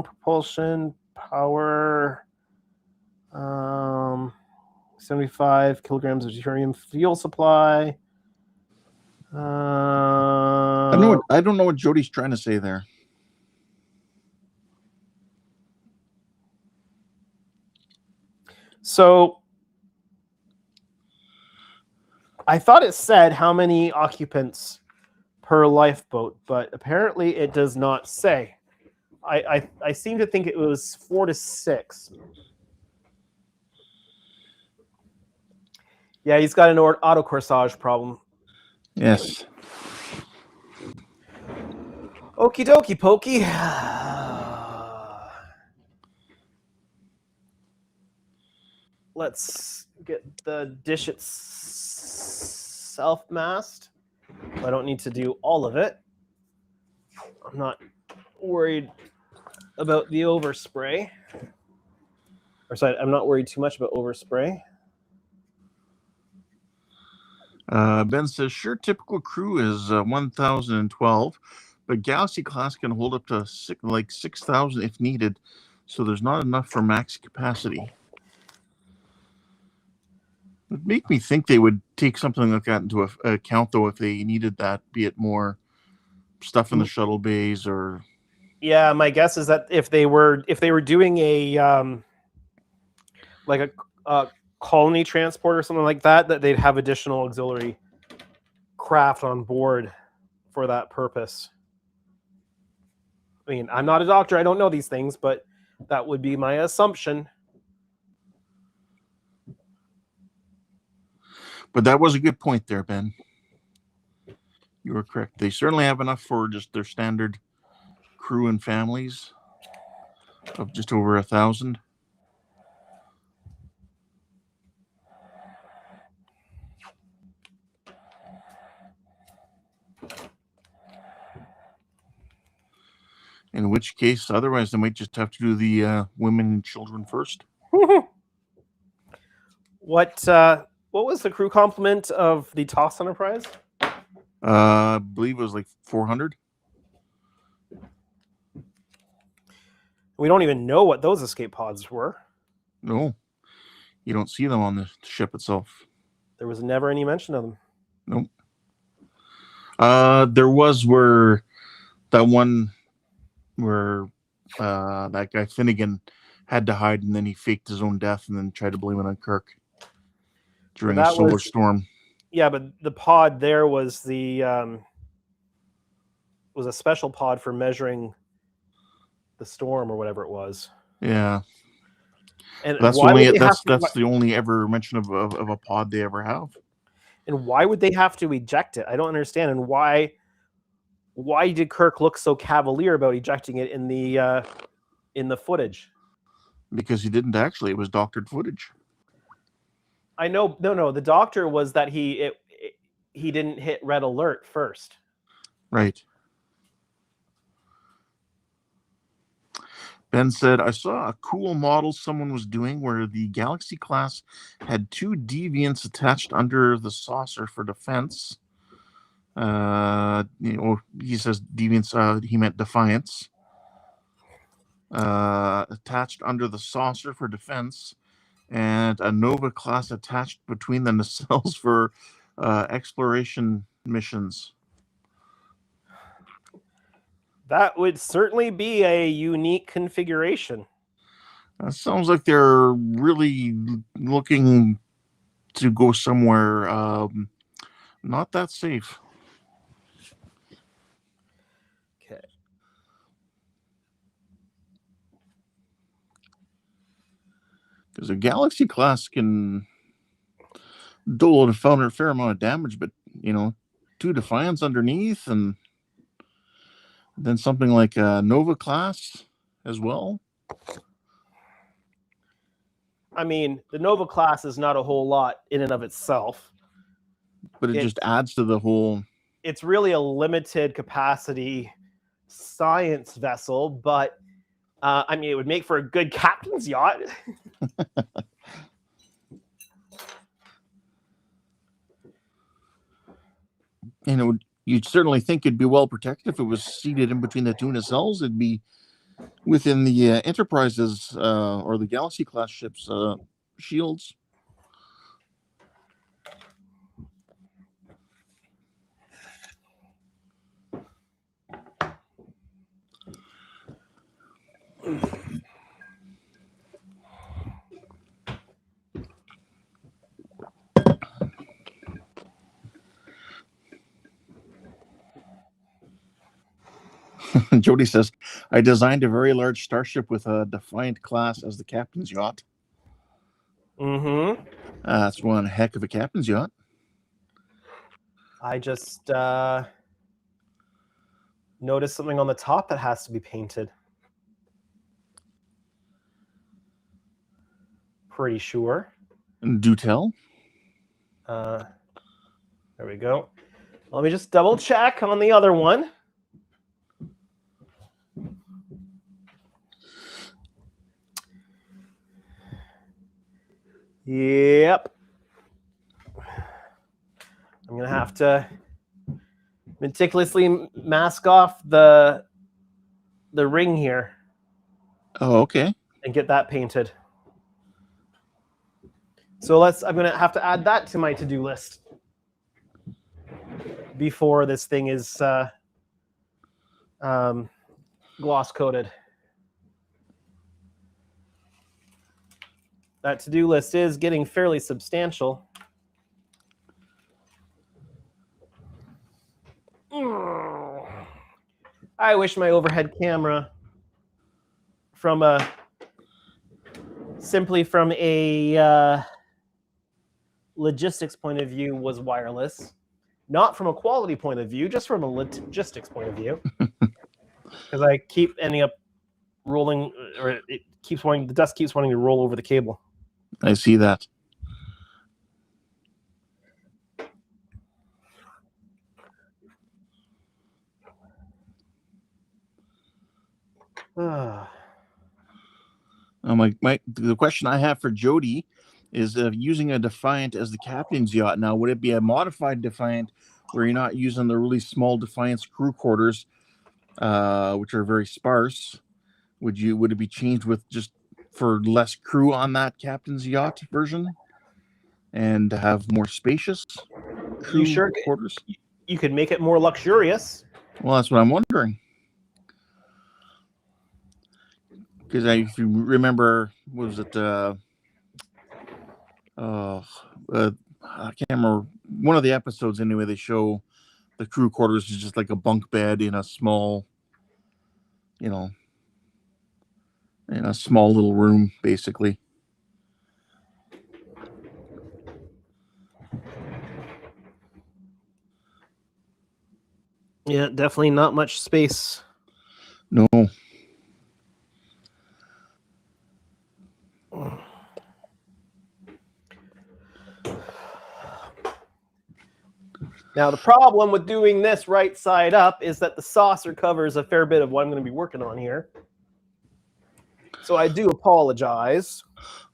Propulsion, power, 75 kilograms of deuterium fuel supply. I don't know what Jody's trying to say there. So I thought it said how many occupants per lifeboat, but apparently it does not say. I seem to think it was 4 to 6. Yeah, he's got an auto corsage problem. Yes. Okie dokie pokey. Let's get the dish itself masked. I don't need to do all of it. I'm not worried about the overspray. Or sorry, I'm not worried too much about overspray. Ben says, sure, typical crew is 1,012, but Galaxy class can hold up to 6,000 if needed, so there's not enough for max capacity. It'd make me think they would take something like that into account, though, if they needed that, be it more stuff in the shuttle bays or. Yeah, my guess is that if they were doing a like a colony transport or something like that, that they'd have additional auxiliary craft on board. for that purpose. I mean, I'm not a doctor. I don't know these things, but that would be my assumption. But that was a good point there, Ben. You were correct. They certainly have enough for just their standard crew and families of just over 1,000. In which case, otherwise, they might just have to do the women and children first. What was the crew complement of the TOS Enterprise? I believe it was like 400. We don't even know what those escape pods were. No, you don't see them on the ship itself. There was never any mention of them. Nope. There was where that guy Finnegan had to hide, and then he faked his own death and then tried to blame it on Kirk during a solar storm. Yeah, but the pod there was a special pod for measuring the storm or whatever it was. Yeah, and that's the only ever mention of a pod they ever have. And why would they have to eject it? I don't understand. And why did Kirk look so cavalier about ejecting it in the footage? Because he didn't actually. It was doctored footage. I know. No. The doctor was that he didn't hit red alert first. Right. Ben said, I saw a cool model someone was doing where the Galaxy class had 2 deviants attached under the saucer for defense. He says deviants, he meant defiance. Attached under the saucer for defense, and a Nova class attached between the nacelles for exploration missions. That would certainly be a unique configuration. That sounds like they're really looking to go somewhere not that safe. Okay. Because a Galaxy class can dole a fair amount of damage, but 2 Defiants underneath, and then something like a Nova class as well. I mean, the Nova class is not a whole lot in and of itself. But it just adds to the whole... It's really a limited capacity science vessel, but it would make for a good captain's yacht. You'd certainly think it'd be well protected if it was seated in between the 2 nacelles. It'd be within the Enterprise's or the Galaxy class ships' shields. Jody says, I designed a very large starship with a Defiant class as the captain's yacht. Mm-hmm. That's one heck of a captain's yacht. I just noticed something on the top that has to be painted. Pretty sure. Do tell. There we go. Let me just double check on the other one. Yep. I'm going to have to meticulously mask off the ring here. Oh, okay. And get that painted. So I'm going to have to add that to my to-do list before this thing is gloss coated. That to-do list is getting fairly substantial. I wish my overhead camera from a logistics point of view was wireless, not from a quality point of view, just from a logistics point of view. Because I keep ending up rolling, or the dust keeps wanting to roll over the cable. I see that. The question I have for Jody is using a Defiant as the captain's yacht. Now, would it be a modified Defiant where you're not using the really small Defiance crew quarters, which are very sparse? Would it be changed with just for less crew on that captain's yacht version and to have more spacious crew quarters? You could make it more luxurious. Well, that's what I'm wondering. Because if you remember, what was it? I can't remember. One of the episodes, anyway, they show the crew quarters is just like a bunk bed in a small, in a small little room, basically. Yeah, definitely not much space. No. Now, the problem with doing this right side up is that the saucer covers a fair bit of what I'm going to be working on here. So I do apologize.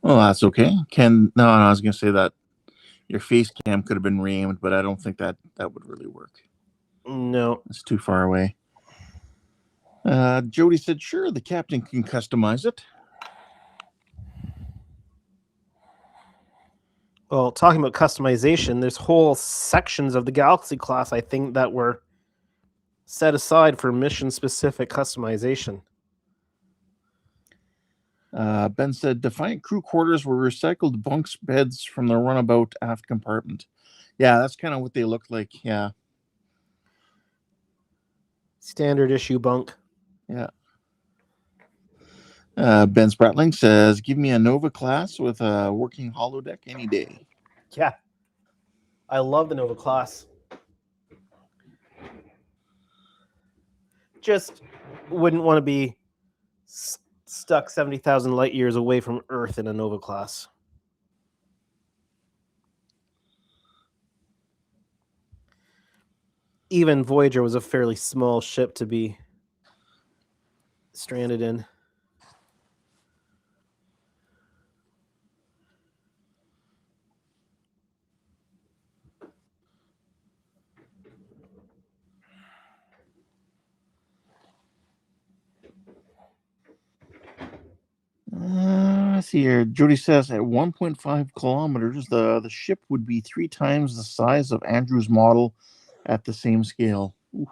Well, that's okay. No, I was going to say that your face cam could have been reaimed, but I don't think that would really work. No. It's too far away. Jody said, sure, the captain can customize it. Well, talking about customization, there's whole sections of the Galaxy class, I think, that were set aside for mission-specific customization. Ben said, Defiant crew quarters were recycled bunks beds from the runabout aft compartment. Yeah, that's kind of what they look like, yeah. Standard issue bunk. Yeah. Ben Spratling says, give me a Nova class with a working holodeck any day. Yeah. I love the Nova class. Just wouldn't want to be stuck 70,000 light years away from Earth in a Nova class. Even Voyager was a fairly small ship to be stranded in. Let's see here. Jody says at 1.5 kilometers, the ship would be 3 times the size of Andrew's model at the same scale. Ooh.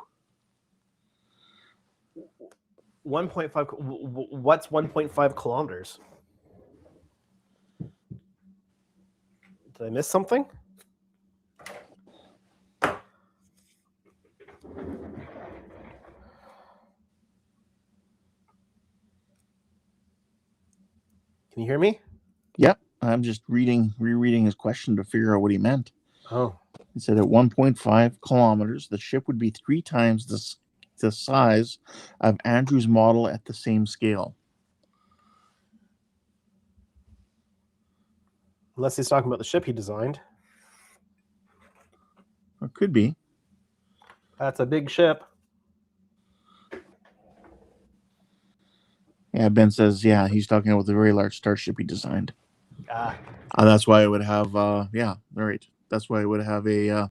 1.5. What's 1.5 kilometers? Did I miss something? Can you hear me? Yep. I'm just rereading his question to figure out what he meant. Oh. He said at 1.5 kilometers, the ship would be 3 times the size of Andrew's model at the same scale. Unless he's talking about the ship he designed. Or could be. That's a big ship. Yeah, Ben says, yeah, he's talking about the very large starship he designed. Ah. That's why it would have, yeah, right. That's why it would have a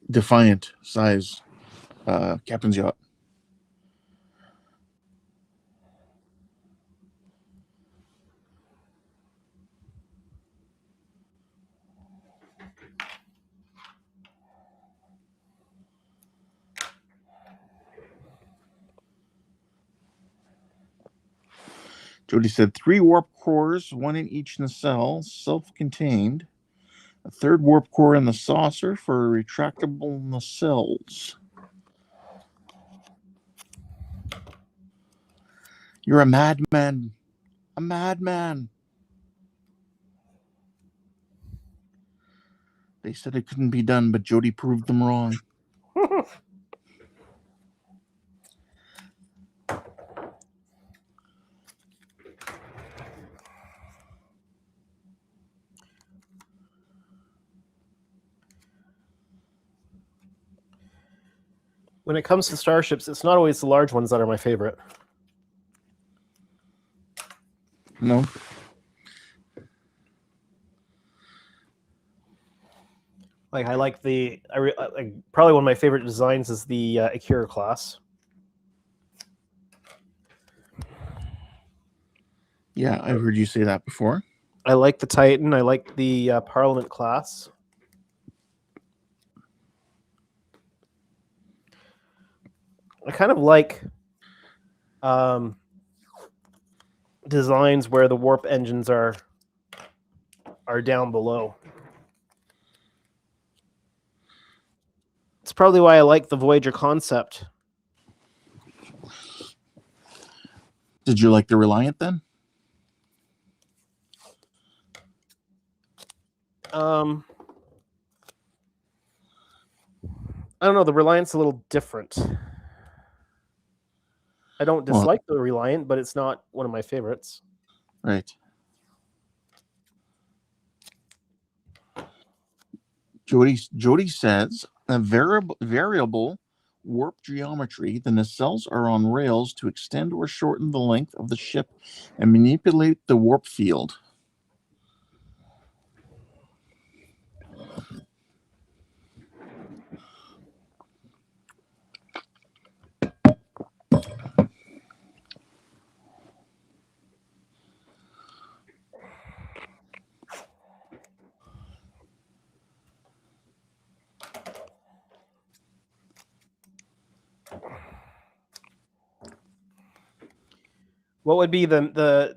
Defiant size captain's yacht. Jody said 3 warp cores, 1 in each nacelle, self-contained. A third warp core in the saucer for retractable nacelles. You're a madman. A madman. They said it couldn't be done, but Jody proved them wrong. When it comes to starships, it's not always the large ones that are my favorite. No. Like I like like probably one of my favorite designs is the Akira class. Yeah, I've heard you say that before. I like the Titan. I like the Parliament class. I kind of like designs where the warp engines are down below. It's probably why I like the Voyager concept. Did you like the Reliant then? I don't know. The Reliant's a little different. I don't dislike the Reliant, but it's not one of my favorites. Right. Jody says a variable warp geometry. The nacelles are on rails to extend or shorten the length of the ship and manipulate the warp field. What would be the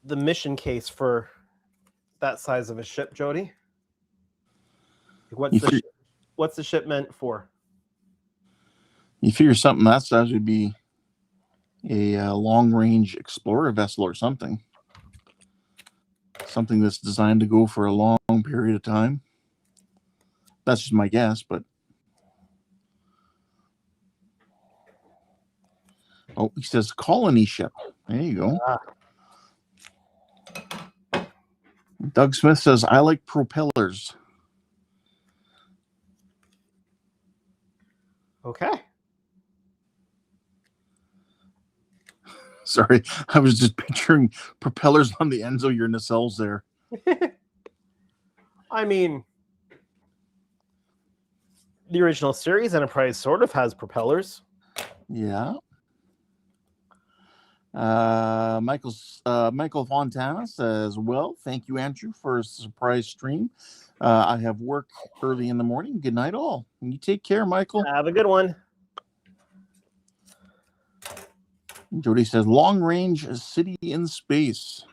mission case for that size of a ship, Jody? What's the ship meant for? You figure something that size would be a long-range explorer vessel or something. Something that's designed to go for a long period of time. That's just my guess, but... Oh, he says colony ship. There you go. Doug Smith says, I like propellers. Okay. Sorry, I was just picturing propellers on the ends of your nacelles there. I mean, the original series Enterprise sort of has propellers. Yeah. Michael Fontana says, well, thank you, Andrew, for a surprise stream. I have work early in the morning. Good night, all. You take care, Michael. Have a good one. Jody says, long range city in space.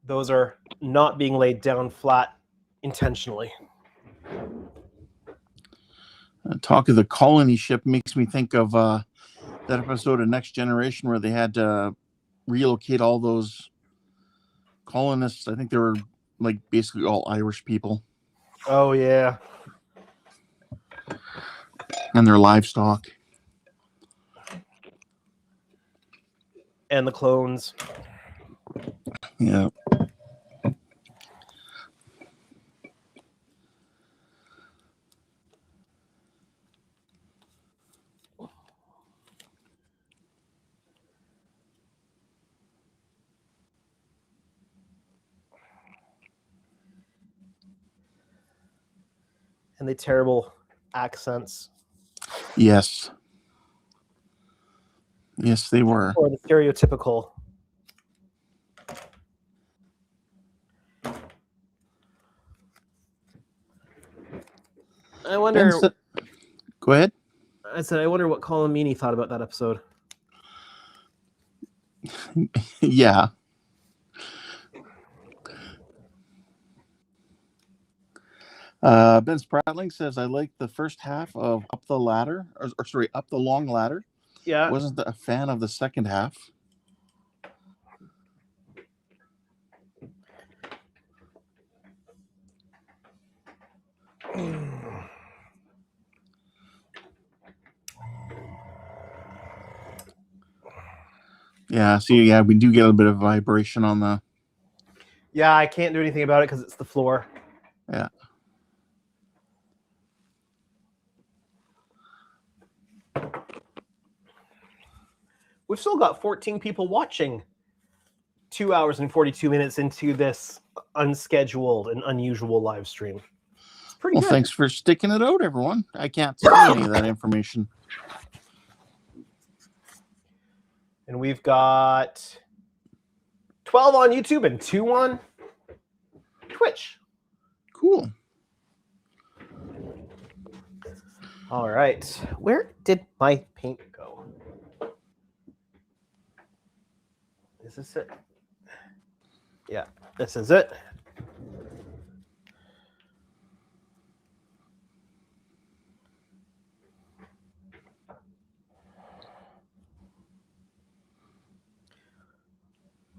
Those are not being laid down flat intentionally. Talk of the colony ship makes me think of that episode of Next Generation where they had to relocate all those colonists. I think they were like basically all Irish people. Oh, yeah. And their livestock. And the clones. Yeah. and the terrible accents. Yes. Yes, they were. Or the stereotypical. I wonder. Go ahead. I said, I wonder what Colin Meaney thought about that episode. Yeah. Ben Spratling says, I like the first half of Up the Ladder, or sorry, Up the Long Ladder. Yeah. Wasn't a fan of the second half. Yeah, see, yeah, we do get a bit of vibration on the... Yeah, I can't do anything about it because it's the floor. Yeah. We've still got 14 people watching 2 hours and 42 minutes into this unscheduled and unusual live stream. It's pretty Well, good. thanks for sticking it out, everyone. I can't see any of that information. And we've got 12 on YouTube and 2 on Twitch. Cool. All right. Where did my paint go? Is this it? Yeah, this is it.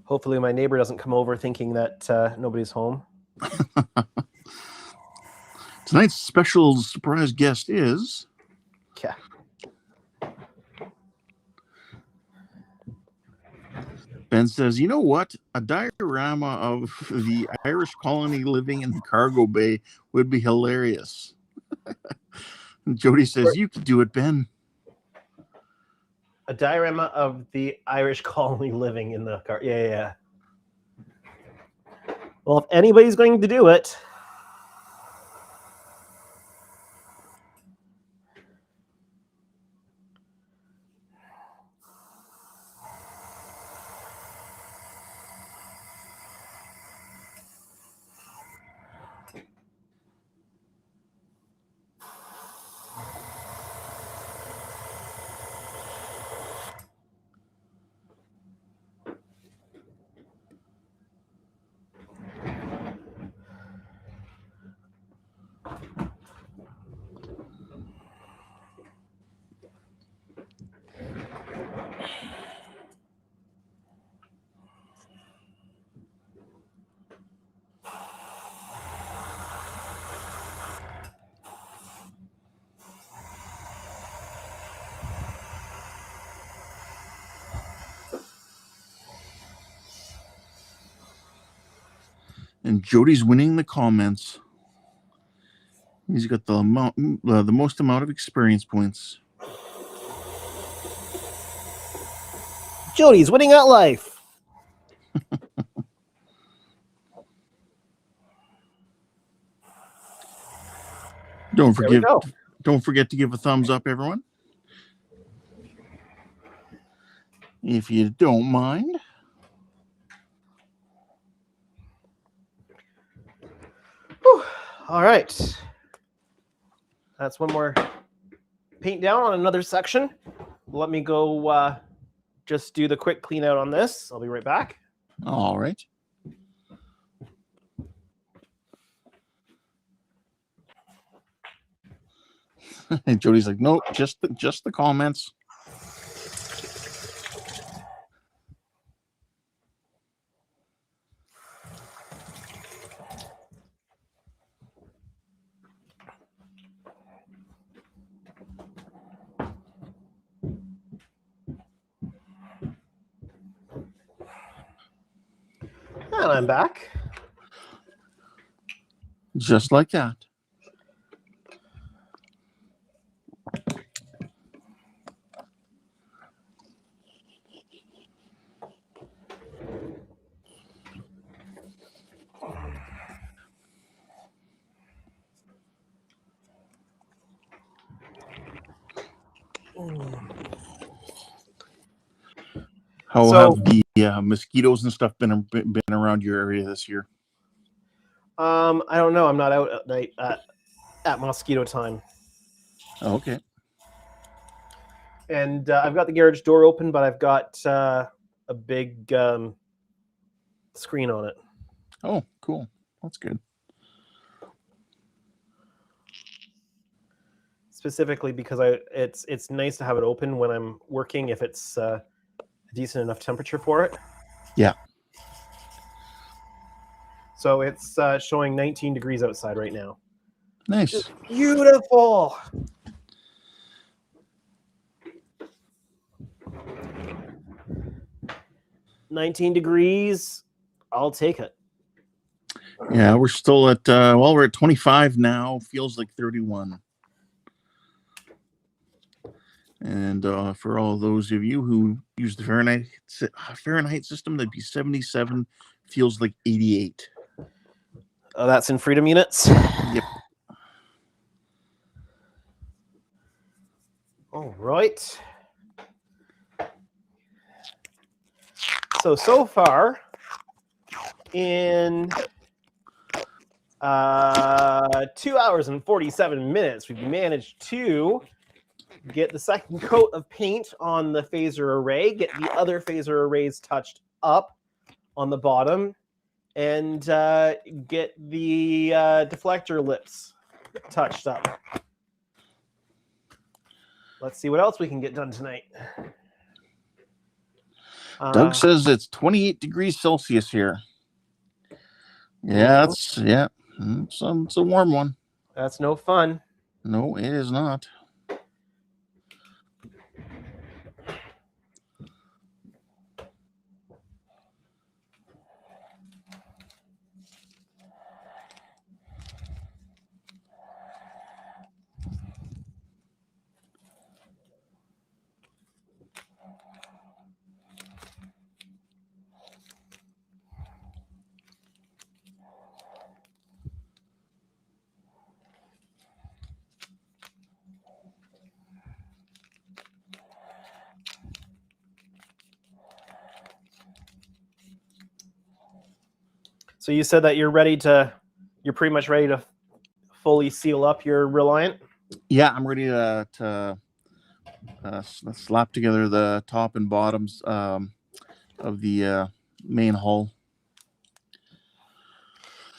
Hopefully my neighbor doesn't come over thinking that nobody's home. Tonight's special surprise guest is... Yeah. Ben says, you know what? A diorama of the Irish colony living in the cargo bay would be hilarious. Jody says, you could do it, Ben. A diorama of the Irish colony living in the car. Yeah. Well, if anybody's going to do it, And Jody's winning the comments. He's got the most amount of experience points. Jody's winning at life. Don't forget to give a thumbs up, everyone. If you don't mind. Whew. All right. That's one more paint down on another section. Let me go just do the quick clean out on this. I'll be right back. All right. And Jody's like, nope, just the comments. And I'm back. Just like that. How So- have the mosquitoes and stuff been around your area this year? I don't know. I'm not out at night at mosquito time. Oh, okay. And I've got the garage door open, but I've got a big screen on it. Oh, cool. That's good. Specifically because it's nice to have it open when I'm working if it's a decent enough temperature for it. Yeah. So it's showing 19 degrees outside right now. Nice. Just beautiful. $19 degrees. I'll take it. Yeah, we're still at we're at 25 now. Feels like 31. And for all those of you who use the Fahrenheit system, that'd be 77. Feels like 88. Oh, that's in freedom units. Yep. All right. So far in 2 hours and 47 minutes, we've managed to get the second coat of paint on the phaser array, get the other phaser arrays touched up on the bottom, and get the deflector lips touched up. Let's see what else we can get done tonight. Doug says it's 28 degrees Celsius here. Yeah, it's a warm one. That's no fun. No, it is not. So you said that you're pretty much ready to fully seal up your Reliant? Yeah, I'm ready to slap together the top and bottoms of the main hull.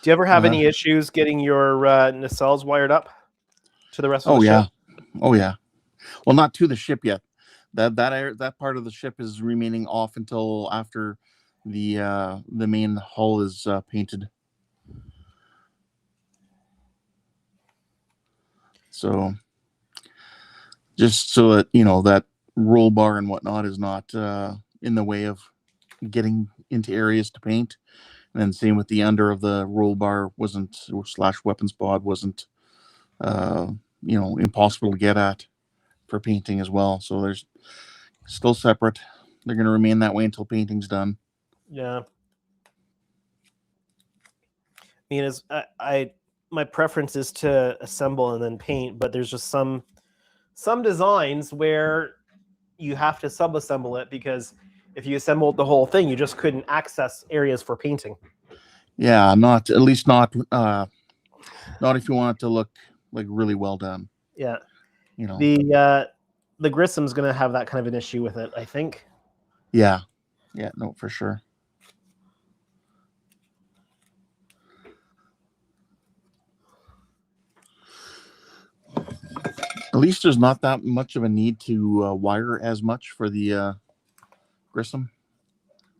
Do you ever have any issues getting your nacelles wired up to the rest of the ship? Oh yeah. Well, not to the ship yet. That part of the ship is remaining off until after the main hull is painted. So just so that that roll bar and whatnot is not in the way of getting into areas to paint. And then same with the under of the roll bar / weapons pod wasn't impossible to get at for painting as well. So there's still separate. They're going to remain that way until painting's done. Yeah. I mean, my preference is to assemble and then paint, but there's just some designs where you have to sub-assemble it because if you assembled the whole thing, you just couldn't access areas for painting. Yeah, not if you want it to look like really well done. Yeah. The Grissom's going to have that kind of an issue with it, I think. Yeah. Yeah, no, for sure. At least there's not that much of a need to wire as much for the Grissom.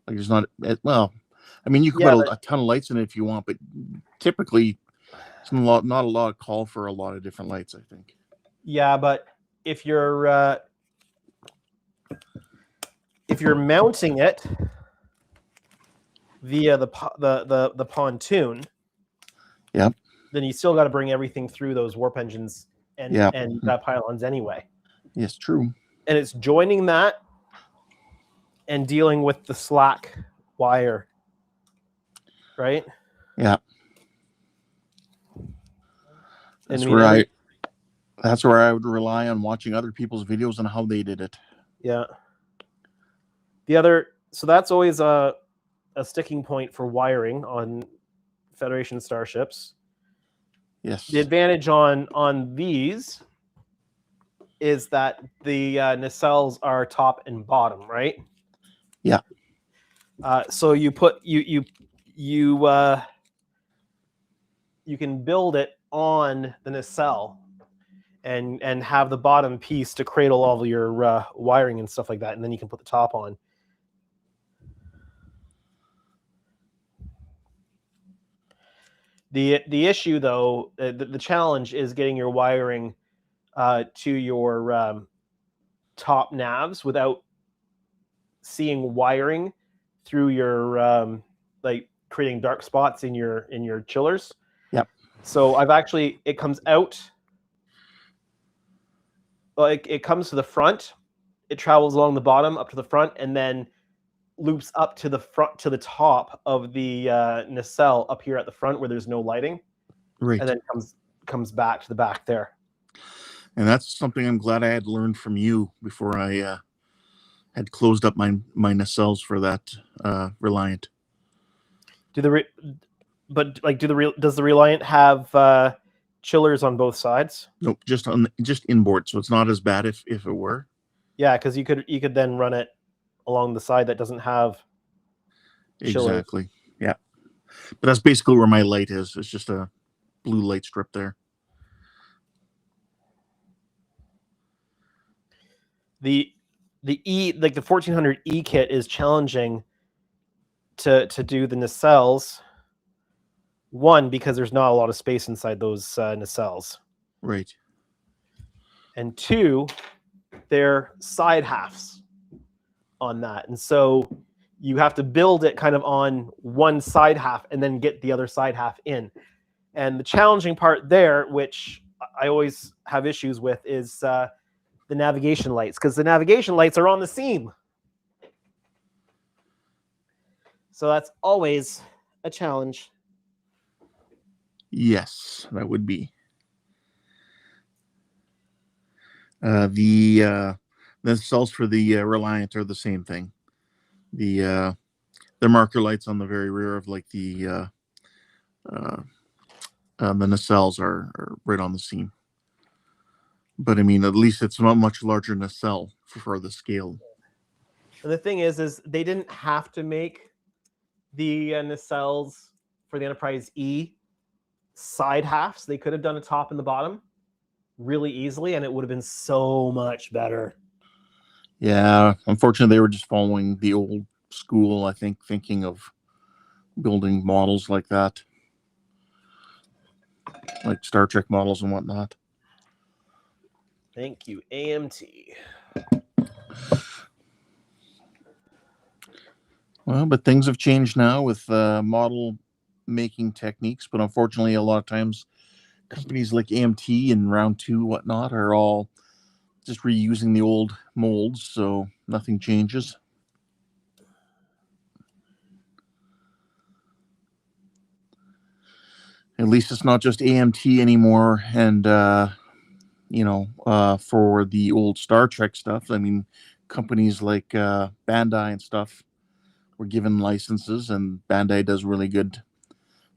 Like there's not well, I mean you can put a ton of lights in it if you want, but typically it's not a lot of call for a lot of different lights, I think. Yeah, but if you're mounting it via the pontoon, yep, then you still got to bring everything through those warp engines and pylons anyway. Yes, true. And it's joining that and dealing with the slack wire, right? Yeah. That's where That's where I would rely on watching other people's videos and how they did it. Yeah. So that's always a sticking point for wiring on Federation starships. Yes. The advantage on these is that the nacelles are top and bottom, right? Yeah. So you can build it on the nacelle and have the bottom piece to cradle all your wiring and stuff like that, and then you can put the top on. The issue, though, the challenge is getting your wiring to your top navs without seeing wiring through your like creating dark spots in your chillers. Yep. So it comes out. Like it comes to the front, it travels along the bottom up to the front, and then loops up to the front to the top of the nacelle up here at the front where there's no lighting, Right. and then comes back to the back there. And that's something I'm glad I had learned from you before I had closed up my nacelles for that Reliant. Does the Reliant have chillers on both sides? Nope, just inboard, so it's not as bad if it were. Yeah, because you could then run it along the side that doesn't have chillers. Exactly. Yeah. But that's basically where my light is. It's just a blue light strip there. The 1400E kit is challenging to do the nacelles. One, because there's not a lot of space inside those nacelles. Right. And two, they're side halves on that. And so you have to build it kind of on one side half and then get the other side half in. And the challenging part there, which I always have issues with, is the navigation lights, because the navigation lights are on the seam. So that's always a challenge. Yes, that would be. The cells for the Reliant are the same thing. The marker lights on the very rear of like the nacelles are right on the seam. But I mean, at least it's not much larger nacelle for the scale. And the thing is they didn't have to make the nacelles for the Enterprise E side halves. They could have done a top and the bottom really easily, and it would have been so much better. Yeah, unfortunately, they were just following the old school, I think, thinking of building models like that, like Star Trek models and whatnot. Thank you, AMT. Well, but things have changed now with model making techniques, but unfortunately, a lot of times companies like AMT and Round 2 whatnot are all just reusing the old molds, so nothing changes. At least it's not just AMT anymore, and for the old Star Trek stuff, I mean, companies like Bandai and stuff were given licenses, and Bandai does really good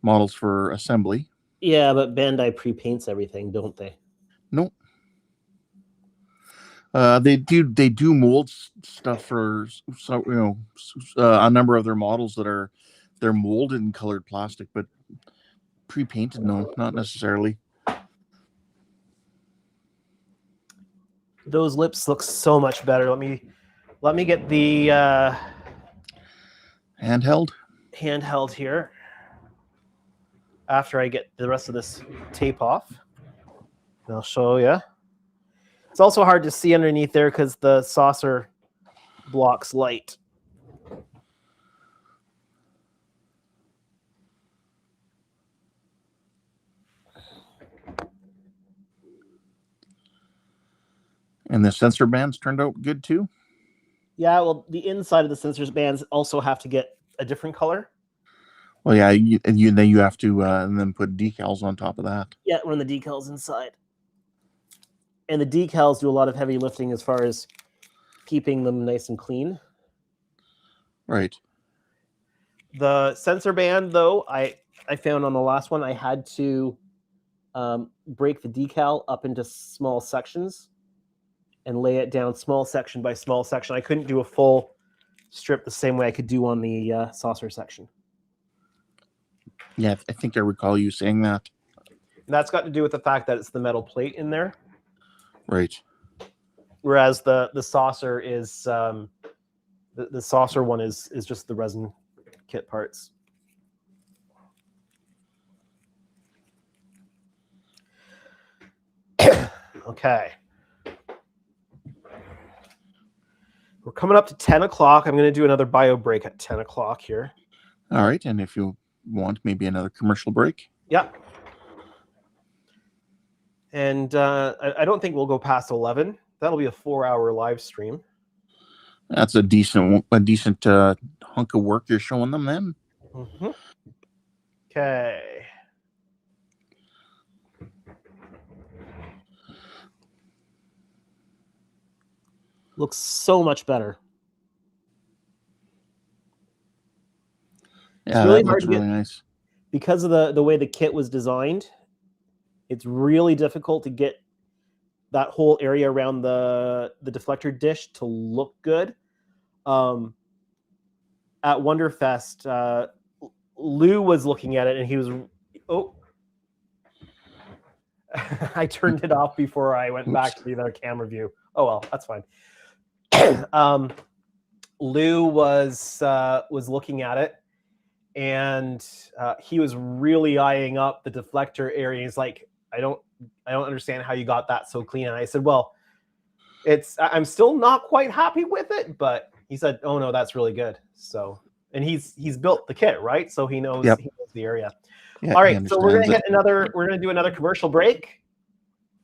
models for assembly. Yeah, but Bandai pre-paints everything, don't they? Nope. They do mold stuff for a number of their models they're molded in colored plastic, but pre-painted, no, not necessarily. Those lips look so much better. Let me get the handheld here after I get the rest of this tape off. And I'll show you. It's also hard to see underneath there because the saucer blocks light. And the sensor bands turned out good too. Yeah, well, the inside of the sensors bands also have to get a different color. Well, yeah, then you have to and then put decals on top of that. Yeah, run the decals inside. And the decals do a lot of heavy lifting as far as keeping them nice and clean. Right. The sensor band, though, I found on the last one, I had to break the decal up into small sections and lay it down small section by small section. I couldn't do a full strip the same way I could do on the saucer section. Yeah, I think I recall you saying that. And that's got to do with the fact that it's the metal plate in there, Right. whereas the saucer is the saucer one is just the resin kit parts. Okay. We're coming up to 10 o'clock. I'm going to do another bio break at 10 o'clock here. All right. And if you want, maybe another commercial break. Yeah. And I don't think we'll go past 11. That'll be a 4-hour live stream. That's a decent hunk of work you're showing them then. Mm-hmm. Okay. Looks so much better. Yeah, really that hard looks to get- really nice. Because of the way the kit was designed, it's really difficult to get that whole area around the deflector dish to look good. At Wonderfest, Lou was looking at it and he was, oh, I turned it off before I went back to the other camera view. Oh well, that's fine. Lou was looking at it, and he was really eyeing up the deflector area. He's like, I don't understand how you got that so clean. And I said, well, I'm still not quite happy with it, but he said, oh no, that's really good. So, and he's built the kit, right? So he knows, Yep. he knows the area. Yeah, All he right, so we're understands gonna do another commercial break.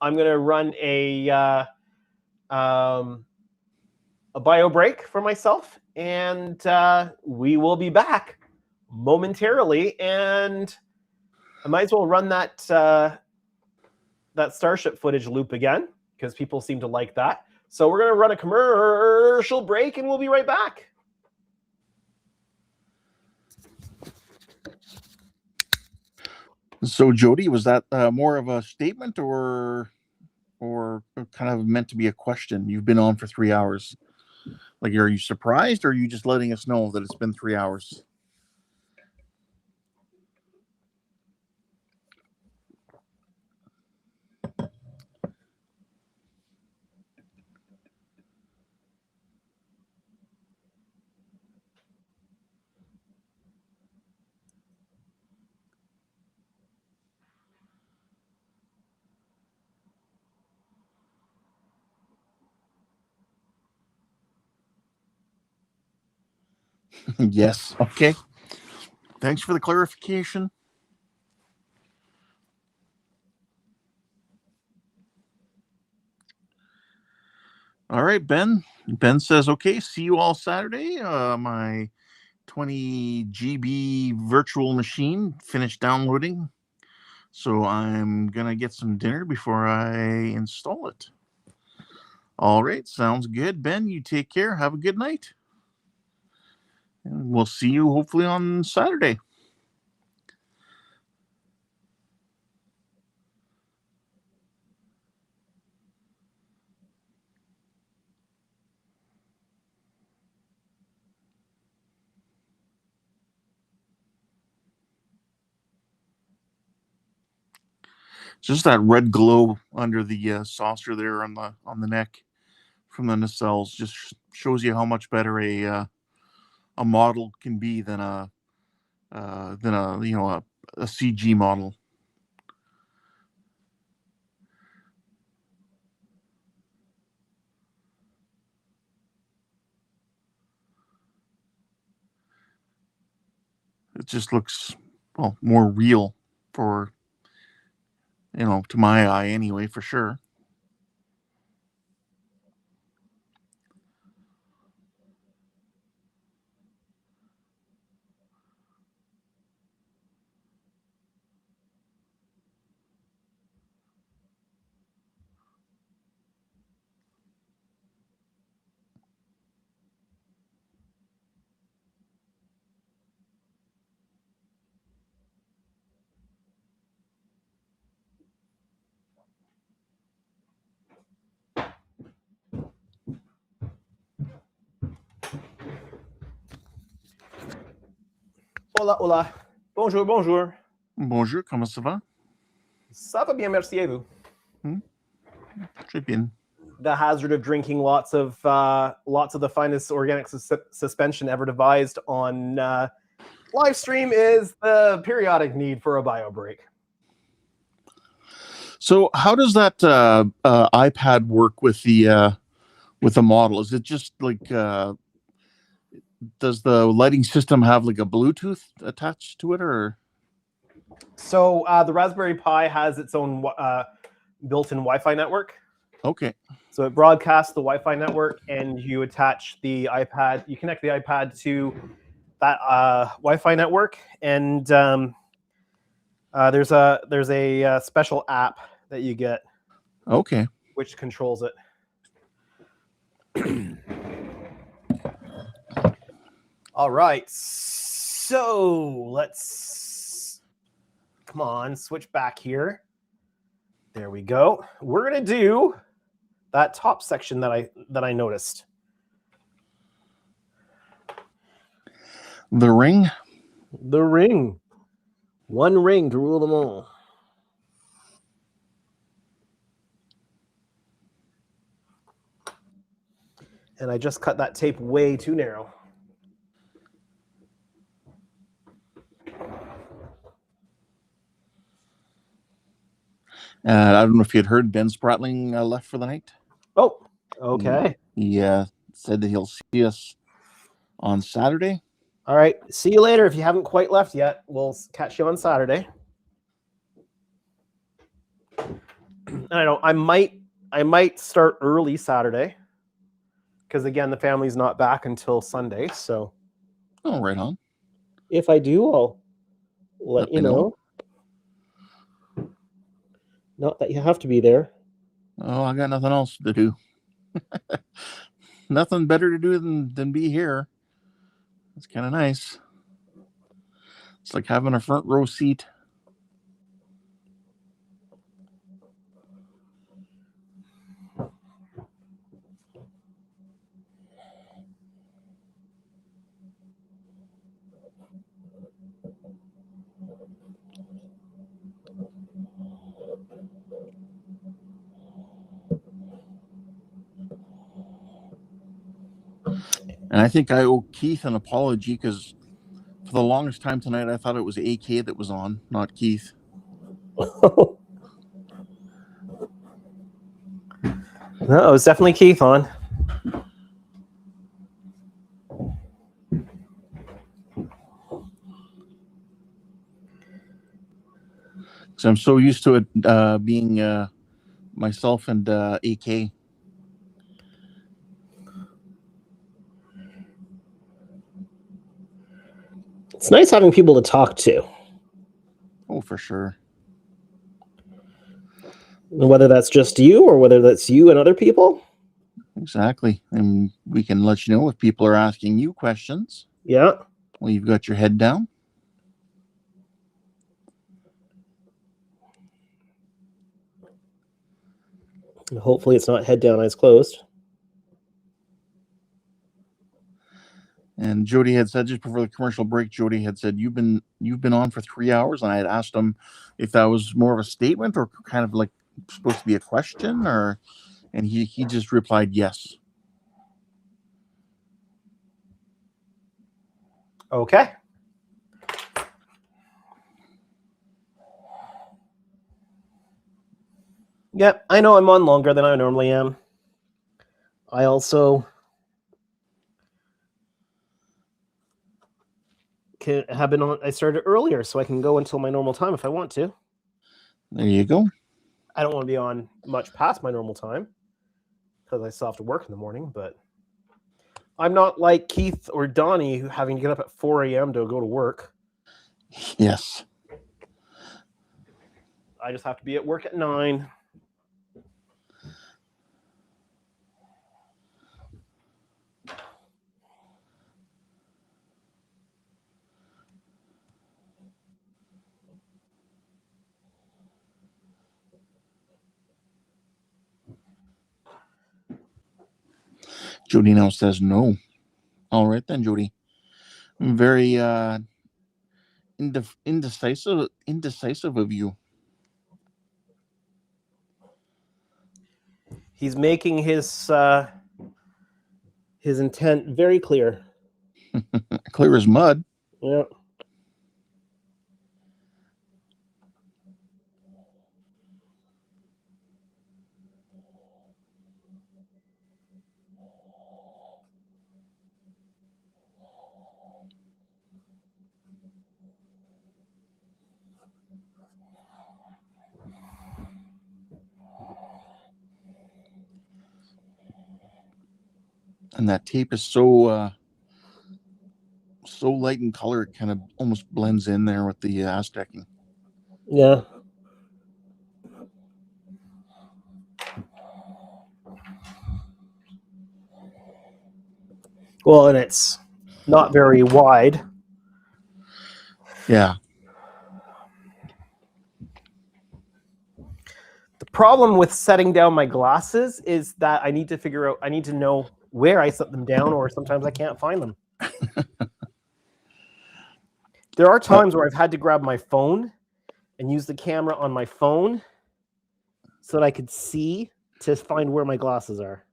I'm gonna run a bio break for myself, and we will be back momentarily. And I might as well run that that Starship footage loop again because people seem to like that. So we're gonna run a commercial break, and we'll be right back. So, Jody, was that more of a statement or kind of meant to be a question? You've been on for 3 hours. Like, are you surprised, or are you just letting us know that it's been 3 hours? Yes. Okay. Thanks for the clarification. All right, Ben. Ben says, okay, see you all Saturday. My 20 GB virtual machine finished downloading. So I'm going to get some dinner before I install it. All right. Sounds good. Ben, you take care. Have a good night. And we'll see you hopefully on Saturday. Just that red glow under the saucer there on the neck from the nacelles just shows you how much better a model can be than a CG model. It just looks, well, more real for, to my eye anyway, for sure. Hola, hola. Bonjour, bonjour. Bonjour, comment ça va? Ça va bien, merci à vous. Très bien. The hazard of drinking lots of the finest organic suspension ever devised on live stream is the periodic need for a bio break. So, how does that iPad work with the model? Is it just like does the lighting system have like a Bluetooth attached to it, or? So the Raspberry Pi has its own built-in Wi-Fi network. Okay. So it broadcasts the Wi-Fi network, and you attach the iPad. You connect the iPad to that Wi-Fi network, and there's a special app that you get, Okay. which controls it. All right, so let's come on, switch back here. There we go. We're gonna do that top section that I noticed. The ring. The ring. One ring to rule them all. And I just cut that tape way too narrow. I don't know if you had heard Ben Spratling left for the night. Oh, okay. He said that he'll see us on Saturday. All right. See you later. If you haven't quite left yet, we'll catch you on Saturday. I don't know. I might start early Saturday because again, the family's not back until Sunday. So, Oh, right on. if I do, I'll let you know. Not that you have to be there. Oh, I got nothing else to do. Nothing better to do than be here. It's kind of nice. It's like having a front row seat. And I think I owe Keith an apology because for the longest time tonight, I thought it was AK that was on, not Keith. No, it was definitely Keith on. Because I'm so used to it being myself and AK. It's nice having people to talk to. Oh, for sure. Whether that's just you or whether that's you and other people. Exactly. And we can let you know if people are asking you questions. Yeah. Well, you've got your head down. Hopefully it's not head down, eyes closed. And Jody had said just before the commercial break, Jody had said, you've been on for 3 hours. And I had asked him if that was more of a statement or kind of like supposed to be a question, and he just replied yes. Okay. Yep, I know I'm on longer than I normally am. I also have been on. I started earlier, so I can go until my normal time if I want to. There you go. I don't want to be on much past my normal time because I still have to work in the morning. But I'm not like Keith or Donnie, who having to get up at 4 a.m. to go to work. Yes. I just have to be at work at 9. Jody now says no. All right then, Jody. Very indecisive of you. He's making his intent very clear. Clear as mud. Yeah. And that tape is so light in color, it kind of almost blends in there with the Aztecing. Yeah. Well, and it's not very wide. Yeah. The problem with setting down my glasses is that I need to know where I set them down, or sometimes I can't find them. There are times where I've had to grab my phone and use the camera on my phone so that I could see to find where my glasses are.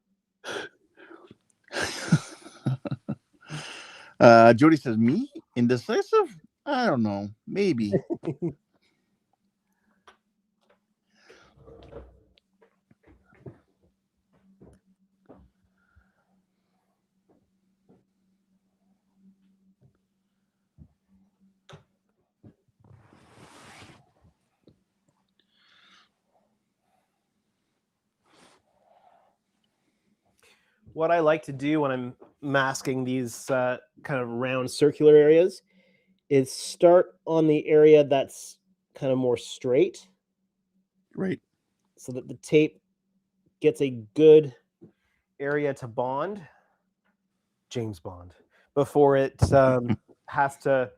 Jody says, me? Indecisive? I don't know. Maybe. What I like to do when I'm masking these kind of round circular areas is start on the area that's kind of more straight, Right. so that the tape gets a good area to bond. James Bond, before it has to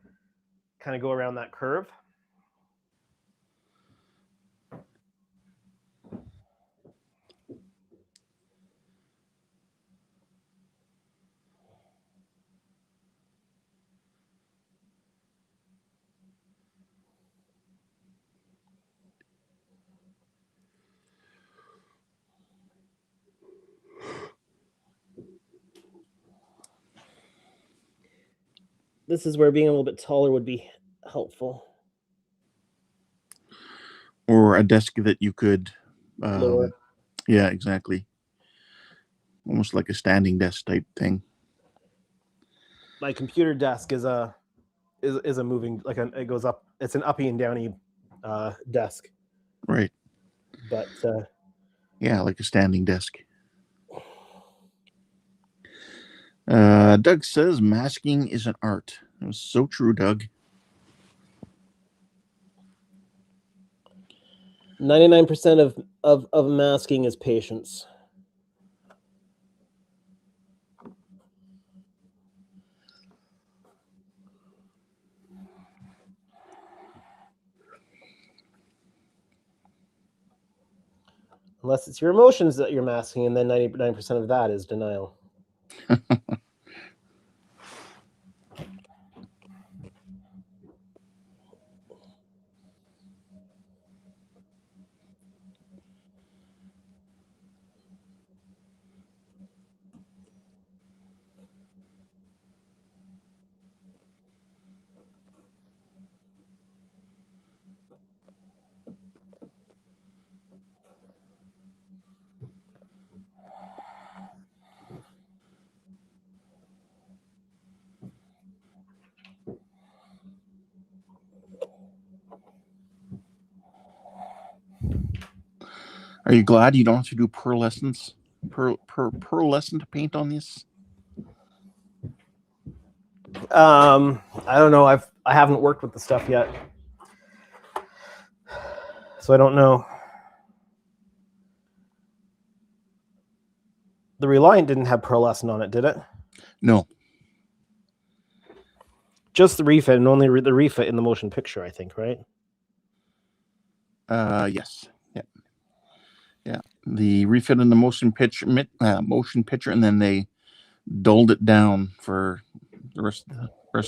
kind of go around that curve. This is where being a little bit taller would be helpful. Or a desk that you could Lower. Yeah, exactly. Almost like a standing desk type thing. My computer desk is a moving, it goes up. It's an uppy and downy desk. Right. But yeah, like a standing desk. Doug says masking is an art. It was so true, Doug. 99% of masking is patience. Unless it's your emotions that you're masking, and then 99% of that is denial. Are you glad you don't have to do pearlescence to paint on this? I don't know. I haven't worked with the stuff yet, so I don't know. The Reliant didn't have pearlescent on it, did it? No. Just the refit, and only the refit in the motion picture, I think, right? Yes. Yeah. The refit in the motion picture, and then they dulled it down for the rest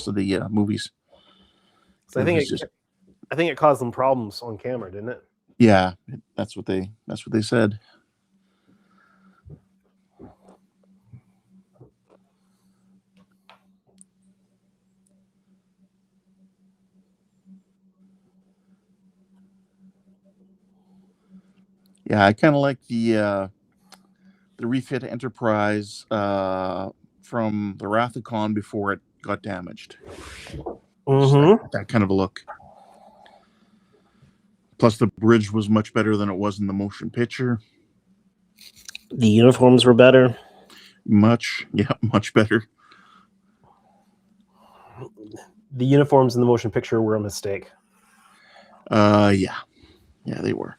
of the movies. So I think it caused them problems on camera, didn't it? Yeah, that's what they said. Yeah, I kind of like the refit Enterprise from the Wrath of Khan before it got damaged. Mm-hmm. That kind of a look. Plus, the bridge was much better than it was in the motion picture. The uniforms were better. Much better. The uniforms in the motion picture were a mistake. Yeah, they were.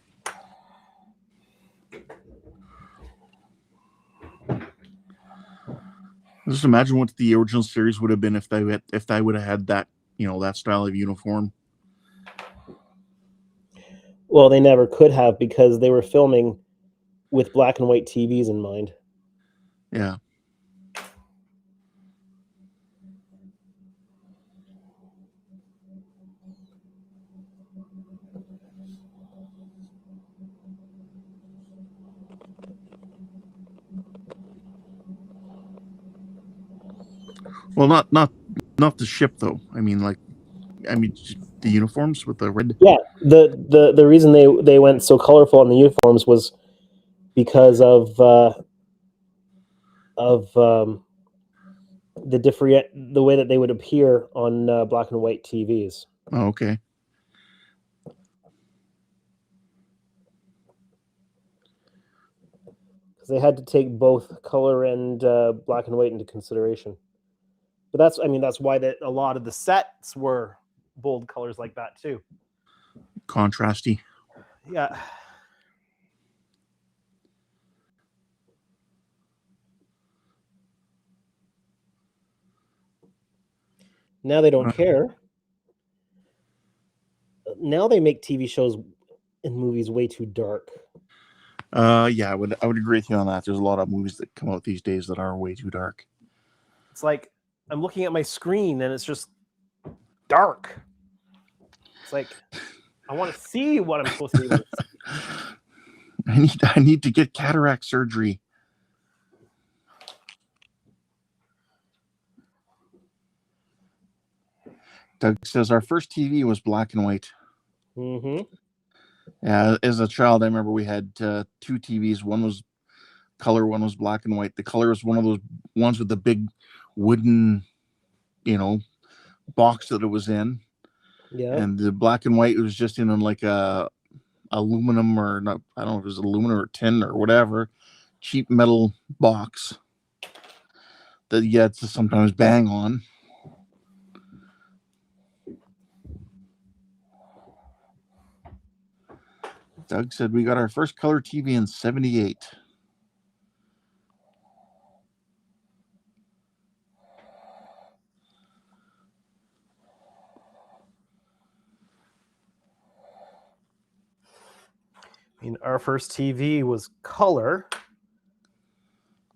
Just imagine what the original series would have been if they would have had that, that style of uniform. Well, they never could have because they were filming with black and white TVs in mind. Yeah. Well, not the ship though. I mean, the uniforms with the red. Yeah, the reason they went so colorful on the uniforms was because of the way that they would appear on black and white TVs. Oh, okay. Because they had to take both color and black and white into consideration. But that's why that a lot of the sets were bold colors like that too. Contrasty. Yeah. Now they don't care. Now they make TV shows and movies way too dark. Yeah, I would agree with you on that. There's a lot of movies that come out these days that are way too dark. It's like I'm looking at my screen and it's just dark. It's like I want to see what I'm supposed to be able to see. I need to get cataract surgery. Doug says our first TV was black and white. Mm-hmm. Yeah, as a child, I remember we had two TVs. One was color, one was black and white. The color was one of those ones with the big wooden, box that it was in. Yeah. And the black and white was just in like a aluminum or not. I don't know if it was aluminum or tin or whatever, cheap metal box that you had to sometimes bang on. Doug said we got our first color TV in 78. I mean, our first TV was color.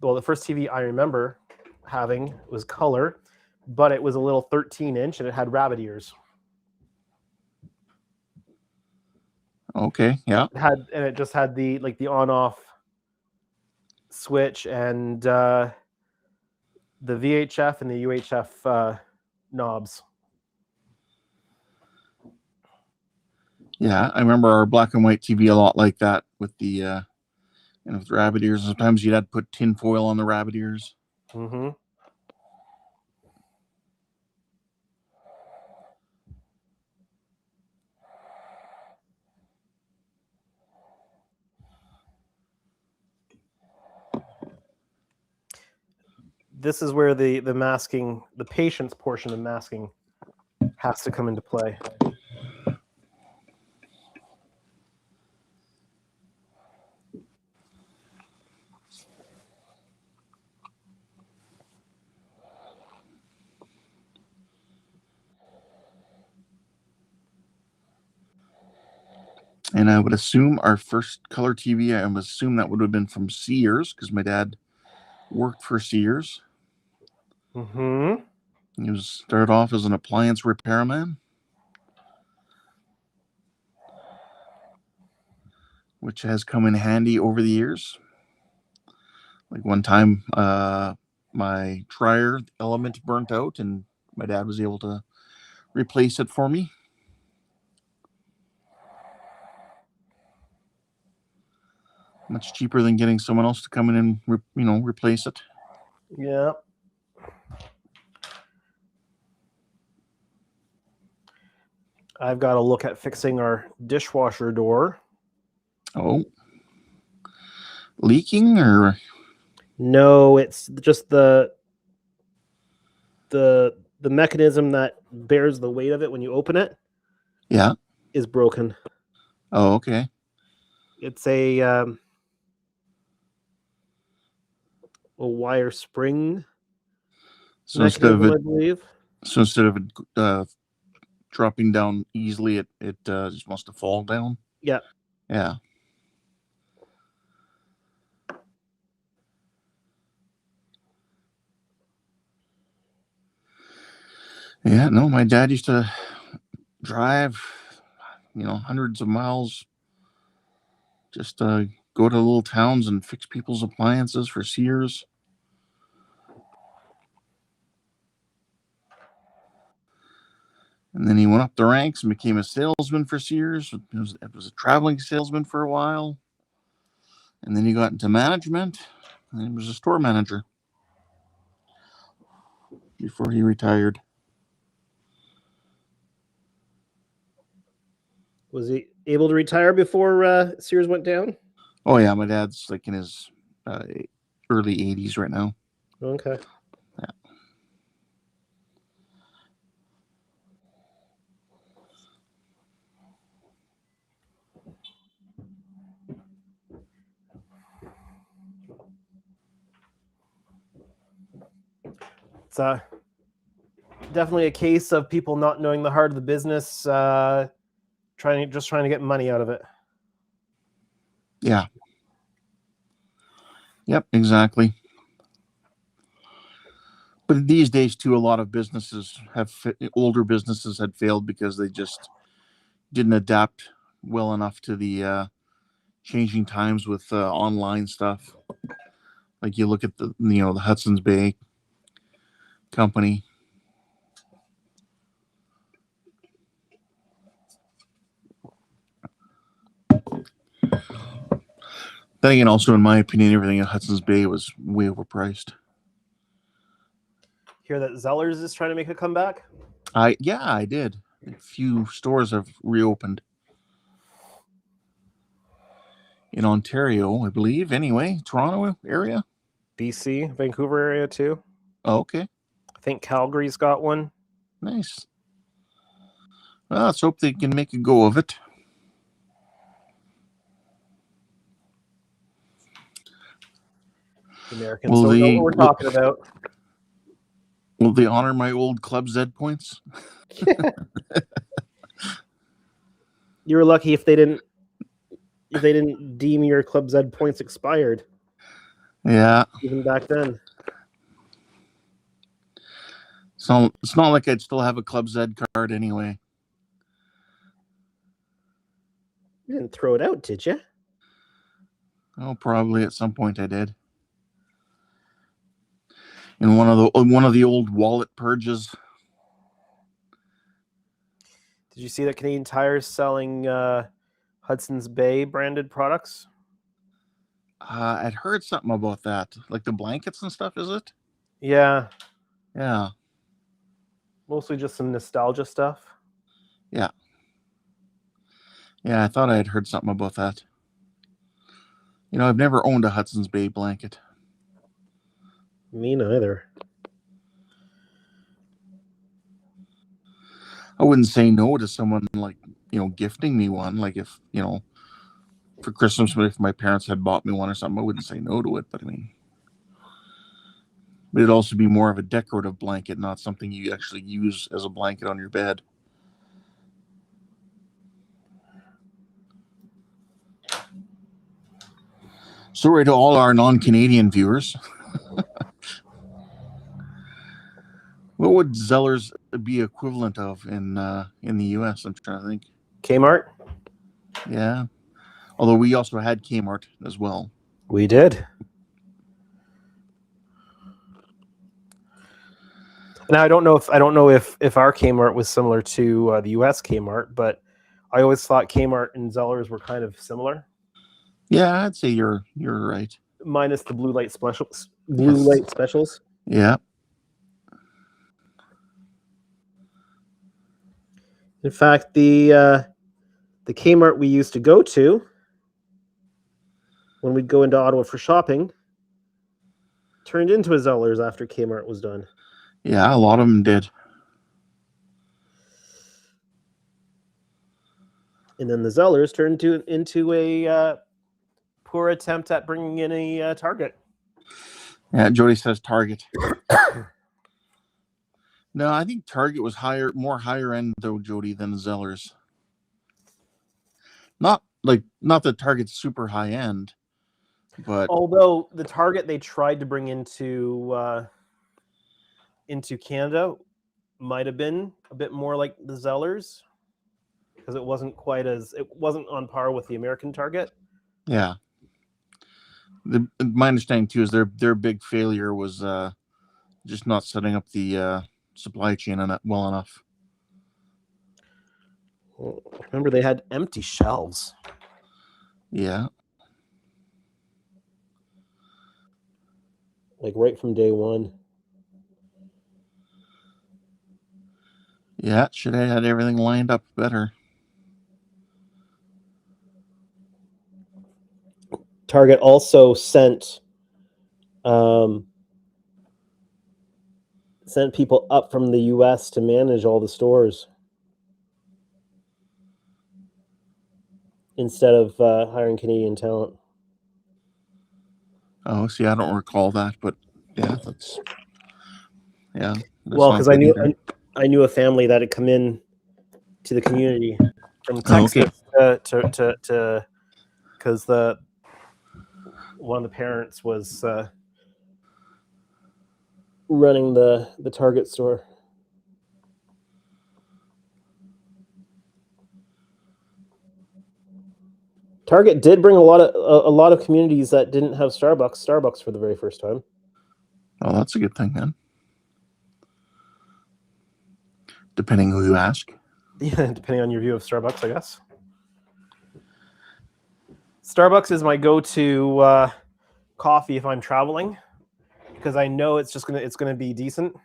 Well, the first TV I remember having was color, but it was a little 13-inch and it had rabbit ears. Okay, yeah. It just had the on-off switch and the VHF and the UHF knobs. Yeah, I remember our black and white TV a lot like that with the with rabbit ears. Sometimes you'd have to put tin foil on the rabbit ears. Mm-hmm. This is where the masking, the patience portion of masking has to come into play. And I would assume our first color TV, I would assume that would have been from Sears because my dad worked for Sears. Mm-hmm. He started off as an appliance repairman. which has come in handy over the years. Like one time, my dryer element burnt out, and my dad was able to replace it for me. Much cheaper than getting someone else to come in and replace it. Yeah. I've got to look at fixing our dishwasher door. Oh, leaking or No, it's just the mechanism that bears the weight of it when you open it yeah. is broken. Oh, okay. It's a wire spring So instead of mechanism, I it, believe. so instead of it dropping down easily, it just wants to fall down. Yeah. Yeah. Yeah, no, my dad used to drive, hundreds of miles, just go to little towns and fix people's appliances for Sears. And then he went up the ranks and became a salesman for Sears. It was a traveling salesman for a while. And then he got into management, and he was a store manager before he retired. Was he able to retire before Sears went down? Oh, yeah, my dad's like in his early 80s right now. Okay. Yeah. It's definitely a case of people not knowing the heart of the business, trying to get money out of it. Yeah. Yep, exactly. But these days, too, a lot of older businesses had failed because they just didn't adapt well enough to the changing times with online stuff. Like you look at the Hudson's Bay company. Then again, also in my opinion, everything at Hudson's Bay was way overpriced. Hear that Zellers is trying to make a comeback? I did. A few stores have reopened in Ontario, I believe. Anyway, Toronto area, BC, Vancouver area too. Oh, okay, I think Calgary's got one. nice. Well, let's hope they can make a go of it. The Americans don't know what we're talking about. Will they honor my old Club Z points? You were lucky if they didn't deem your Club Z points expired. Yeah. Even back then. So it's not like I'd still have a Club Z card anyway. You didn't throw it out, did you? Oh, probably at some point I did. In one of the old wallet purges. Did you see that Canadian Tire's selling Hudson's Bay branded products? I'd heard something about that, like the blankets and stuff. Is it? Yeah. Yeah. Mostly just some nostalgia stuff. Yeah. Yeah, I thought I had heard something about that. I've never owned a Hudson's Bay blanket. Me neither. I wouldn't say no to someone gifting me one. Like if, for Christmas, if my parents had bought me one or something, I wouldn't say no to it. But it'd also be more of a decorative blanket, not something you actually use as a blanket on your bed. Sorry to all our non-Canadian viewers. What would Zellers be equivalent of in the U.S.? I'm trying to think. Kmart? Yeah. Although we also had Kmart as well. We did. Now I don't know if our Kmart was similar to the U.S. Kmart, but I always thought Kmart and Zellers were kind of similar, Yeah, I'd say you're right. minus the blue light specials. Yes. Yeah. In fact, the Kmart we used to go to when we'd go into Ottawa for shopping turned into a Zellers after Kmart was done. Yeah, a lot of them did. And then the Zellers turned into a poor attempt at bringing in a Target. Yeah, Jody says Target. No, I think Target was more higher end though, Jody, than Zellers. Not that Target's super high end, but Although the Target they tried to bring into Canada might have been a bit more like the Zellers, because it wasn't on par with the American Target. yeah. My understanding too is their big failure was just not setting up the supply chain well enough. Remember, they had empty shelves. Yeah. Like right from day one. Yeah, should have had everything lined up better. Target also sent people up from the U.S. to manage all the stores instead of hiring Canadian talent. Oh, see, I don't recall that, but yeah, that's Well, not because good either. I knew a family that had come in to the community from Oh, okay. Texas to because one of the parents was running the Target store. Target did bring a lot of communities that didn't have Starbucks for the very first time. Oh, that's a good thing then. Depending who you ask. Yeah, depending on your view of Starbucks, I guess. Starbucks is my go-to coffee if I'm traveling, because I know it's gonna be decent.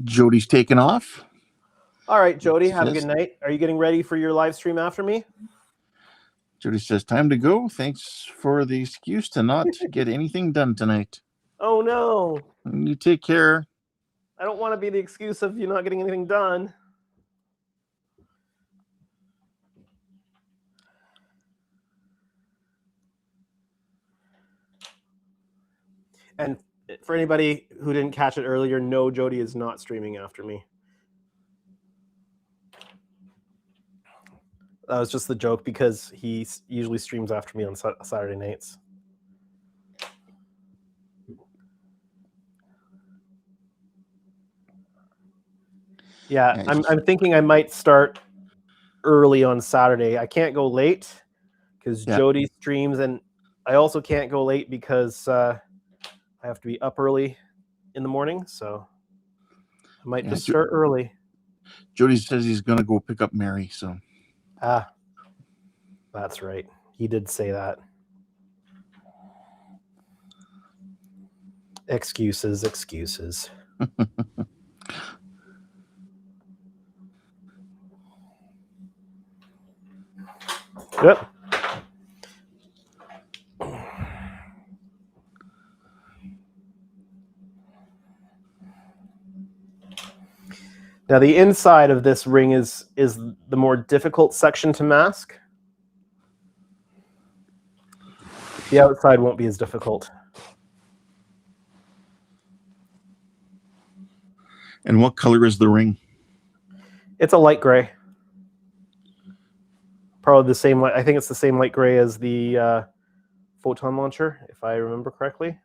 Jody's taken off. All right, Jody, have a good night. Are you getting ready for your live stream after me? Jody says, time to go. Thanks for the excuse to not get anything done tonight. Oh, no. You take care. I don't want to be the excuse of you not getting anything done. And for anybody who didn't catch it earlier, no, Jody is not streaming after me. That was just the joke because he usually streams after me on Saturday nights. Yeah, I'm thinking I might start early on Saturday. I can't go late because Jody streams, and I also can't go late because I have to be up early in the morning. So I might just start early. Jody says he's going to go pick up Mary. So that's right. He did say that. Excuses. Yep. Now the inside of this ring is the more difficult section to mask. The outside won't be as difficult. And what color is the ring? It's a light gray. Probably the same light. I think it's the same light gray as the photon launcher, if I remember correctly.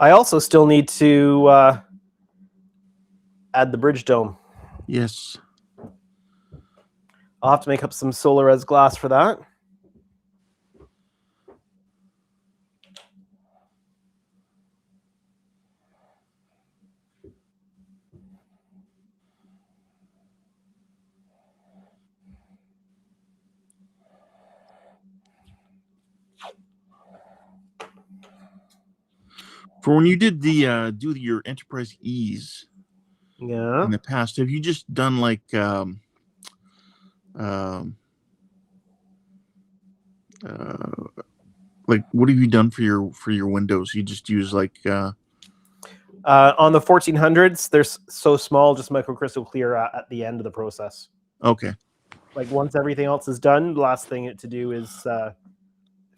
I also still need to add the bridge dome. Yes. I'll have to make up some solar res glass for that. For when you did the do your Enterprise E's Yeah. in the past, have you just done like what have you done for your windows? You just use like on the 1400s, they're so small, just microcrystal clear at the end of the process. okay. Like once everything else is done, the last thing to do is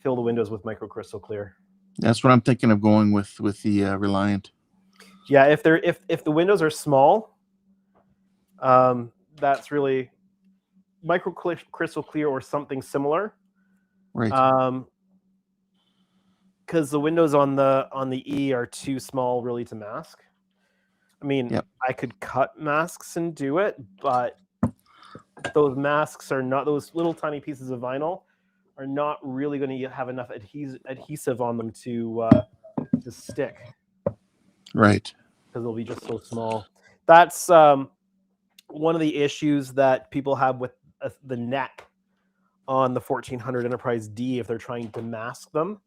fill the windows with microcrystal clear. That's what I'm thinking of going with the Reliant. Yeah, if the windows are small, that's really microcrystal clear or something similar. Right. Because the windows on the E are too small really to mask. I mean, Yep. I could cut masks and do it, but those masks are not, those little tiny pieces of vinyl are not really going to have enough adhesive on them to stick. Right. Because they'll be just so small. That's one of the issues that people have with the neck on the 1400 Enterprise D if they're trying to mask them.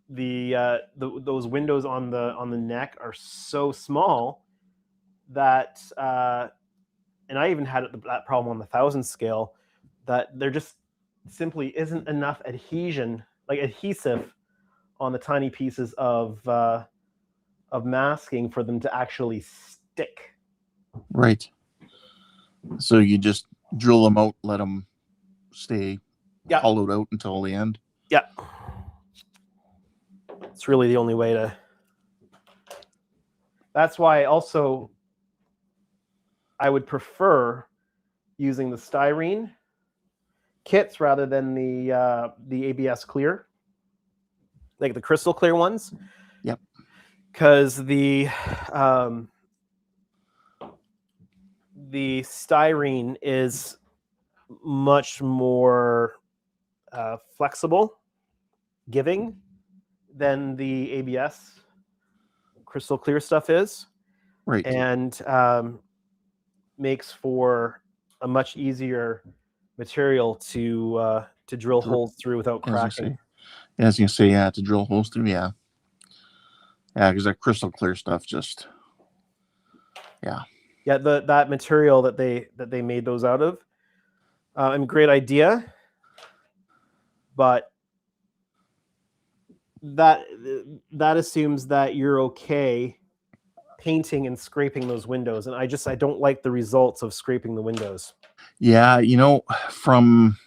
Those windows on the neck are so small that and I even had that problem on the 1000 scale, that there just simply isn't enough adhesive on the tiny pieces of masking for them to actually stick. Right. So you just drill them out, let them stay hollowed out until the end. Yeah. It's really the only way to. That's why also I would prefer using the styrene kits rather than the ABS clear, like the crystal clear ones. Yep. Because the styrene is much more flexible, giving than the ABS crystal clear stuff is. Right. And makes for a much easier material to drill holes through without cracking. As you say, to drill holes through, yeah, because that crystal clear stuff just, that material that they made those out of, great idea, but that assumes that you're okay painting and scraping those windows, and I don't like the results of scraping the windows. Yeah, from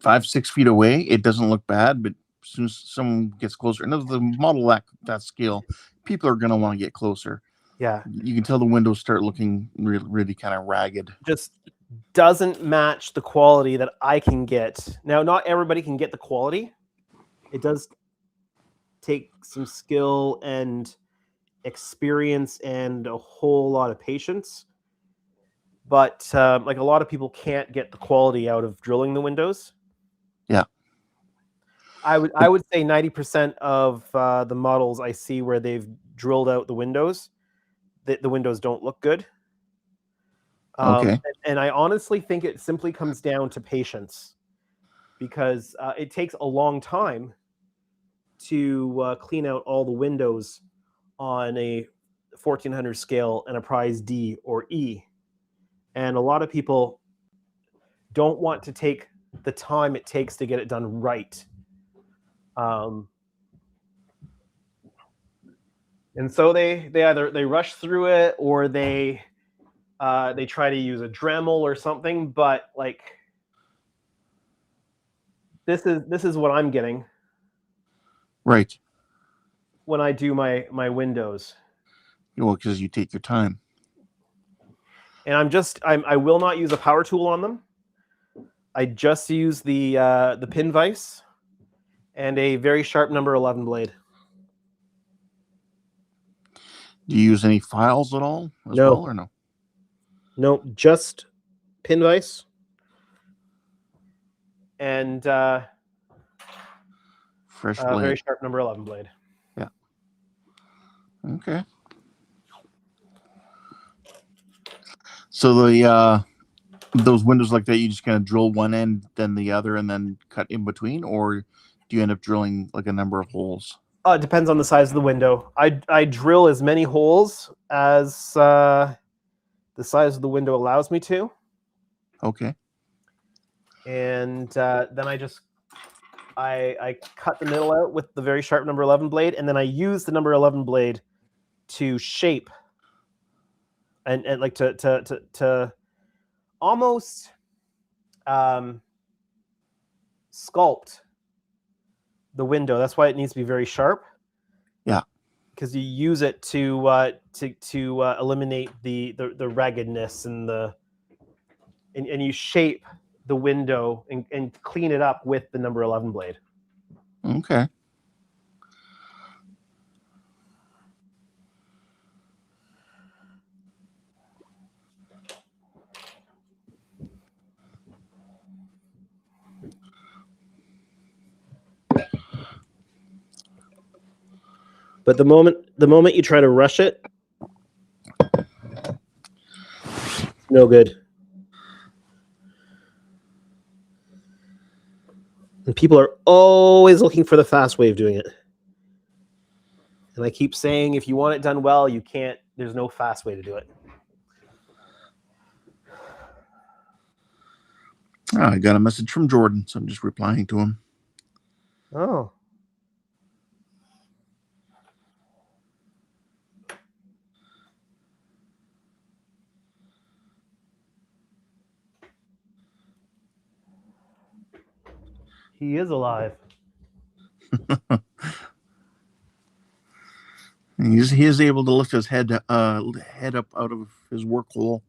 5-6 feet away, it doesn't look bad, but as soon as someone gets closer, and the model that scale, people are going to want to get closer. Yeah, you can tell the windows start looking really, really kind of ragged. Just doesn't match the quality that I can get. Now, not everybody can get the quality. It does take some skill and experience and a whole lot of patience. But like a lot of people can't get the quality out of drilling the windows. Yeah. I would say 90% of the models I see where they've drilled out the windows, the windows don't look good. Okay. And I honestly think it simply comes down to patience, because it takes a long time to clean out all the windows on a 1400 scale Enterprise D or E. And a lot of people don't want to take the time it takes to get it done right. And so they either rush through it, or they try to use a Dremel or something. But like, this is what I'm getting Right. when I do my windows. Well, because you take your time. And I will not use a power tool on them. I just use the pin vise and a very sharp number 11 blade. Do you use any files at all as No. well, or no? No, just pin vise. And Fresh blade. very sharp number 11 blade. Yeah. Okay. So the those windows like that, you just kind of drill one end, then the other, and then cut in between, or do you end up drilling like a number of holes? It depends on the size of the window. I drill as many holes as the size of the window allows me to, Okay. and then I cut the middle out with the very sharp number 11 blade, and then I use the number 11 blade to shape and like to almost sculpt the window. That's why it needs to be very sharp. Yeah. Because you use it to eliminate the raggedness and and you shape the window and clean it up with the number 11 blade. Okay. But the moment you try to rush it, no good. And people are always looking for the fast way of doing it. And I keep saying, if you want it done well, you can't. There's no fast way to do it. I got a message from Jordan, so I'm just replying to him. Oh. He is alive. He is able to lift his head up out of his work hole.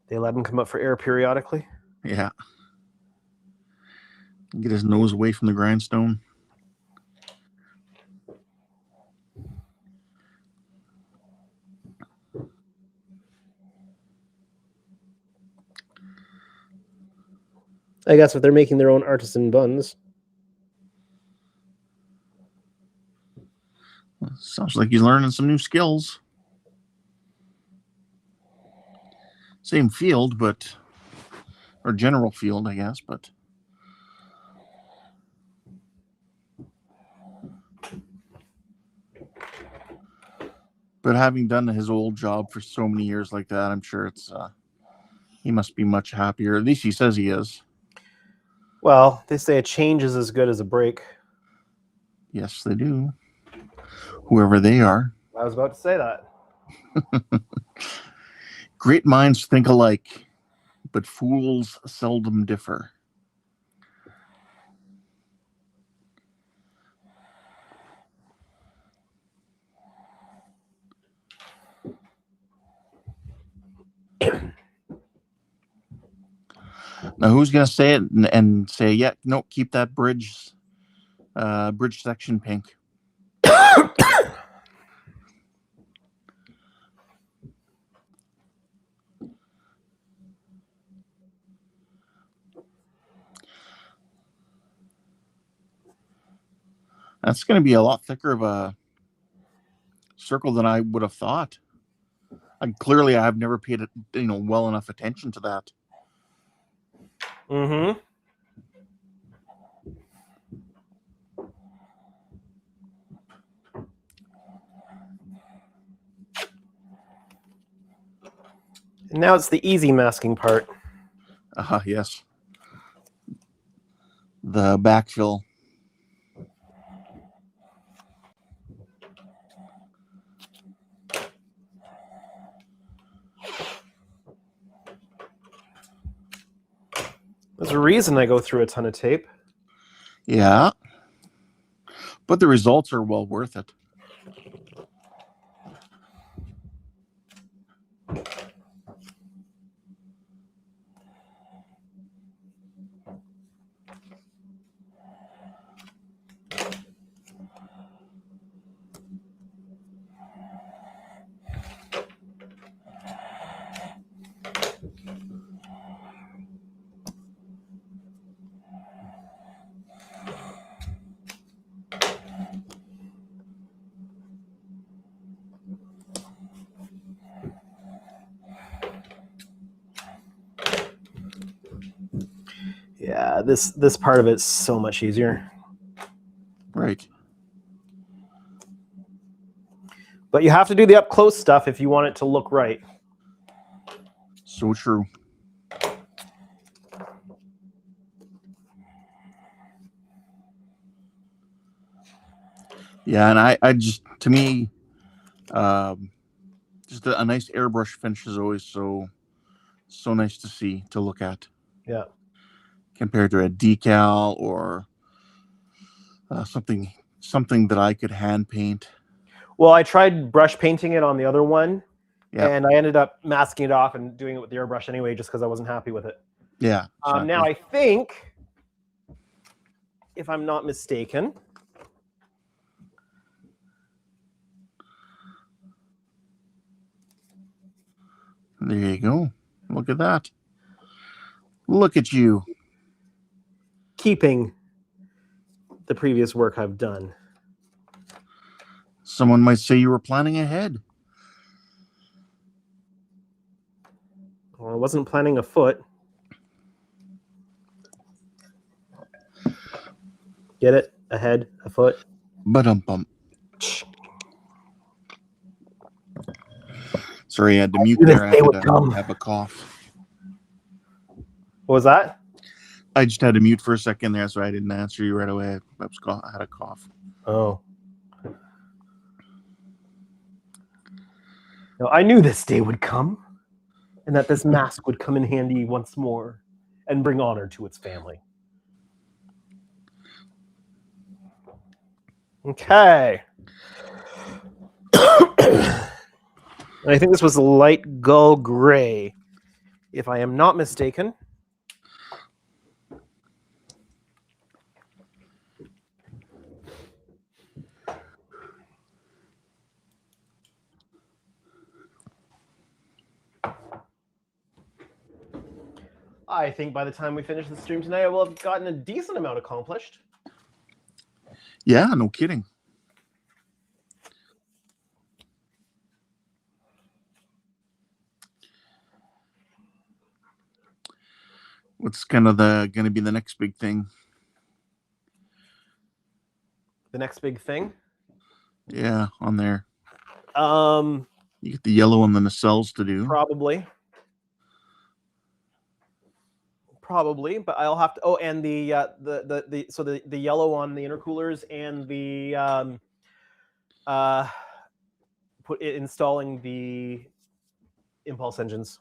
They let him come up for air periodically. Yeah. Get his nose away from the grindstone. I guess if they're making their own artisan buns. Sounds like he's learning some new skills. Same field, or general field, I guess, but having done his old job for so many years like that, I'm sure he must be much happier. At least he says he is. Well, they say a change is as good as a break. Yes, they do. Whoever they are. I was about to say that. Great minds think alike, but fools seldom differ. Now, who's going to say it and say, yeah, no, keep that bridge section pink? That's going to be a lot thicker of a circle than I would have thought. Clearly, I have never paid well enough attention to that. Mm-hmm. And now it's the easy masking part. Yes. The backfill. There's a reason I go through a ton of tape. Yeah. But the results are well worth it. this part of it's so much easier. Right. But you have to do the up close stuff if you want it to look right. So true. Yeah, and I just, to me, just a nice airbrush finish is always so nice to see, to look at. Yeah. Compared to a decal or something that I could hand paint. Well, I tried brush painting it on the other one, Yeah. and I ended up masking it off and doing it with the airbrush anyway, just because I wasn't happy with it. Yeah. Exactly. Now I think, if I'm not mistaken, there you go. Look at that. Look at you. keeping the previous work I've done. Someone might say you were planning ahead. Well, I wasn't planning a foot. Get it? A head, a foot. Ba-dum-bum. Sorry, I had to mute knew there. I this day had would to come. have a cough. What was that? I just had to mute for a second there, so I didn't answer you right away. I had a cough. Oh. No, I knew this day would come, and that this mask would come in handy once more and bring honor to its family. Okay. I think this was light gull gray, if I am not mistaken. I think by the time we finish the stream tonight, I will have gotten a decent amount accomplished. Yeah, no kidding. What's kind of going to be the next big thing? The next big thing? Yeah, on there. Um, You get the yellow and the nacelles to do. Probably, but I'll have to. Oh, and the yellow on the intercoolers and the installing the impulse engines.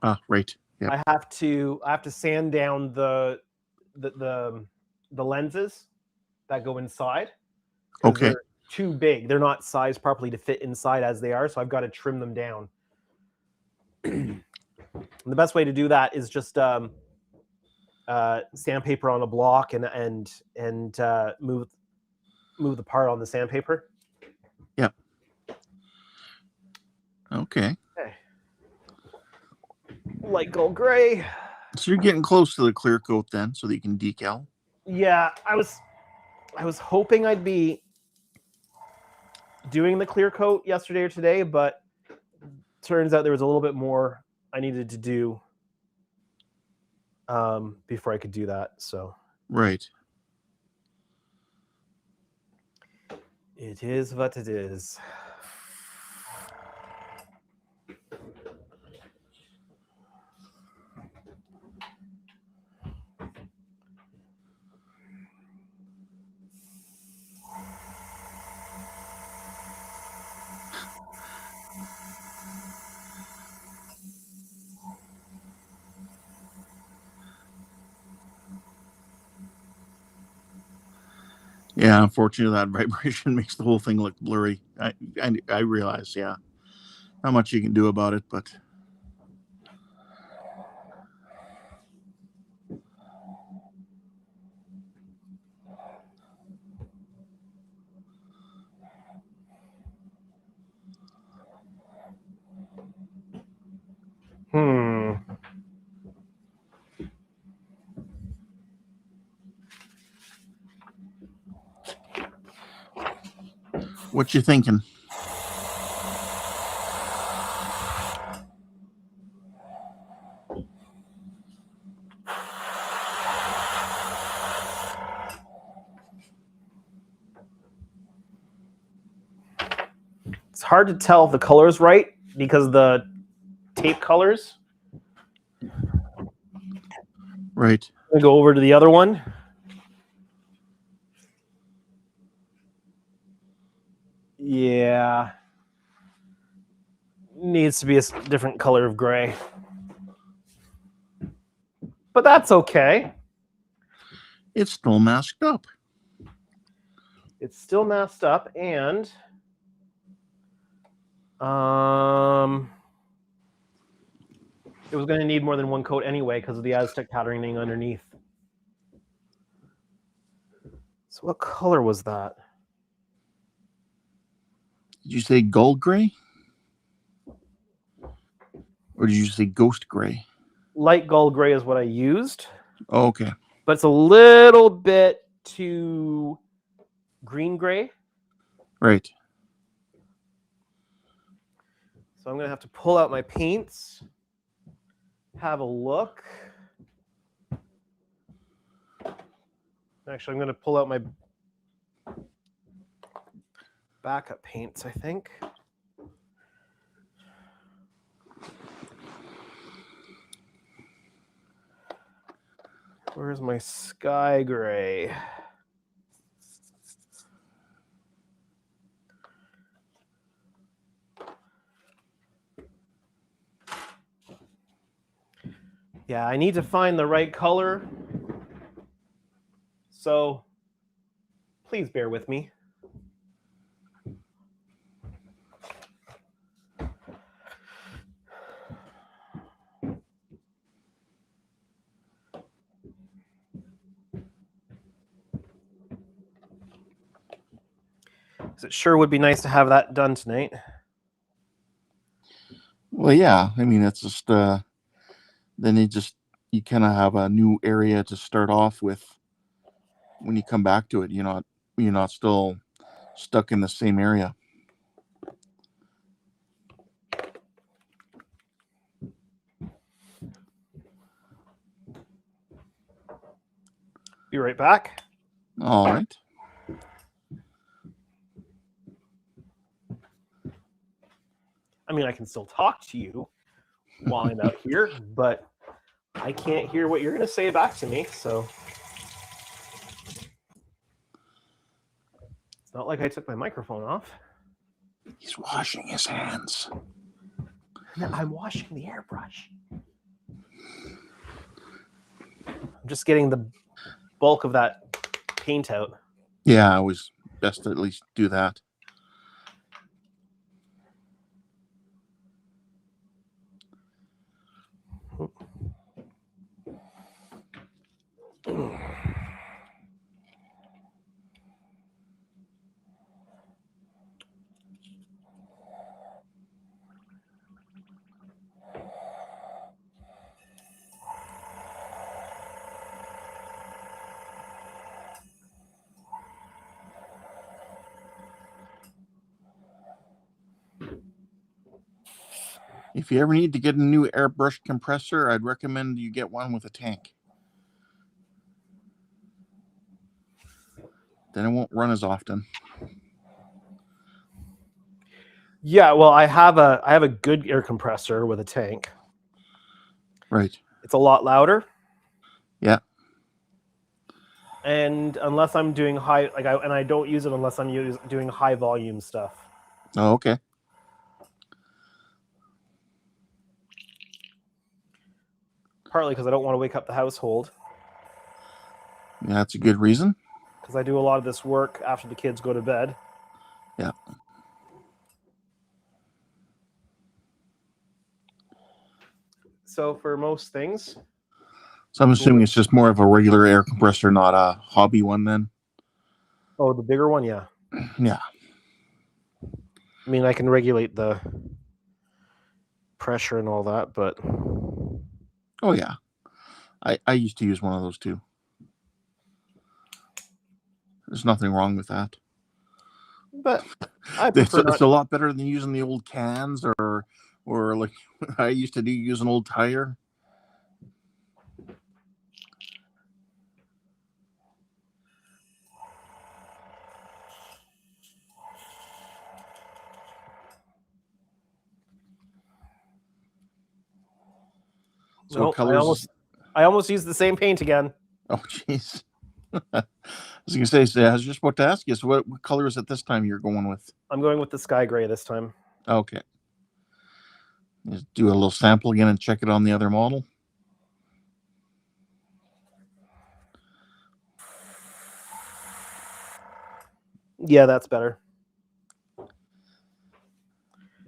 Ah, right. Yeah. I have to sand down the lenses that go inside. Okay. They're too big. They're not sized properly to fit inside as they are, so I've got to trim them down. And the best way to do that is just sandpaper on a block and move the part on the sandpaper. Yep. Okay. Light gold gray. So you're getting close to the clear coat then, so that you can decal. Yeah, I was hoping I'd be doing the clear coat yesterday or today, but turns out there was a little bit more I needed to do before I could do that. So Right. it is what it is. Yeah, unfortunately, that vibration makes the whole thing look blurry. I realize, yeah, not much you can do about it, but what you thinking? It's hard to tell if the color's right because the tape colors. Right. I'm gonna go over to the other one. Yeah. Needs to be a different color of gray. But that's okay. It's still masked up. It's still masked up, and it was going to need more than one coat anyway because of the Aztec patterning underneath. So what color was that? Did you say gold gray? Or did you say ghost gray? Light gold gray is what I used, Oh, okay. but it's a little bit too green gray. Right. So I'm going to have to pull out my paints, have a look. Actually, I'm going to pull out my backup paints, I think. Where's my sky gray? Yeah, I need to find the right color. So please bear with me. It sure would be nice to have that done tonight. Well, yeah. I mean, it's just then you kind of have a new area to start off with when you come back to it. You're not still stuck in the same area. Be right back. All right. I mean, I can still talk to you while I'm out here, but I can't hear what you're going to say back to me, so it's not like I took my microphone off. He's washing his hands. No, I'm washing the airbrush. I'm just getting the bulk of that paint out. Yeah, always best to at least do that. If you ever need to get a new airbrush compressor, I'd recommend you get one with a tank. Then it won't run as often. Yeah, well, I have a good air compressor with a tank. Right. It's a lot louder. Yeah. And unless I'm doing I don't use it unless I'm doing high volume stuff. Oh, okay. Partly because I don't want to wake up the household. Yeah, that's a good reason. Because I do a lot of this work after the kids go to bed. Yeah. So for most things. So I'm assuming it's just more of a regular air compressor, not a hobby one then. Oh, the bigger one, yeah. Yeah. I mean, I can regulate the pressure and all that, but Oh yeah. I used to use one of those too. There's nothing wrong with that. But I prefer it's a lot better than using the old cans or like I used to use an old tire. So Nope, what colors? I almost used the same paint again. Oh, jeez. I was going to say, I was just about to ask you, so what color is it this time you're going with? I'm going with the sky gray this time. Okay. Just do a little sample again and check it on the other model. Yeah, that's better.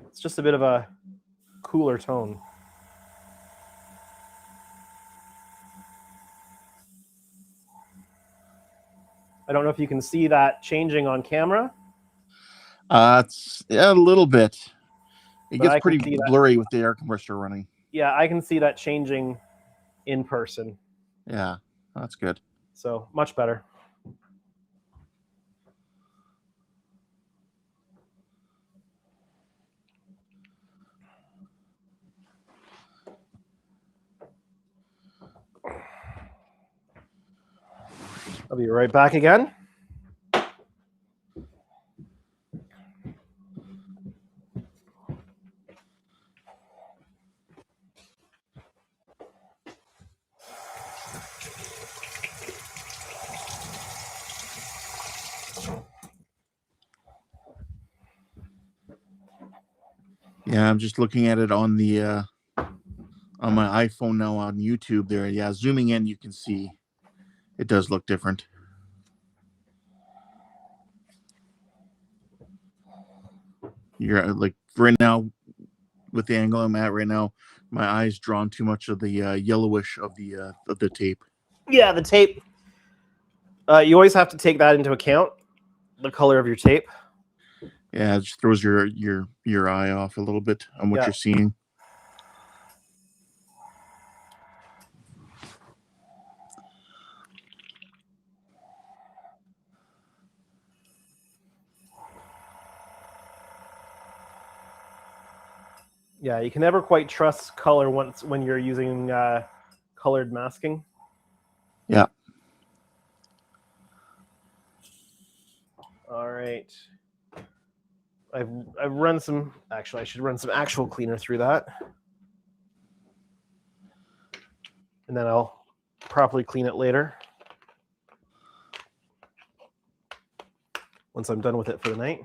It's just a bit of a cooler tone. I don't know if you can see that changing on camera. It's a little bit. It But I gets can pretty see that. blurry with the air compressor running. Yeah, I can see that changing in person. Yeah, that's good. So much better. I'll be right back again. Yeah, I'm just looking at it on the on my iPhone now on YouTube there. Yeah, zooming in, you can see it does look different. You're like right now with the angle I'm at right now, my eyes drawn too much of the yellowish of the tape. Yeah, the tape. You always have to take that into account, the color of your tape. Yeah, it just throws your eye off a little bit on what Yeah. you're seeing. Yeah, you can never quite trust color when you're using colored masking. Yeah. All right. I've run some. Actually, I should run some actual cleaner through that, and then I'll properly clean it later once I'm done with it for the night.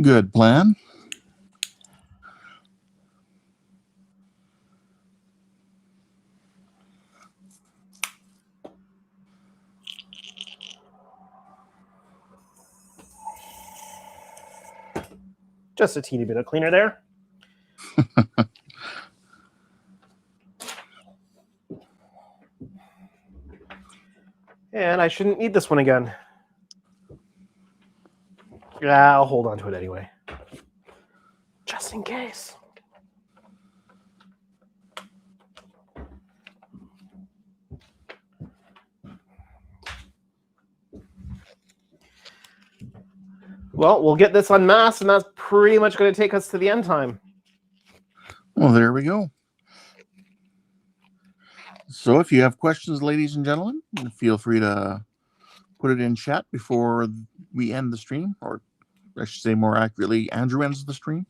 Good plan. Just a teeny bit of cleaner there. And I shouldn't need this one again. Yeah, I'll hold on to it anyway. Just in case. Well, we'll get this unmasked, and that's pretty much going to take us to the end time. Well, there we go. So if you have questions, ladies and gentlemen, feel free to put it in chat before we end the stream, or I should say more accurately, Andrew ends the stream.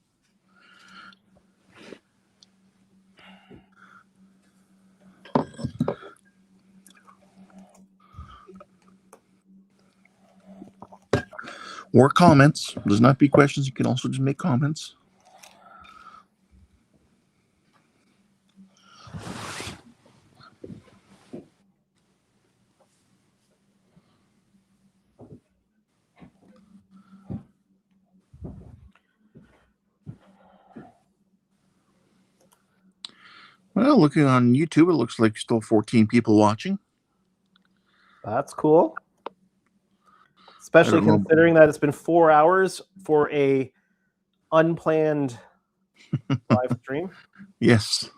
Or comments. Does not be questions. You can also just make comments. Well, looking on YouTube, it looks like still 14 people watching. That's cool. Especially considering that it's been 4 hours for a unplanned live stream. Yes.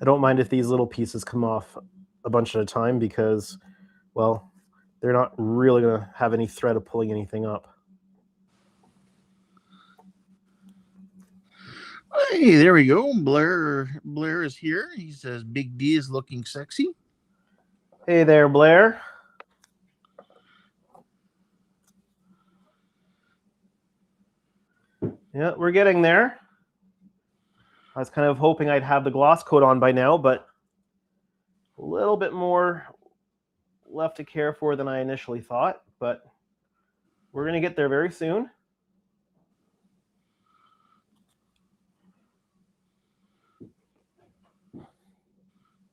I don't mind if these little pieces come off a bunch at a time because, well, they're not really going to have any threat of pulling anything up. Hey, there we go. Blair is here. He says Big D is looking sexy. Hey there, Blair. Yeah, we're getting there. I was kind of hoping I'd have the gloss coat on by now, but a little bit more left to care for than I initially thought, but we're going to get there very soon.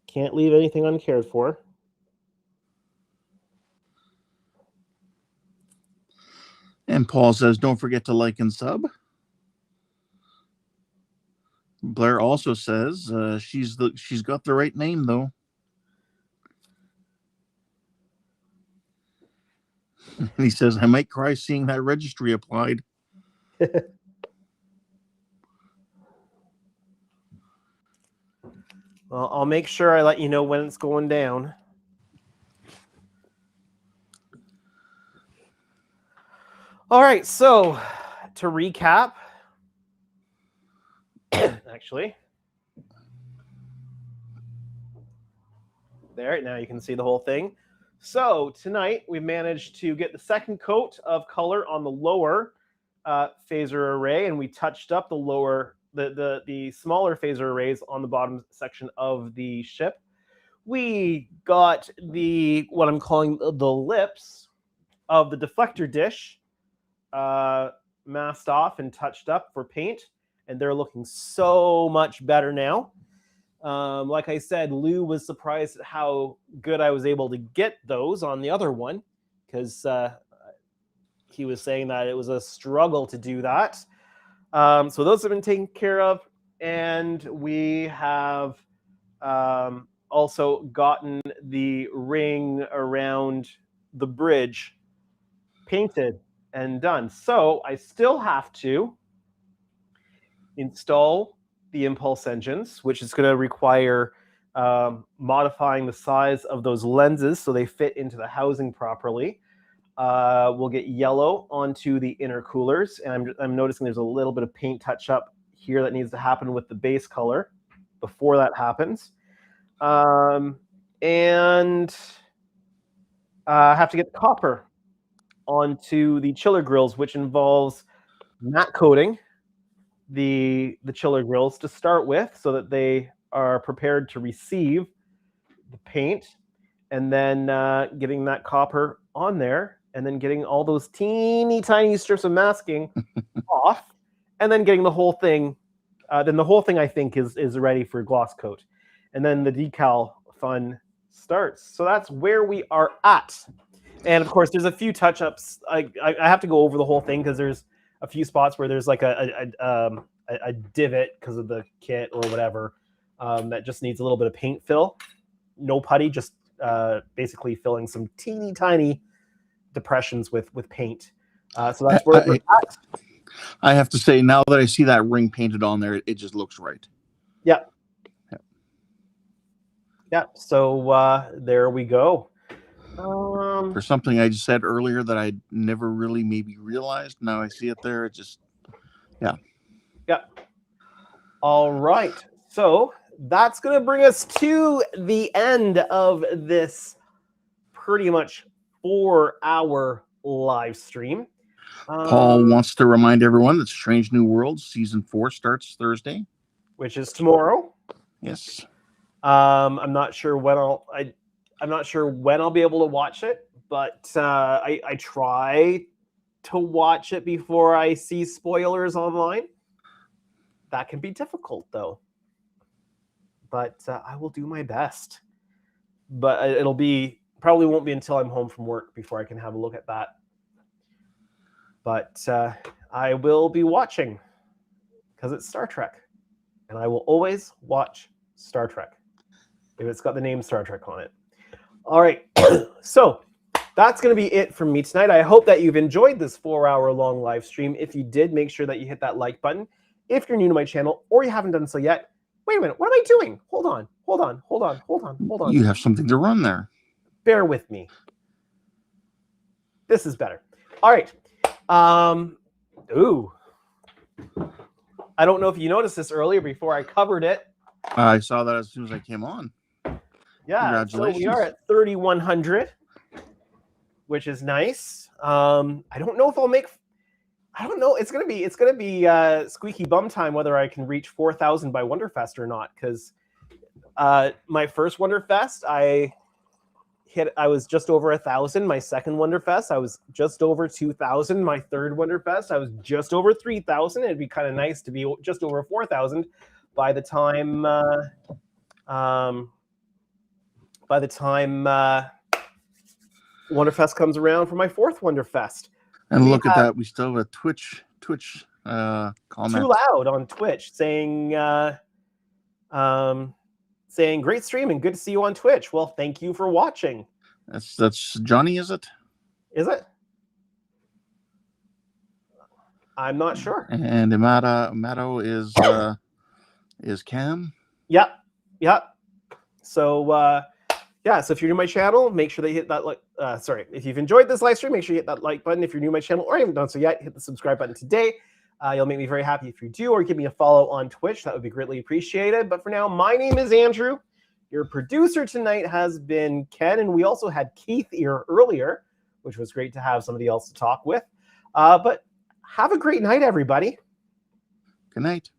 Can't leave anything uncared for. And Paul says, don't forget to like and sub. Blair also says she's got the right name though. And he says, I might cry seeing that registry applied. Well, I'll make sure I let you know when it's going down. All right, so to recap, actually, there, now you can see the whole thing. So tonight we managed to get the second coat of color on the lower phaser array, and we touched up the lower, the smaller phaser arrays on the bottom section of the ship. We got what I'm calling the lips of the deflector dish masked off and touched up for paint, and they're looking so much better now. Like I said, Lou was surprised at how good I was able to get those on the other one, because he was saying that it was a struggle to do that. So those have been taken care of, and we have also gotten the ring around the bridge painted and done. So I still have to install the impulse engines, which is going to require modifying the size of those lenses so they fit into the housing properly. We'll get yellow onto the intercoolers, and I'm noticing there's a little bit of paint touch-up here that needs to happen with the base color before that happens. And I have to get the copper onto the chiller grills, which involves matte coating the chiller grills to start with so that they are prepared to receive the paint, and then getting that copper on there, and then getting all those teeny tiny strips of masking off, and then getting the whole thing. Then the whole thing, I think, is ready for gloss coat, and then the decal fun starts. So that's where we are at. And of course, there's a few touch-ups. I have to go over the whole thing because there's a few spots where there's like a divot because of the kit or whatever that just needs a little bit of paint fill. No putty, just basically filling some teeny tiny depressions with paint. So that's where we're at. I have to say, now that I see that ring painted on there, it just looks right. Yeah. Yeah. So there we go. For something I just said earlier that I never really maybe realized, now I see it there. It just, yeah. Yeah. All right. So that's going to bring us to the end of this pretty much 4-hour live stream. Paul wants to remind everyone that Strange New Worlds Season 4 starts Thursday. Which is tomorrow. Yes. I'm not sure when I'm not sure when I'll be able to watch it, but I try to watch it before I see spoilers online. That can be difficult, though. But I will do my best. But it'll probably won't be until I'm home from work before I can have a look at that. But I will be watching because it's Star Trek. And I will always watch Star Trek if it's got the name Star Trek on it. All right. So that's going to be it from me tonight. I hope that you've enjoyed this 4-hour long live stream. If you did, make sure that you hit that like button. If you're new to my channel or you haven't done so yet, Wait a minute. What am I doing? Hold on. You have something to run there. Bear with me. This is better. All right. Ooh. I don't know if you noticed this earlier before I covered it. I saw that as soon as I came on. Yeah. So we are at 3,100, which is nice. I don't know if I'll make. I don't know. It's gonna be squeaky bum time whether I can reach 4,000 by Wonderfest or not. Because my first Wonderfest, I was just over 1,000. My second Wonderfest, I was just over 2,000. My third Wonderfest, I was just over 3,000. It'd be kind of nice to be just over 4,000 by the time Wonderfest comes around for my fourth Wonderfest. And look at that, we still have a Twitch comment. Too loud on Twitch saying great stream and good to see you on Twitch. Well, thank you for watching. That's Johnny, is it? Is it? I'm not sure. And Amato is Cam. Yep. So so if you're new to my channel, make sure that you hit that like. If you've enjoyed this live stream, make sure you hit that like button. If you're new to my channel or you haven't done so yet, hit the subscribe button today. You'll make me very happy if you do, or give me a follow on Twitch. That would be greatly appreciated. But for now, my name is Andrew. Your producer tonight has been Ken, and we also had Keith here earlier, which was great to have somebody else to talk with. But have a great night, everybody. Good night.